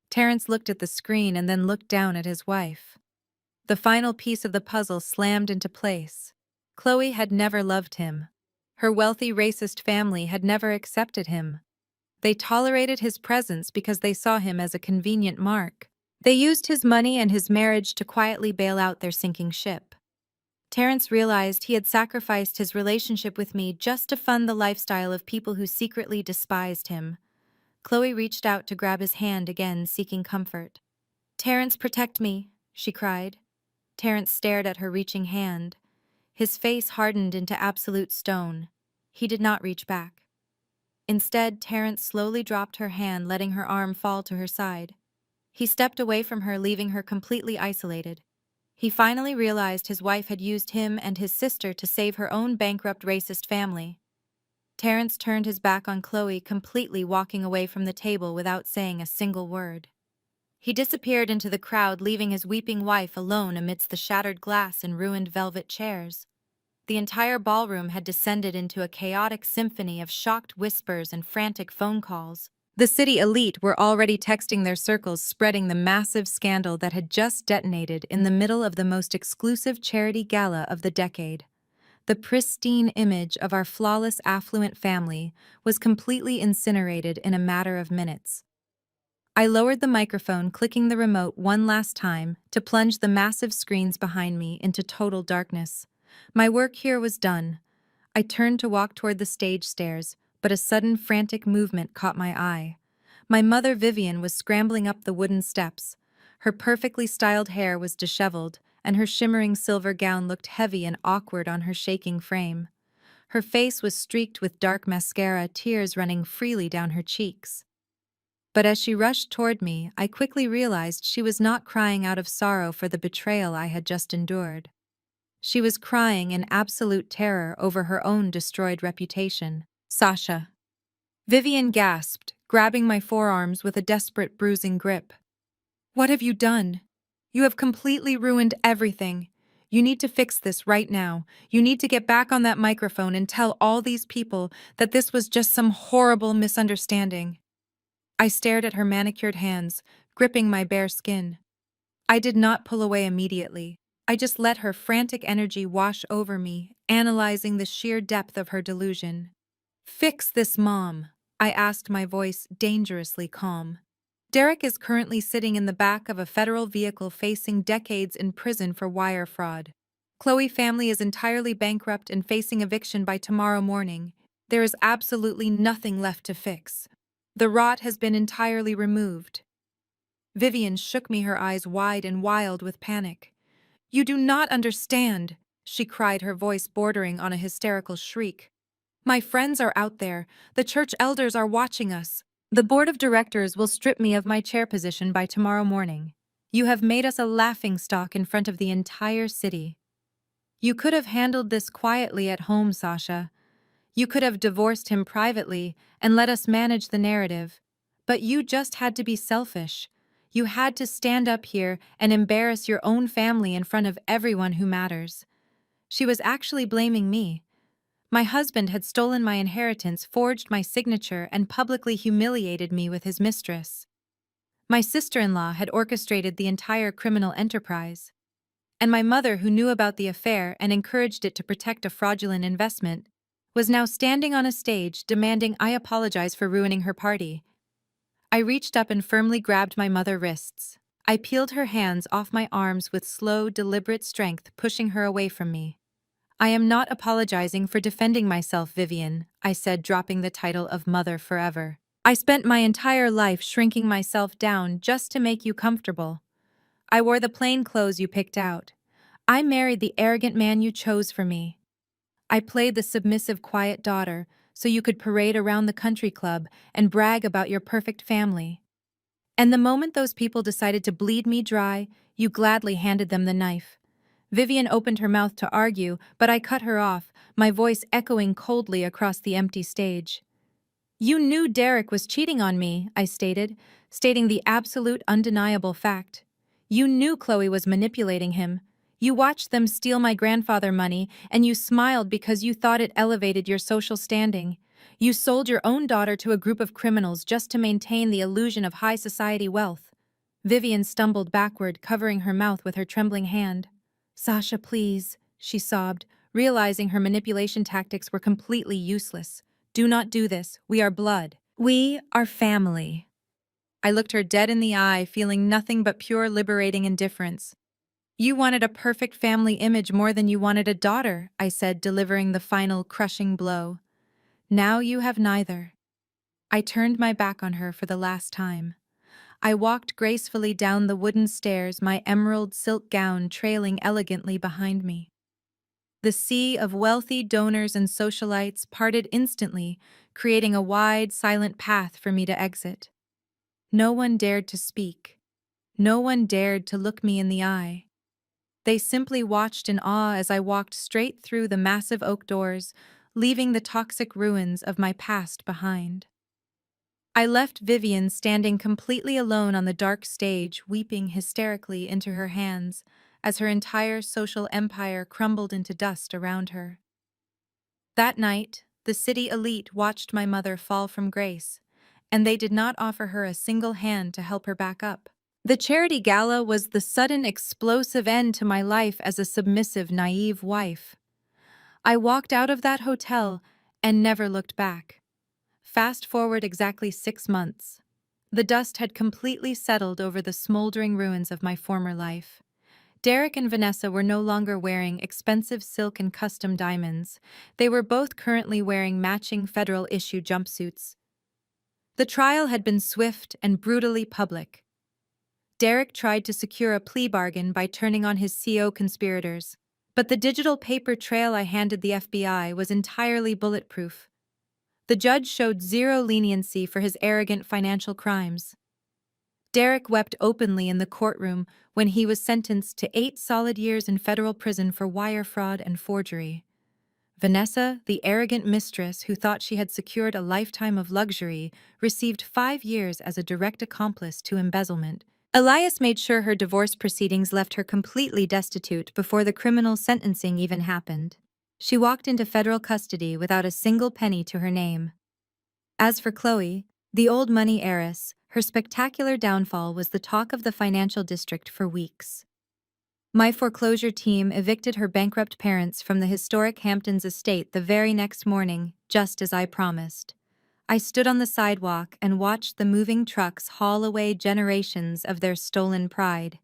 Terrence looked at the screen and then looked down at his wife. The final piece of the puzzle slammed into place. Chloe had never loved him. Her wealthy racist family had never accepted him. They tolerated his presence because they saw him as a convenient mark. They used his money and his marriage to quietly bail out their sinking ship. Terrence realized he had sacrificed his relationship with me just to fund the lifestyle of people who secretly despised him. Chloe reached out to grab his hand again, seeking comfort. Terrence, protect me, she cried. Terrence stared at her reaching hand. His face hardened into absolute stone. He did not reach back. Instead, Terrence slowly dropped her hand, letting her arm fall to her side. He stepped away from her, leaving her completely isolated. He finally realized his wife had used him and his sister to save her own bankrupt racist family. Terrence turned his back on Chloe, completely walking away from the table without saying a single word. He disappeared into the crowd, leaving his weeping wife alone amidst the shattered glass and ruined velvet chairs. The entire ballroom had descended into a chaotic symphony of shocked whispers and frantic phone calls. The city elite were already texting their circles, spreading the massive scandal that had just detonated in the middle of the most exclusive charity gala of the decade. The pristine image of our flawless, affluent family was completely incinerated in a matter of minutes. I lowered the microphone, clicking the remote one last time to plunge the massive screens behind me into total darkness. My work here was done. I turned to walk toward the stage stairs, but a sudden frantic movement caught my eye. My mother Vivian was scrambling up the wooden steps. Her perfectly styled hair was disheveled, and her shimmering silver gown looked heavy and awkward on her shaking frame. Her face was streaked with dark mascara, tears running freely down her cheeks. But as she rushed toward me, I quickly realized she was not crying out of sorrow for the betrayal I had just endured. She was crying in absolute terror over her own destroyed reputation. Sasha. Vivian gasped, grabbing my forearms with a desperate, bruising grip. What have you done? You have completely ruined everything. You need to fix this right now. You need to get back on that microphone and tell all these people that this was just some horrible misunderstanding. I stared at her manicured hands, gripping my bare skin. I did not pull away immediately. I just let her frantic energy wash over me, analyzing the sheer depth of her delusion. Fix this, Mom, I asked, my voice dangerously calm. Derek is currently sitting in the back of a federal vehicle facing decades in prison for wire fraud. Chloe family is entirely bankrupt and facing eviction by tomorrow morning. There is absolutely nothing left to fix. The rot has been entirely removed. Vivian shook me, her eyes wide and wild with panic. You do not understand, she cried, her voice bordering on a hysterical shriek. My friends are out there. The church elders are watching us. The board of directors will strip me of my chair position by tomorrow morning. You have made us a laughingstock in front of the entire city. You could have handled this quietly at home, Sasha. You could have divorced him privately and let us manage the narrative. But you just had to be selfish. You had to stand up here and embarrass your own family in front of everyone who matters. She was actually blaming me. My husband had stolen my inheritance, forged my signature, and publicly humiliated me with his mistress. My sister-in-law had orchestrated the entire criminal enterprise. And my mother, who knew about the affair and encouraged it to protect a fraudulent investment, was now standing on a stage demanding I apologize for ruining her party. I reached up and firmly grabbed my mother's wrists. I peeled her hands off my arms with slow, deliberate strength, pushing her away from me. I am not apologizing for defending myself, Vivian, I said, dropping the title of mother forever. I spent my entire life shrinking myself down just to make you comfortable. I wore the plain clothes you picked out. I married the arrogant man you chose for me. I played the submissive, quiet daughter so you could parade around the country club and brag about your perfect family. And the moment those people decided to bleed me dry, you gladly handed them the knife. Vivian opened her mouth to argue, but I cut her off, my voice echoing coldly across the empty stage. You knew Derek was cheating on me, I stated, stating the absolute undeniable fact. You knew Chloe was manipulating him. You watched them steal my grandfather money, and you smiled because you thought it elevated your social standing. You sold your own daughter to a group of criminals just to maintain the illusion of high society wealth. Vivian stumbled backward, covering her mouth with her trembling hand. Sasha, please, she sobbed, realizing her manipulation tactics were completely useless. Do not do this. We are blood. We are family. I looked her dead in the eye, feeling nothing but pure liberating indifference. You wanted a perfect family image more than you wanted a daughter, I said, delivering the final crushing blow. Now you have neither. I turned my back on her for the last time. I walked gracefully down the wooden stairs, my emerald silk gown trailing elegantly behind me. The sea of wealthy donors and socialites parted instantly, creating a wide, silent path for me to exit. No one dared to speak. No one dared to look me in the eye. They simply watched in awe as I walked straight through the massive oak doors, leaving the toxic ruins of my past behind. I left Vivian standing completely alone on the dark stage, weeping hysterically into her hands as her entire social empire crumbled into dust around her. That night, the city elite watched my mother fall from grace, and they did not offer her a single hand to help her back up. The charity gala was the sudden, explosive end to my life as a submissive, naive wife. I walked out of that hotel and never looked back. Fast forward exactly 6 months. The dust had completely settled over the smoldering ruins of my former life. Derek and Vanessa were no longer wearing expensive silk and custom diamonds. They were both currently wearing matching federal-issue jumpsuits. The trial had been swift and brutally public. Derek tried to secure a plea bargain by turning on his CO conspirators, but the digital paper trail I handed the FBI was entirely bulletproof. The judge showed zero leniency for his arrogant financial crimes. Derek wept openly in the courtroom when he was sentenced to 8 solid years in federal prison for wire fraud and forgery. Vanessa, the arrogant mistress who thought she had secured a lifetime of luxury, received 5 years as a direct accomplice to embezzlement. Elias made sure her divorce proceedings left her completely destitute before the criminal sentencing even happened. She walked into federal custody without a single penny to her name. As for Chloe, the old money heiress, her spectacular downfall was the talk of the financial district for weeks. My foreclosure team evicted her bankrupt parents from the historic Hamptons estate the very next morning, just as I promised. I stood on the sidewalk and watched the moving trucks haul away generations of their stolen pride.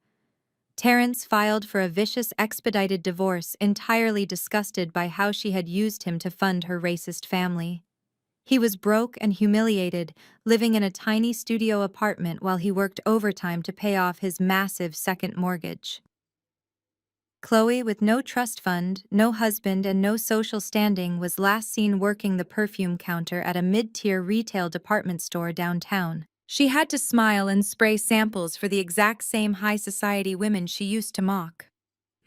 Terrence filed for a vicious expedited divorce, entirely disgusted by how she had used him to fund her racist family. He was broke and humiliated, living in a tiny studio apartment while he worked overtime to pay off his massive second mortgage. Chloe, with no trust fund, no husband, and no social standing, was last seen working the perfume counter at a mid-tier retail department store downtown. She had to smile and spray samples for the exact same high society women she used to mock.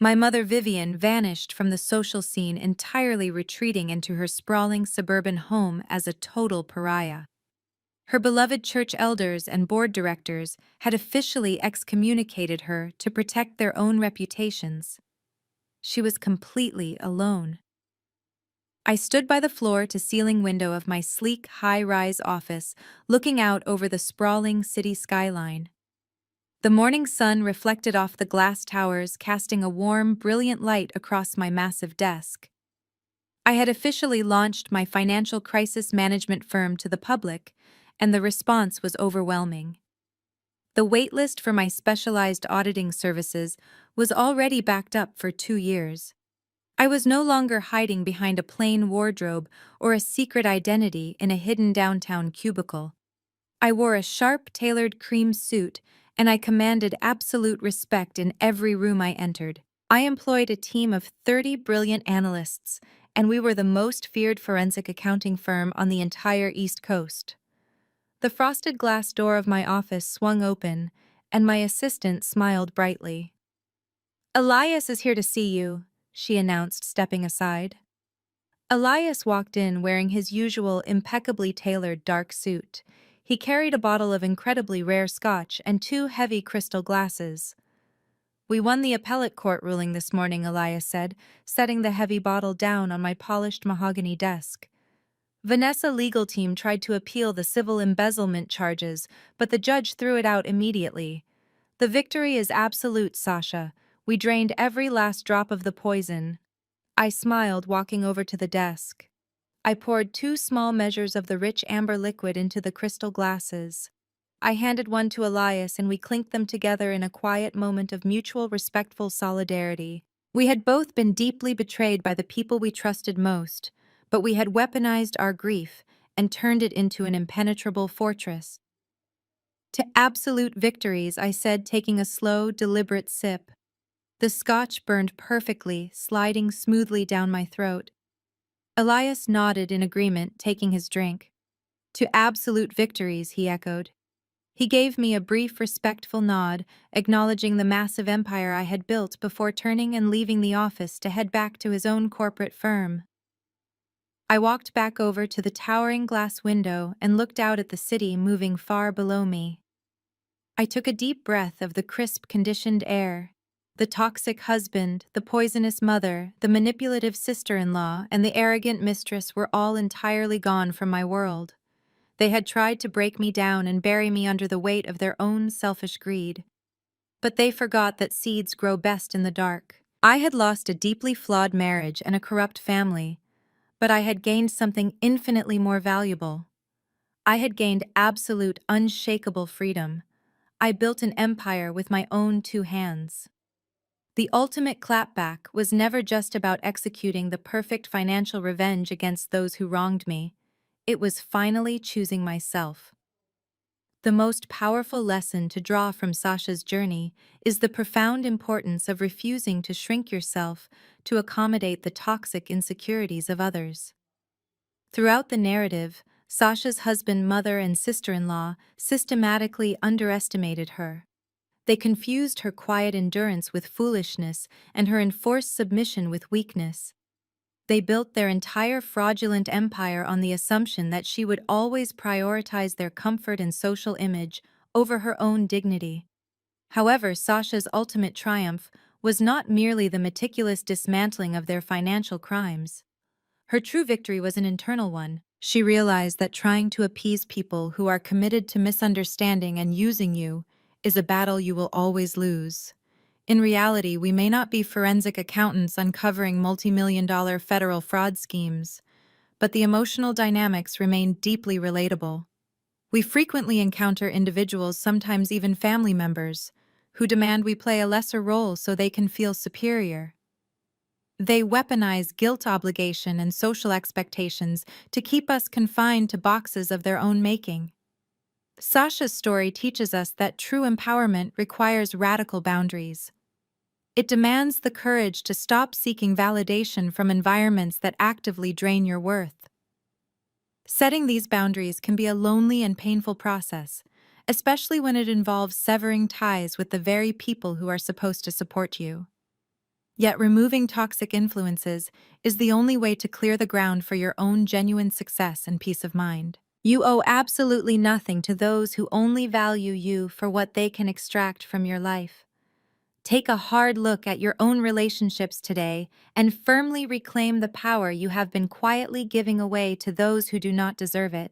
My mother Vivian vanished from the social scene, entirely retreating into her sprawling suburban home as a total pariah. Her beloved church elders and board directors had officially excommunicated her to protect their own reputations. She was completely alone. I stood by the floor-to-ceiling window of my sleek, high-rise office, looking out over the sprawling city skyline. The morning sun reflected off the glass towers, casting a warm, brilliant light across my massive desk. I had officially launched my financial crisis management firm to the public, and the response was overwhelming. The waitlist for my specialized auditing services was already backed up for 2 years. I was no longer hiding behind a plain wardrobe or a secret identity in a hidden downtown cubicle. I wore a sharp, tailored cream suit, and I commanded absolute respect in every room I entered. I employed a team of 30 brilliant analysts, and we were the most feared forensic accounting firm on the entire East Coast. The frosted glass door of my office swung open, and my assistant smiled brightly. "Elias is here to see you," she announced, stepping aside. Elias walked in wearing his usual impeccably tailored dark suit. He carried a bottle of incredibly rare scotch and 2 heavy crystal glasses. "We won the appellate court ruling this morning," Elias said, setting the heavy bottle down on my polished mahogany desk. "Vanessa legal team tried to appeal the civil embezzlement charges, but the judge threw it out immediately. The victory is absolute, Sasha. We drained every last drop of the poison." I smiled, walking over to the desk. I poured 2 small measures of the rich amber liquid into the crystal glasses. I handed one to Elias, and we clinked them together in a quiet moment of mutual respectful solidarity. We had both been deeply betrayed by the people we trusted most, but we had weaponized our grief and turned it into an impenetrable fortress. "To absolute victories," I said, taking a slow, deliberate sip. The scotch burned perfectly, sliding smoothly down my throat. Elias nodded in agreement, taking his drink. "To absolute victories," he echoed. He gave me a brief, respectful nod, acknowledging the massive empire I had built before turning and leaving the office to head back to his own corporate firm. I walked back over to the towering glass window and looked out at the city moving far below me. I took a deep breath of the crisp, conditioned air. The toxic husband, the poisonous mother, the manipulative sister-in-law, and the arrogant mistress were all entirely gone from my world. They had tried to break me down and bury me under the weight of their own selfish greed. But they forgot that seeds grow best in the dark. I had lost a deeply flawed marriage and a corrupt family, but I had gained something infinitely more valuable. I had gained absolute, unshakable freedom. I built an empire with my own 2 hands. The ultimate clapback was never just about executing the perfect financial revenge against those who wronged me. It was finally choosing myself. The most powerful lesson to draw from Sasha's journey is the profound importance of refusing to shrink yourself to accommodate the toxic insecurities of others. Throughout the narrative, Sasha's husband, mother, and sister-in-law systematically underestimated her. They confused her quiet endurance with foolishness and her enforced submission with weakness. They built their entire fraudulent empire on the assumption that she would always prioritize their comfort and social image over her own dignity. However, Sasha's ultimate triumph was not merely the meticulous dismantling of their financial crimes. Her true victory was an internal one. She realized that trying to appease people who are committed to misunderstanding and using you is a battle you will always lose. In reality, we may not be forensic accountants uncovering multi-million-dollar federal fraud schemes, but the emotional dynamics remain deeply relatable. We frequently encounter individuals, sometimes even family members, who demand we play a lesser role so they can feel superior. They weaponize guilt, obligation, and social expectations to keep us confined to boxes of their own making. Sasha's story teaches us that true empowerment requires radical boundaries. It demands the courage to stop seeking validation from environments that actively drain your worth. Setting these boundaries can be a lonely and painful process, especially when it involves severing ties with the very people who are supposed to support you. Yet removing toxic influences is the only way to clear the ground for your own genuine success and peace of mind. You owe absolutely nothing to those who only value you for what they can extract from your life. Take a hard look at your own relationships today and firmly reclaim the power you have been quietly giving away to those who do not deserve it.